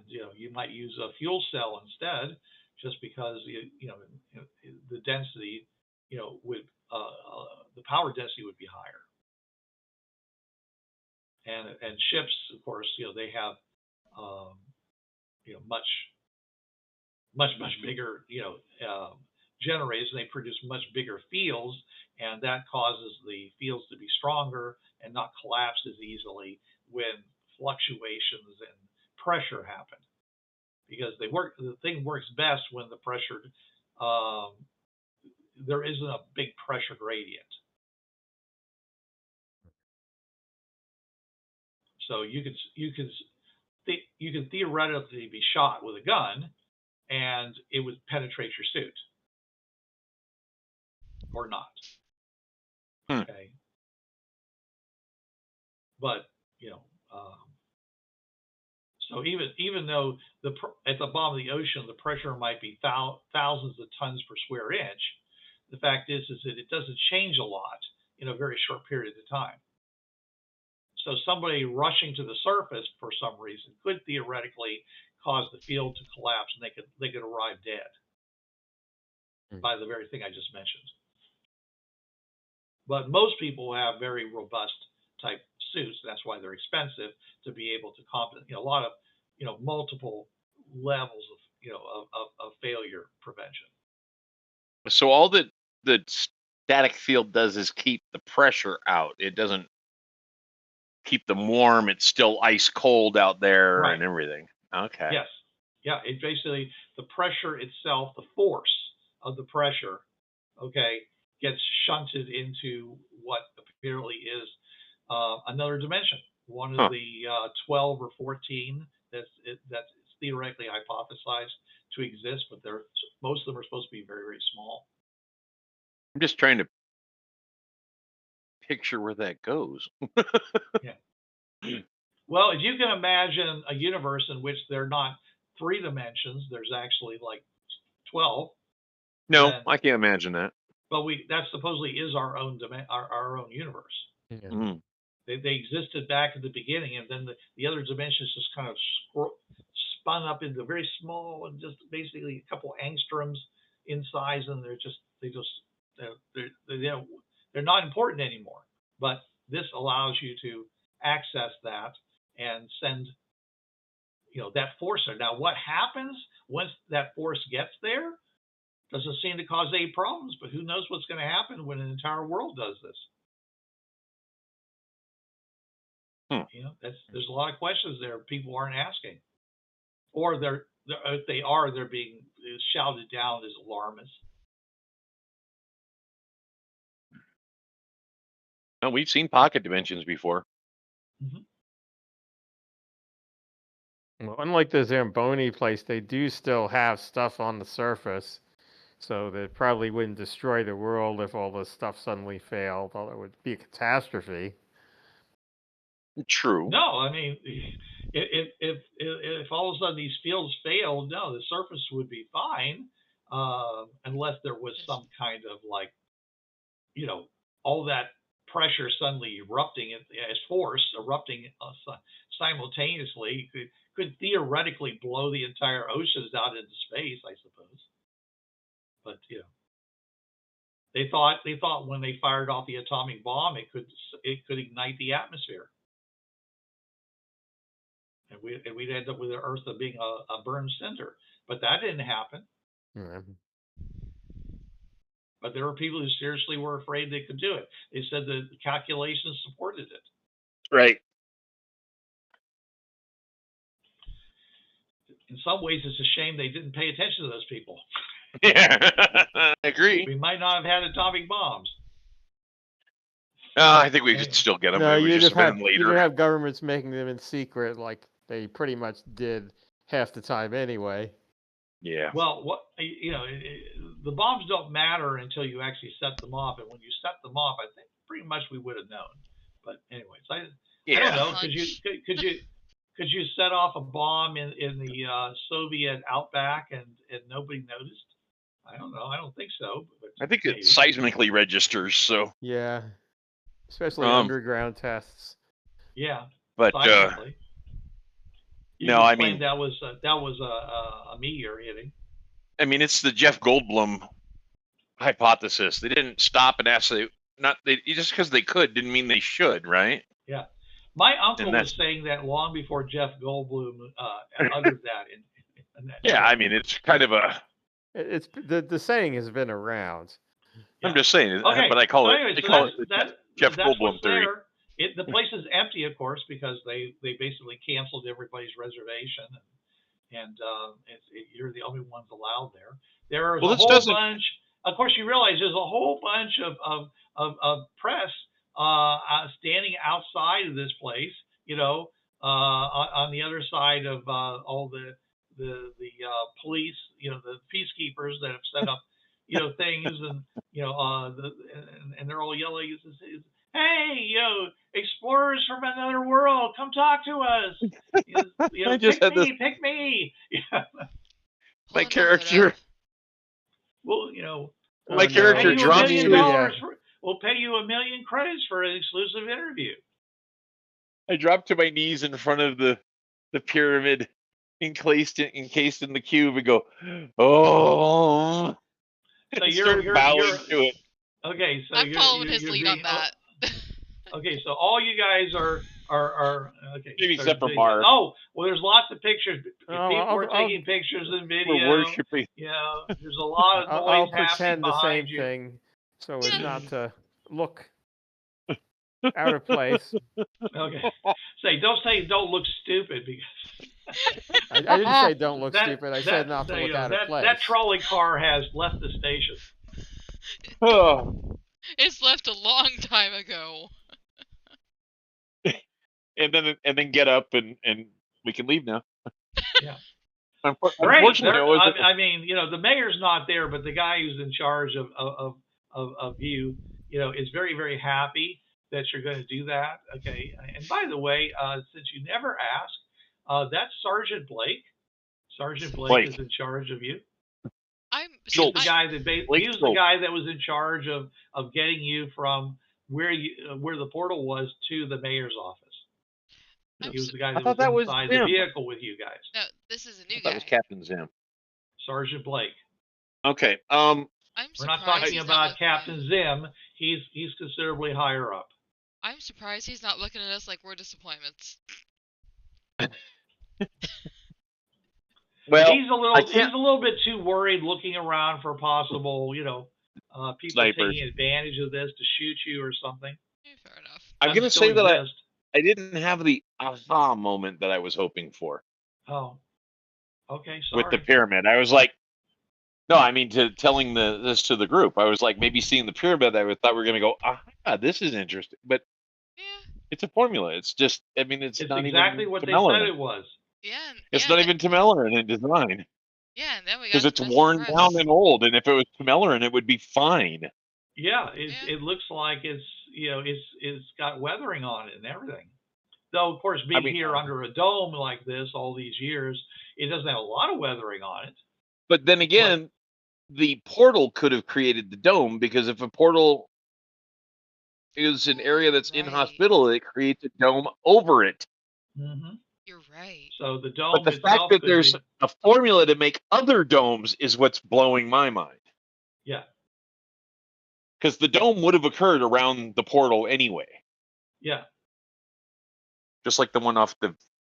Speaker 3: you might use a fuel cell instead, just because the density would the power density would be higher. And ships, of course, they have much bigger generators, and they produce much bigger fields, and that causes the fields to be stronger and not collapse as easily when fluctuations in pressure happen, because the thing works best when the pressure there isn't a big pressure gradient. So you can theoretically be shot with a gun and it would penetrate your suit or not. Okay. But so even though at the bottom of the ocean the pressure might be thousands of tons per square inch, the fact is that it doesn't change a lot in a very short period of time. So somebody rushing to the surface for some reason could theoretically cause the field to collapse, and they could arrive dead by the very thing I just mentioned. But most people have very robust type suits. That's why they're expensive, to be able to compensate a lot of multiple levels of failure prevention.
Speaker 1: So all that the static field does is keep the pressure out. It doesn't keep them warm. It's still ice cold out there, right, and everything. Okay.
Speaker 3: Yes. Yeah. It basically, the pressure itself, the force of the pressure, okay, gets shunted into what apparently is another dimension. One of the 12 or 14 that's theoretically hypothesized to exist, but most of them are supposed to be very, very small.
Speaker 1: I'm just trying to picture where that goes.
Speaker 3: Yeah. Well, if you can imagine a universe in which they're not 3 dimensions, there's actually like 12,
Speaker 1: No,
Speaker 3: then,
Speaker 1: I can't imagine that.
Speaker 3: but that supposedly is our own our own universe.
Speaker 4: Yeah.
Speaker 1: Mm.
Speaker 3: They existed back at the beginning, and then the other dimensions just kind of spun up into very small and just basically a couple angstroms in size, and they're not important anymore. But this allows you to access that and send that force there. Now, what happens once that force gets there doesn't seem to cause any problems, but who knows what's going to happen when an entire world does this. There's a lot of questions there people aren't asking, or if they are, they're being shouted down as alarmists.
Speaker 1: No, we've seen pocket dimensions before.
Speaker 3: Mm-hmm.
Speaker 4: Well, unlike the Zamboni place, they do still have stuff on the surface, so they probably wouldn't destroy the world if all this stuff suddenly failed, although it would be a catastrophe.
Speaker 1: True.
Speaker 3: No, I mean, if all of a sudden these fields failed, no, the surface would be fine, unless there was some kind of all that pressure suddenly erupting as force erupting simultaneously could theoretically blow the entire oceans out into space, I suppose. But they thought when they fired off the atomic bomb, it could ignite the atmosphere. And we'd end up with the Earth being a burned cinder. But that didn't happen.
Speaker 4: Mm-hmm.
Speaker 3: But there were people who seriously were afraid they could do it. They said the calculations supported it.
Speaker 1: Right.
Speaker 3: In some ways, it's a shame they didn't pay attention to those people.
Speaker 1: Yeah, I agree.
Speaker 3: We might not have had atomic bombs.
Speaker 1: I think we could still get them.
Speaker 4: No,
Speaker 1: it was
Speaker 4: you'd
Speaker 1: just
Speaker 4: have
Speaker 1: later.
Speaker 4: have governments making them in secret, like they pretty much did half the time anyway.
Speaker 1: Yeah.
Speaker 3: Well, the bombs don't matter until you actually set them off, and when you set them off, I think pretty much we would have known. But anyways, I don't know. Could you set off a bomb in the Soviet outback and nobody noticed? I don't know. I don't think so. But
Speaker 1: I think it seismically registers. So
Speaker 4: yeah, especially underground tests.
Speaker 3: Yeah,
Speaker 1: but
Speaker 3: no, I mean that was a meteor hitting.
Speaker 1: I mean, it's the Jeff Goldblum hypothesis. They didn't stop and ask. Just because they could didn't mean they should, right?
Speaker 3: Yeah, my uncle was saying that long before Jeff Goldblum uttered that.
Speaker 1: Yeah, I mean, it's kind of a.
Speaker 4: It's the saying has been around.
Speaker 1: Yeah. I'm just saying,
Speaker 3: okay,
Speaker 1: but I call
Speaker 3: it.
Speaker 1: Jeff Goldblum theory.
Speaker 3: The place is empty, of course, because they basically canceled everybody's reservation, and you're the only ones allowed there. There's a whole bunch. Of course, you realize there's a whole bunch of press standing outside of this place. On the other side of all the police, the peacekeepers that have set up, things, and and they're all yelling, "Hey, explorers from another world, come talk to us! Pick me!" Yeah.
Speaker 1: My character.
Speaker 3: Well,
Speaker 1: my character drops
Speaker 3: $1 million. We'll pay you 1 million credits for an exclusive interview. I
Speaker 1: dropped to my knees in front of the pyramid, encased in the cube, and go, "Oh!"
Speaker 3: So you're
Speaker 1: bowing to it.
Speaker 3: Okay, so
Speaker 2: I'm following his lead on that.
Speaker 3: Okay, so all you guys are okay.
Speaker 1: Maybe except for Mark.
Speaker 3: Oh, well, there's lots of pictures. People are taking pictures and video.
Speaker 1: We're worshiping.
Speaker 3: There's a lot of noise
Speaker 4: I'll
Speaker 3: happening
Speaker 4: pretend the same
Speaker 3: you.
Speaker 4: thing so as not to look out of place.
Speaker 3: Okay. Don't look stupid because
Speaker 4: I didn't say don't look stupid. I said not to look out of place.
Speaker 3: That trolley car has left the station.
Speaker 1: Oh.
Speaker 2: It's left a long time ago.
Speaker 1: and then get up and we can leave now.
Speaker 3: Yeah.
Speaker 1: Unfortunately,
Speaker 3: I mean, the mayor's not there, but the guy who's in charge of you, is very, very happy that you're going to do that. Okay. And by the way, since you never asked, that's Sergeant Blake. Sergeant Blake is in charge of you. He was the
Speaker 2: I,
Speaker 3: guy that
Speaker 1: Lake
Speaker 3: he was the
Speaker 1: Troll.
Speaker 3: guy that was in charge of getting you from where the portal was to the mayor's office. He was the guy
Speaker 1: I
Speaker 3: that
Speaker 1: thought
Speaker 3: was
Speaker 1: that was
Speaker 3: inside the
Speaker 1: Zim.
Speaker 3: vehicle with you guys.
Speaker 2: no, this is a new
Speaker 1: That
Speaker 2: guy.
Speaker 1: was Captain Zim.
Speaker 3: Sergeant Blake.
Speaker 1: Okay.
Speaker 2: I'm
Speaker 3: We're not
Speaker 2: surprised
Speaker 3: talking
Speaker 2: he's
Speaker 3: about
Speaker 2: not
Speaker 3: Captain Zim. He's considerably higher up.
Speaker 2: I'm surprised he's not looking at us like we're disappointments.
Speaker 1: Well,
Speaker 3: He's a little bit too worried, looking around for possible, people
Speaker 1: Snipers.
Speaker 3: taking advantage of this to shoot you or something.
Speaker 2: Fair enough.
Speaker 1: I'm
Speaker 3: Doesn't
Speaker 1: gonna
Speaker 3: still
Speaker 1: say that
Speaker 3: exist.
Speaker 1: I didn't have the aha moment that I was hoping for
Speaker 3: Oh, okay.
Speaker 1: with the
Speaker 3: Sorry.
Speaker 1: pyramid. I was like, no, I mean telling this to the group. I was like, maybe seeing the pyramid, I thought we were gonna go, aha, this is interesting, but
Speaker 2: Yeah.
Speaker 1: it's a formula. It's just, I mean, it's not
Speaker 3: exactly
Speaker 1: even
Speaker 3: what they
Speaker 1: Tameller
Speaker 3: said
Speaker 1: in
Speaker 3: it was.
Speaker 2: Yeah.
Speaker 1: It's not even Tameller in design
Speaker 2: Yeah, and then we got
Speaker 1: because it's
Speaker 2: the best
Speaker 1: worn
Speaker 2: surprise.
Speaker 1: down and old. And if it was Tameller, it would be fine.
Speaker 3: Yeah, it looks like it's got weathering on it and everything. Though, of course, being here under a dome like this all these years, it doesn't have a lot of weathering on it.
Speaker 1: But then again, the portal could have created the dome, because if a portal is an area that's inhospitable, it creates a dome over it.
Speaker 3: Mm-hmm.
Speaker 2: You're right.
Speaker 3: So the dome
Speaker 1: But the fact that there's a formula to make other domes is what's blowing my mind.
Speaker 3: Yeah.
Speaker 1: Because the dome would have occurred around the portal anyway.
Speaker 3: Yeah.
Speaker 1: Just like the one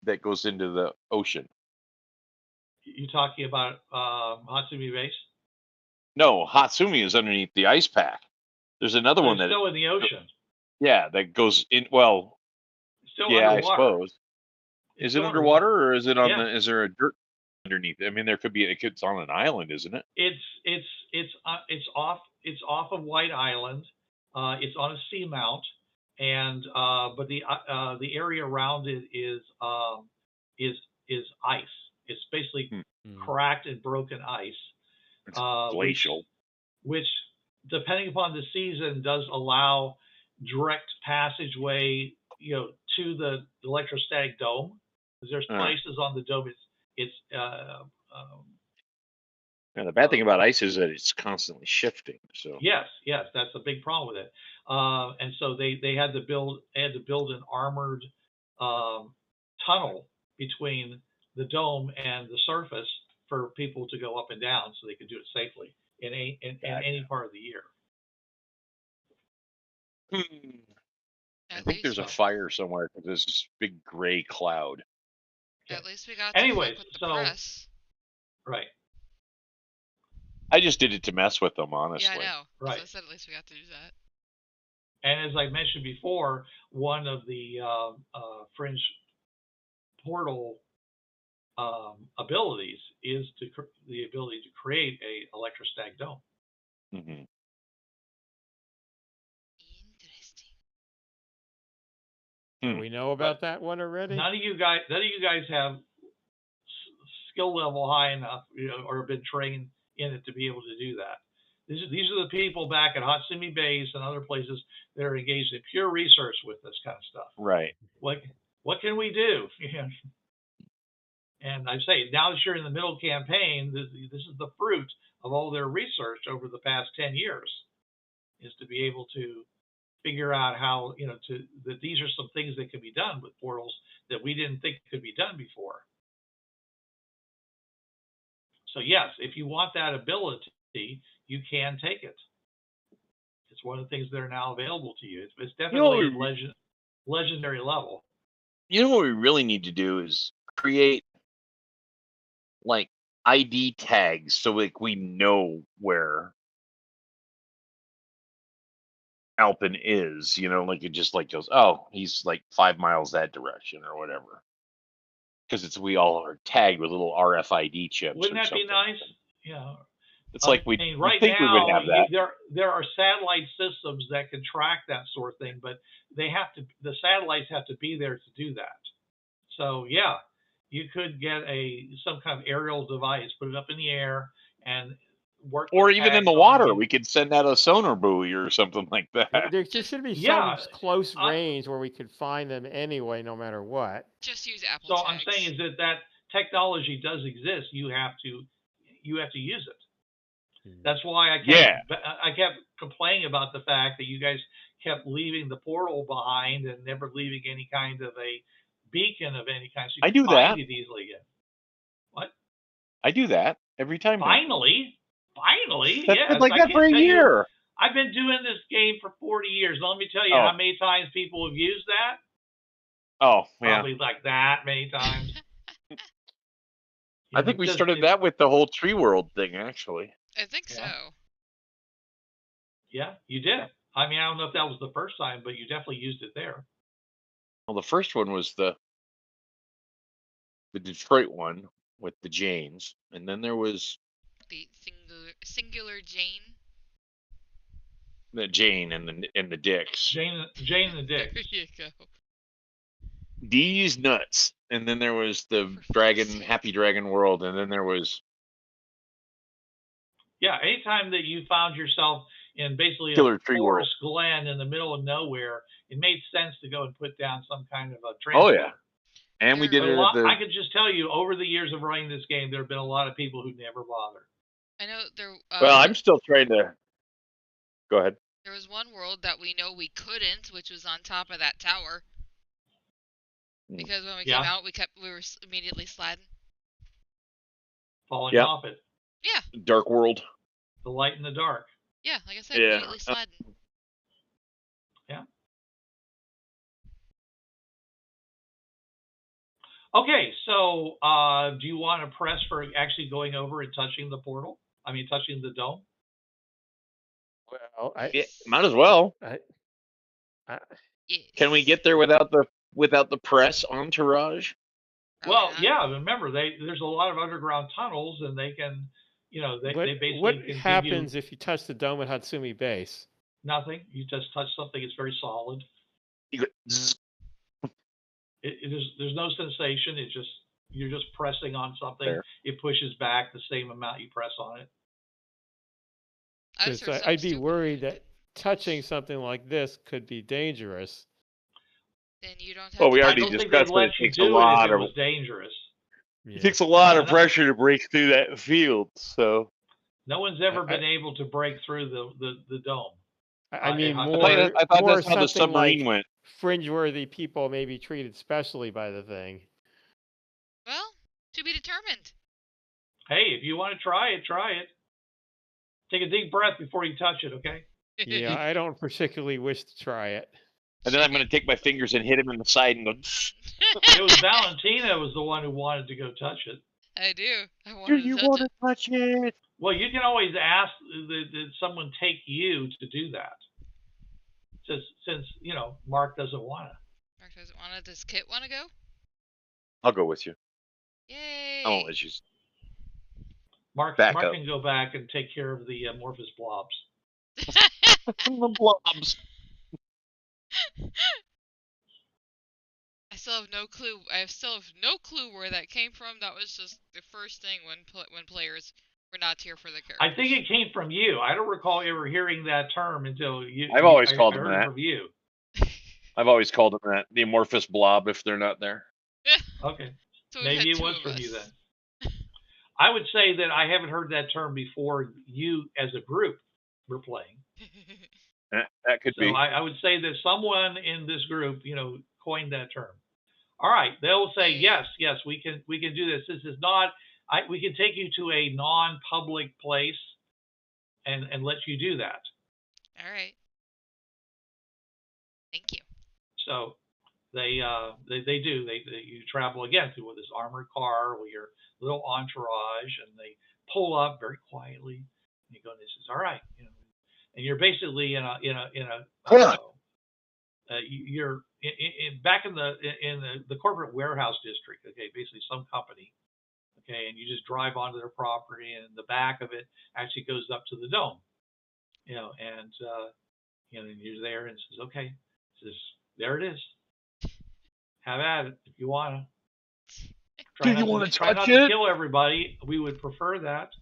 Speaker 1: that goes into the ocean.
Speaker 3: You talking about Hatsumi Base?
Speaker 1: No, Hatsumi is underneath the ice pack. There's another one that's
Speaker 3: still in the ocean.
Speaker 1: Yeah, that goes in. Well,
Speaker 3: still
Speaker 1: yeah,
Speaker 3: underwater.
Speaker 1: I suppose. Is it underwater, or is it on
Speaker 3: Yeah.
Speaker 1: Is there a dirt underneath? I mean, there could be. It's on an island, isn't it?
Speaker 3: It's off of White Island. It's on a seamount, and but the area around it is ice. It's basically cracked and broken ice.
Speaker 1: It's glacial.
Speaker 3: Which, depending upon the season, does allow direct passageway, to the electrostatic dome. Because there's places on the dome.
Speaker 1: The bad thing about ice is that it's constantly shifting. So
Speaker 3: yes, that's a big problem with it. And so they had to build an armored tunnel between the dome and the surface for people to go up and down, so they could do it safely in any part of the year.
Speaker 1: I think there's a fire somewhere because there's this big gray cloud.
Speaker 2: At least we got
Speaker 3: Anyways,
Speaker 2: to fuck with the press.
Speaker 3: Right.
Speaker 1: I just did it to mess with them, honestly.
Speaker 2: Yeah, I know.
Speaker 3: Right.
Speaker 2: As I said, at least we got to do that.
Speaker 3: And as I mentioned before, one of the fringe portal abilities is the ability to create a electrostatic dome.
Speaker 1: Mm-hmm.
Speaker 2: Interesting.
Speaker 4: Do we know about that one already?
Speaker 3: None of you guys have skill level high enough, or have been trained in it to be able to do that. These are the people back at Hatsumi Base and other places that are engaged in pure research with this kind of stuff.
Speaker 1: Right.
Speaker 3: What can we do? And I say, now that you're in the middle campaign, this is the fruit of all their research over the past 10 years, is to be able to figure out how, that these are some things that can be done with portals that we didn't think could be done before. So yes, if you want that ability, you can take it. It's one of the things that are now available to you. It's definitely legendary level.
Speaker 1: You know what we really need to do is create like ID tags, so like we know where Alpin is. Like it just like goes, oh, he's like 5 miles that direction or whatever. Because we all are tagged with little RFID chips.
Speaker 3: Wouldn't that be nice? Yeah.
Speaker 1: It's like we
Speaker 3: right
Speaker 1: think
Speaker 3: now,
Speaker 1: we would have that.
Speaker 3: There are satellite systems that can track that sort of thing, but the satellites have to be there to do that. So yeah, you could get some kind of aerial device, put it up in the air, and work.
Speaker 1: Or even in the water, we could send out a sonar buoy or something like that.
Speaker 4: There should be some close range where we could find them anyway, no matter what.
Speaker 2: Just use Apple
Speaker 3: So
Speaker 2: tags.
Speaker 3: I'm saying is that technology does exist. You have to use it. That's why I kept complaining about the fact that you guys kept leaving the portal behind and never leaving any kind of a beacon of any kind, so you could find it easily again. What?
Speaker 1: I do that every time.
Speaker 3: Finally,
Speaker 1: That's
Speaker 3: yes.
Speaker 1: been like that for a year.
Speaker 3: I've been doing this game for 40 years. Let me tell you how many times people have used that.
Speaker 1: Oh,
Speaker 3: Probably like that many times.
Speaker 1: I think we started that with the whole tree world thing, actually.
Speaker 2: I think so.
Speaker 3: Yeah, you did. I mean, I don't know if that was the first time, but you definitely used it there.
Speaker 1: Well, the first one was the Detroit one with the Janes, and then there was
Speaker 2: the singular Jane.
Speaker 1: The Jane and the Dicks.
Speaker 3: Jane and the Dicks.
Speaker 2: There you go.
Speaker 1: These nuts, and then there was the Happy Dragon World, and then there was.
Speaker 3: Yeah, anytime that you found yourself in basically a forest glen in the middle of nowhere, it made sense to go and put down some kind of a transport.
Speaker 1: Oh yeah, and we did it.
Speaker 3: I could just tell you, over the years of running this game, there have been a lot of people who never bothered.
Speaker 2: I know there.
Speaker 1: Well, I'm still trying to. Go ahead.
Speaker 2: There was one world that we know we couldn't, which was on top of that tower. Because when we came out, we were immediately sliding.
Speaker 3: Falling off it.
Speaker 2: Yeah.
Speaker 1: Dark world.
Speaker 3: The light in the dark.
Speaker 2: Yeah, like I said, immediately sliding.
Speaker 3: Yeah. Okay, so do you want to press for actually going over and touching the portal? I mean, touching the dome?
Speaker 4: Well,
Speaker 1: might as well.
Speaker 2: Yes.
Speaker 1: Can we get there without the press entourage?
Speaker 3: Well, yeah. Remember, there's a lot of underground tunnels, and they can, they basically.
Speaker 4: What happens if you touch the dome at Hatsumi Base?
Speaker 3: Nothing. You just touch something. It's very solid.
Speaker 1: You go, zzz.
Speaker 3: There's no sensation. You're just pressing on something.
Speaker 1: There.
Speaker 3: It pushes back the same amount you press on it.
Speaker 4: I'd be worried that touching something like this could be dangerous.
Speaker 2: Then you don't have.
Speaker 1: Well, we
Speaker 3: I
Speaker 1: already
Speaker 3: don't think
Speaker 1: discussed
Speaker 3: they'd
Speaker 1: that
Speaker 3: let
Speaker 1: it
Speaker 3: you
Speaker 1: takes
Speaker 3: do
Speaker 1: a lot
Speaker 3: it if it
Speaker 1: of.
Speaker 3: was dangerous.
Speaker 1: It takes a lot of pressure to break through that field. So.
Speaker 3: No one's ever been able to break through the dome.
Speaker 4: I mean,
Speaker 1: I thought that's how the submarine went.
Speaker 4: Fringeworthy people may be treated specially by the thing.
Speaker 2: Well, to be determined.
Speaker 3: Hey, if you want to try it, try it. Take a deep breath before you touch it, okay?
Speaker 4: Yeah, I don't particularly wish to try it.
Speaker 1: And then I'm going to take my fingers and hit him in the side and go.
Speaker 3: It was Valentina was the one who wanted to go touch it.
Speaker 2: I do.
Speaker 1: Do you want to touch it?
Speaker 3: Well, you can always ask that someone take you to do that. Since Mark doesn't want to.
Speaker 2: Mark doesn't want to. Does Kit want to go?
Speaker 1: I'll go with you.
Speaker 2: Yay!
Speaker 1: I won't let you.
Speaker 3: Mark can go back and take care of the amorphous blobs.
Speaker 1: The blobs.
Speaker 2: I still have no clue. I still have no clue where that came from. That was just the first thing when players were not here for the characters.
Speaker 3: I think it came from you. I don't recall ever hearing that term until you.
Speaker 1: I've always called
Speaker 3: them
Speaker 1: that.
Speaker 3: Heard from you.
Speaker 1: I've always called them that. The amorphous blob if they're not there.
Speaker 3: Okay.
Speaker 2: So
Speaker 3: maybe it was from you then. I would say that I haven't heard that term before you as a group were playing.
Speaker 1: That could be.
Speaker 3: I would say that someone in this group, coined that term. All right, they'll say yes, we can do this. This is not. We can take you to a non-public place, and let you do that.
Speaker 2: All right. Thank you.
Speaker 3: So they do. You travel again through this armored car with your little entourage, and they pull up very quietly. And you go, and this is all right, and you're basically in a you're back in the corporate warehouse district. Okay, basically some company. Okay, and you just drive onto their property, and the back of it actually goes up to the dome. And you're there, and it says, okay, there it is. Have at it if you want to.
Speaker 1: Do you want to
Speaker 3: try
Speaker 1: touch
Speaker 3: not
Speaker 1: it?
Speaker 3: To kill everybody. We would prefer that.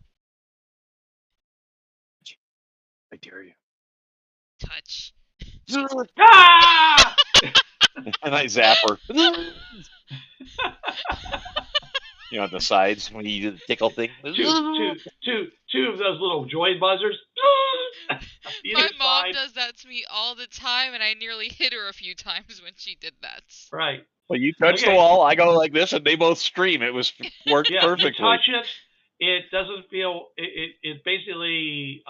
Speaker 1: I dare you.
Speaker 2: Touch.
Speaker 3: Ah!
Speaker 1: And I zap her. You know, on the sides when you do the tickle thing.
Speaker 3: Two of those little joy buzzers.
Speaker 2: My mom
Speaker 3: side.
Speaker 2: does that to me all the time, and I nearly hit her a few times when she did that.
Speaker 3: Right.
Speaker 1: Well, you touch the wall, I go like this, and they both scream. It worked
Speaker 3: Yeah,
Speaker 1: perfectly.
Speaker 3: you touch it, it doesn't feel. It basically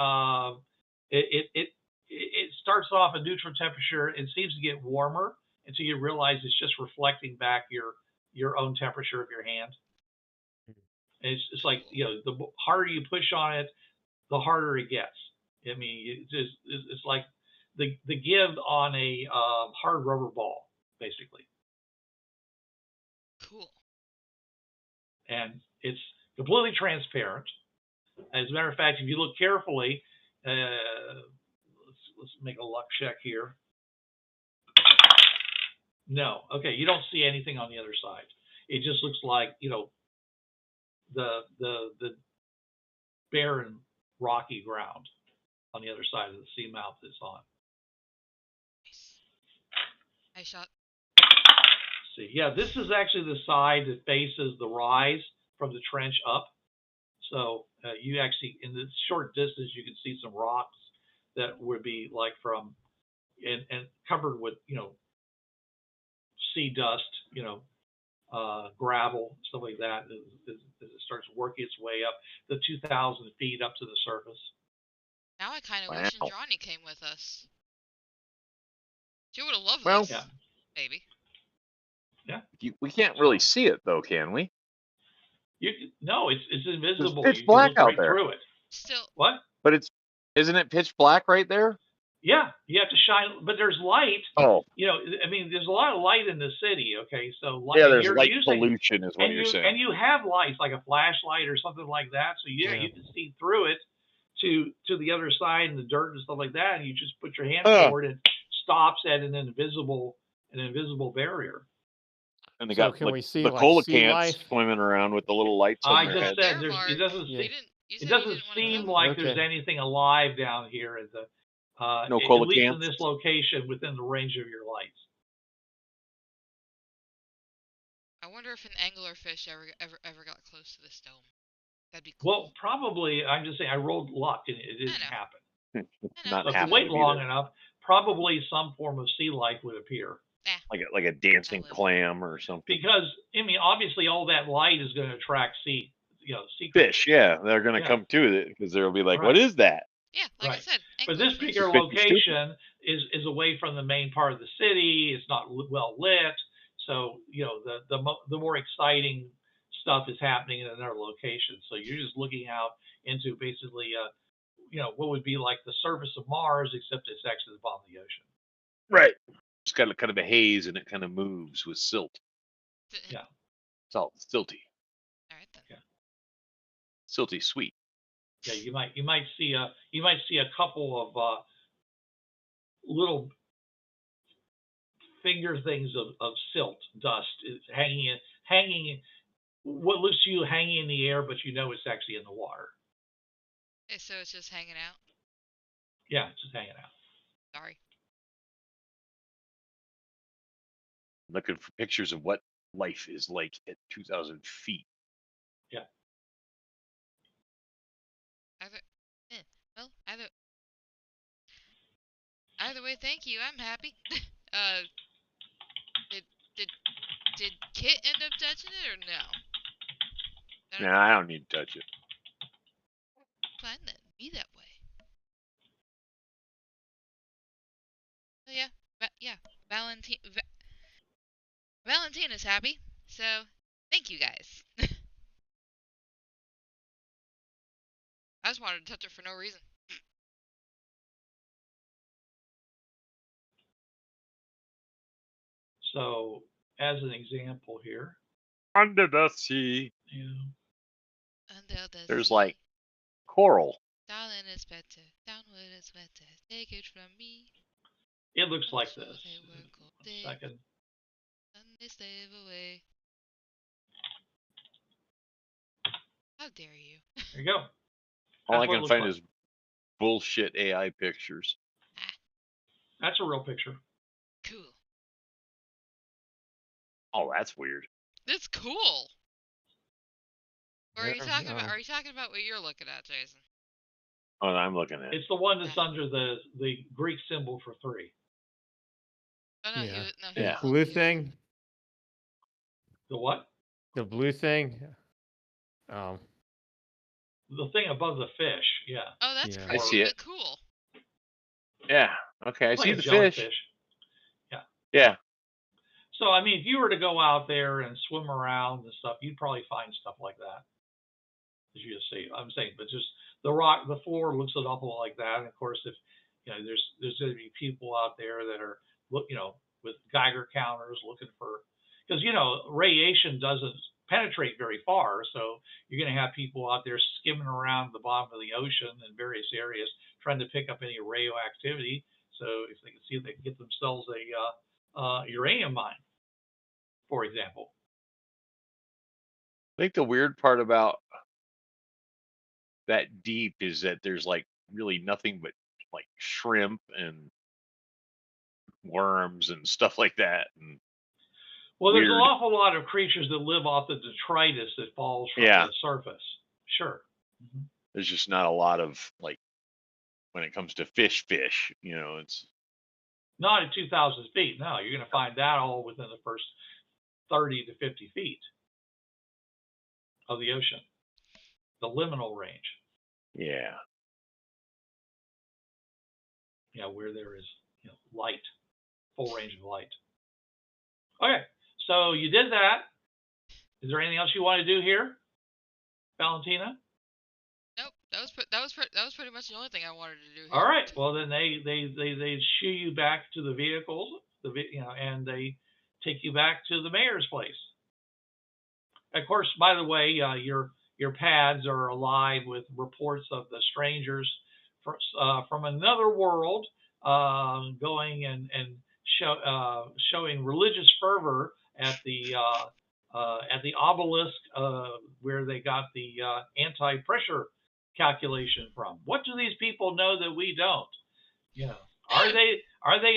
Speaker 3: it starts off at neutral temperature. It seems to get warmer until you realize it's just reflecting back your own temperature of your hand. And it's like, you know, the harder you push on it, the harder it gets. I mean, it's like the give on a hard rubber ball, basically.
Speaker 2: Cool.
Speaker 3: And it's completely transparent. As a matter of fact, if you look carefully, let's make a luck check here. No, okay, you don't see anything on the other side. It just looks like, you know, the barren, rocky ground on the other side of the seamouth it's on.
Speaker 2: Nice. Nice shot.
Speaker 3: See, yeah, this is actually the side that faces the rise from the trench up. So you actually, in the short distance, you can see some rocks that would be like from, and covered with, you know, sea dust, you know, gravel, stuff like that, as it starts working its way up the 2,000 feet up to the surface.
Speaker 2: Now I kind of
Speaker 1: Wow.
Speaker 2: wish Indrani came with us. She would have loved
Speaker 1: Well,
Speaker 2: this.
Speaker 3: Yeah.
Speaker 2: Maybe.
Speaker 3: Yeah.
Speaker 1: We can't really see it though, can we?
Speaker 3: No, it's invisible.
Speaker 1: It's pitch
Speaker 3: You can
Speaker 1: black
Speaker 3: look
Speaker 1: out
Speaker 3: right
Speaker 1: there.
Speaker 3: through it.
Speaker 2: Still.
Speaker 3: What?
Speaker 1: But isn't it pitch black right there?
Speaker 3: Yeah, you have to shine, but there's light.
Speaker 1: Oh,
Speaker 3: You know, I mean, there's a lot of light in the city. Okay, so light,
Speaker 1: yeah, there's
Speaker 3: you're
Speaker 1: light
Speaker 3: using,
Speaker 1: pollution, is what you're saying.
Speaker 3: And you have lights like a flashlight or something like that, so you can see through it to the other side and the dirt and stuff like that. And you just put your hand forward and stops at an invisible barrier.
Speaker 1: And they
Speaker 4: So
Speaker 1: got
Speaker 4: can we see
Speaker 1: the
Speaker 4: like
Speaker 1: cola
Speaker 4: sea
Speaker 1: cans
Speaker 4: life?
Speaker 1: swimming around with the little lights on
Speaker 3: I
Speaker 1: their
Speaker 3: just
Speaker 1: head.
Speaker 3: said
Speaker 2: There,
Speaker 3: there's,
Speaker 2: Mark.
Speaker 3: it doesn't
Speaker 2: You didn't. You
Speaker 3: it
Speaker 2: said you
Speaker 3: doesn't
Speaker 2: didn't want to
Speaker 3: seem
Speaker 2: come.
Speaker 3: like there's
Speaker 4: Okay.
Speaker 3: anything alive down here at the
Speaker 1: No
Speaker 3: at
Speaker 1: cola
Speaker 3: least
Speaker 1: cans?
Speaker 3: in this location within the range of your lights.
Speaker 2: I wonder if an anglerfish ever got close to this dome. That'd be cool.
Speaker 3: Well, probably. I'm just saying, I rolled luck and it didn't
Speaker 2: know.
Speaker 3: happen.
Speaker 1: Not
Speaker 3: So if you
Speaker 1: happening
Speaker 3: wait
Speaker 1: to be
Speaker 3: long
Speaker 1: there.
Speaker 3: enough, probably some form of sea life would appear.
Speaker 1: Like a dancing
Speaker 2: That was-
Speaker 1: clam or something.
Speaker 3: Because I mean, obviously, all that light is going to attract sea
Speaker 1: Fish,
Speaker 3: creatures.
Speaker 1: yeah, they're gonna
Speaker 3: Yeah.
Speaker 1: come to it because they'll be like,
Speaker 3: Right.
Speaker 1: "What is that?"
Speaker 2: Yeah, like I
Speaker 3: Right.
Speaker 2: said,
Speaker 3: But this
Speaker 2: anglerfish.
Speaker 3: particular
Speaker 1: Fish is stupid.
Speaker 3: location is away from the main part of the city. It's not well lit, so the more exciting stuff is happening in another location. So you're just looking out into basically what would be like the surface of Mars, except it's actually the bottom of the ocean.
Speaker 1: Right. It's got a kind of a haze and it kind of moves with silt.
Speaker 3: Yeah.
Speaker 1: It's all silty.
Speaker 2: All right then.
Speaker 3: Yeah.
Speaker 1: Silty sweet.
Speaker 3: Yeah, you might see a couple of little finger things of silt dust is hanging. What looks to you hanging in the air, but you know it's actually in the water.
Speaker 2: Okay, so it's just hanging out.
Speaker 3: Yeah, it's just hanging out.
Speaker 2: Sorry.
Speaker 1: Looking for pictures of what life is like at 2,000 feet.
Speaker 3: Yeah.
Speaker 2: Either way, thank you. I'm happy. Did Kit end up touching it or no?
Speaker 1: Nah, I don't need to touch it.
Speaker 2: Fine then. Be that way. So yeah, Valentina's happy. So thank you guys. I just wanted to touch her for no reason.
Speaker 3: So, as an example here,
Speaker 1: Under the sea,
Speaker 2: Under the
Speaker 1: there's
Speaker 2: sea.
Speaker 1: like coral.
Speaker 2: Darling is better, downward is better. Take it from me.
Speaker 3: it looks like
Speaker 2: So
Speaker 3: this.
Speaker 2: they work all
Speaker 3: A
Speaker 2: day,
Speaker 3: second.
Speaker 2: and they slave away. How dare you?
Speaker 3: There you go.
Speaker 1: All I
Speaker 3: That's what it
Speaker 1: can
Speaker 3: looks
Speaker 1: find
Speaker 3: like.
Speaker 1: is bullshit AI pictures.
Speaker 3: That's a real picture.
Speaker 2: Cool.
Speaker 1: Oh, that's weird.
Speaker 2: That's cool. Or are you
Speaker 4: Yeah,
Speaker 2: talking about?
Speaker 4: no.
Speaker 2: Are you talking about what you're looking at, Jason?
Speaker 1: Oh, I'm looking at.
Speaker 3: It's the one that's under the Greek symbol for 3.
Speaker 2: Oh no,
Speaker 4: Yeah.
Speaker 2: he
Speaker 1: Yeah.
Speaker 2: was
Speaker 4: The blue thing.
Speaker 3: The what?
Speaker 4: The blue thing.
Speaker 3: The thing above the fish. Yeah.
Speaker 2: Oh, that's
Speaker 4: Yeah.
Speaker 1: I see it.
Speaker 2: cool.
Speaker 1: Yeah. Okay. I
Speaker 3: It's
Speaker 1: see
Speaker 3: like a
Speaker 1: the
Speaker 3: jellyfish.
Speaker 1: fish.
Speaker 3: Yeah.
Speaker 1: Yeah.
Speaker 3: So I mean, if you were to go out there and swim around and stuff, you'd probably find stuff like that. As you see, I'm saying, but just the floor looks an awful lot like that. And of course, if there's going to be people out there that are with Geiger counters looking for, because radiation doesn't penetrate very far, so you're going to have people out there skimming around the bottom of the ocean in various areas trying to pick up any radioactivity. So if they can see if they can get themselves a uranium mine, for example.
Speaker 1: I think the weird part about that deep is that there's like really nothing but like shrimp and worms and stuff like that. And
Speaker 3: well, there's an
Speaker 1: weird.
Speaker 3: awful lot of creatures that live off the detritus that falls from
Speaker 1: Yeah.
Speaker 3: the surface. Sure. Mm-hmm.
Speaker 1: There's just not a lot of like when it comes to fish, it's
Speaker 3: Not at 2,000 feet. No, you're going to find that all within the first 30 to 50 feet of the ocean, the liminal range.
Speaker 1: yeah.
Speaker 3: Where there is light, full range of light. Okay, so you did that. Is there anything else you want to do here, Valentina?
Speaker 2: Nope, that was pretty much the only thing I wanted to do here.
Speaker 3: All right. Well, then they shoo you back to the vehicles, and they take you back to the mayor's place. Of course, by the way, your pads are alive with reports of the strangers from another world going and showing religious fervor at the obelisk where they got the anti-pressure calculation from. What do these people know that we don't? Are they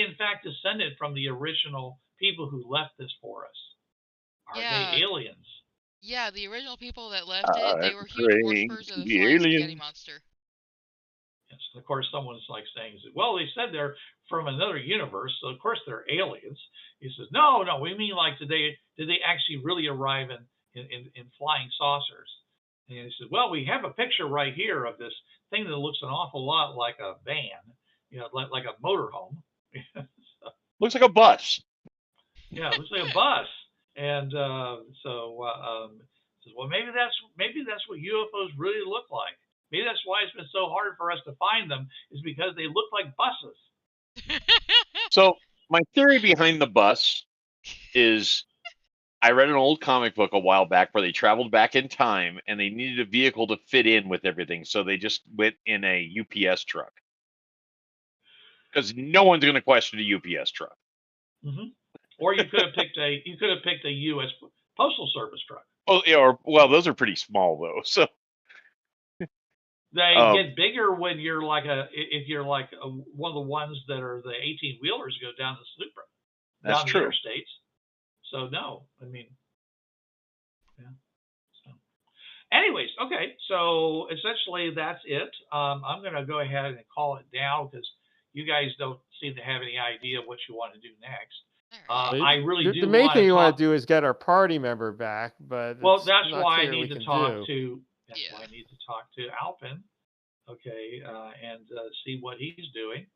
Speaker 3: in fact descended from the original people who left this for us? Are they aliens?
Speaker 2: Yeah, the original people that left it, they were huge worshippers of the
Speaker 1: the
Speaker 2: flying spaghetti
Speaker 1: aliens.
Speaker 2: monster.
Speaker 3: Yes, of course, someone's like saying, well, they said they're from another universe, so of course they're aliens. He says, no, we mean like did they actually really arrive in flying saucers? And he says, well, we have a picture right here of this thing that looks an awful lot like a van, like a motorhome.
Speaker 1: Looks like a bus.
Speaker 3: Yeah, it looks like a bus. And says, well, maybe that's what UFOs really look like. Maybe that's why it's been so hard for us to find them, is because they look like buses.
Speaker 1: So my theory behind the bus is I read an old comic book a while back where they traveled back in time and they needed a vehicle to fit in with everything. So they just went in a UPS truck. Because no one's going to question a UPS truck.
Speaker 3: Mm-hmm. Or you could have picked a U.S. Postal Service truck.
Speaker 1: Oh, yeah, those are pretty small though. So
Speaker 3: they get bigger when you're like one of the ones that are the 18-wheelers go down the Supra,
Speaker 1: that's
Speaker 3: down
Speaker 1: true.
Speaker 3: the interstates. So no, I mean, yeah. So, anyways, okay. So essentially that's it. I'm going to go ahead and call it down because you guys don't seem to have any idea what you want to do next. I really do.
Speaker 4: The main thing you want to do is get our party member back, but
Speaker 3: that's why I need to talk to. That's why I need to talk to Alpin, okay, and see what he's doing.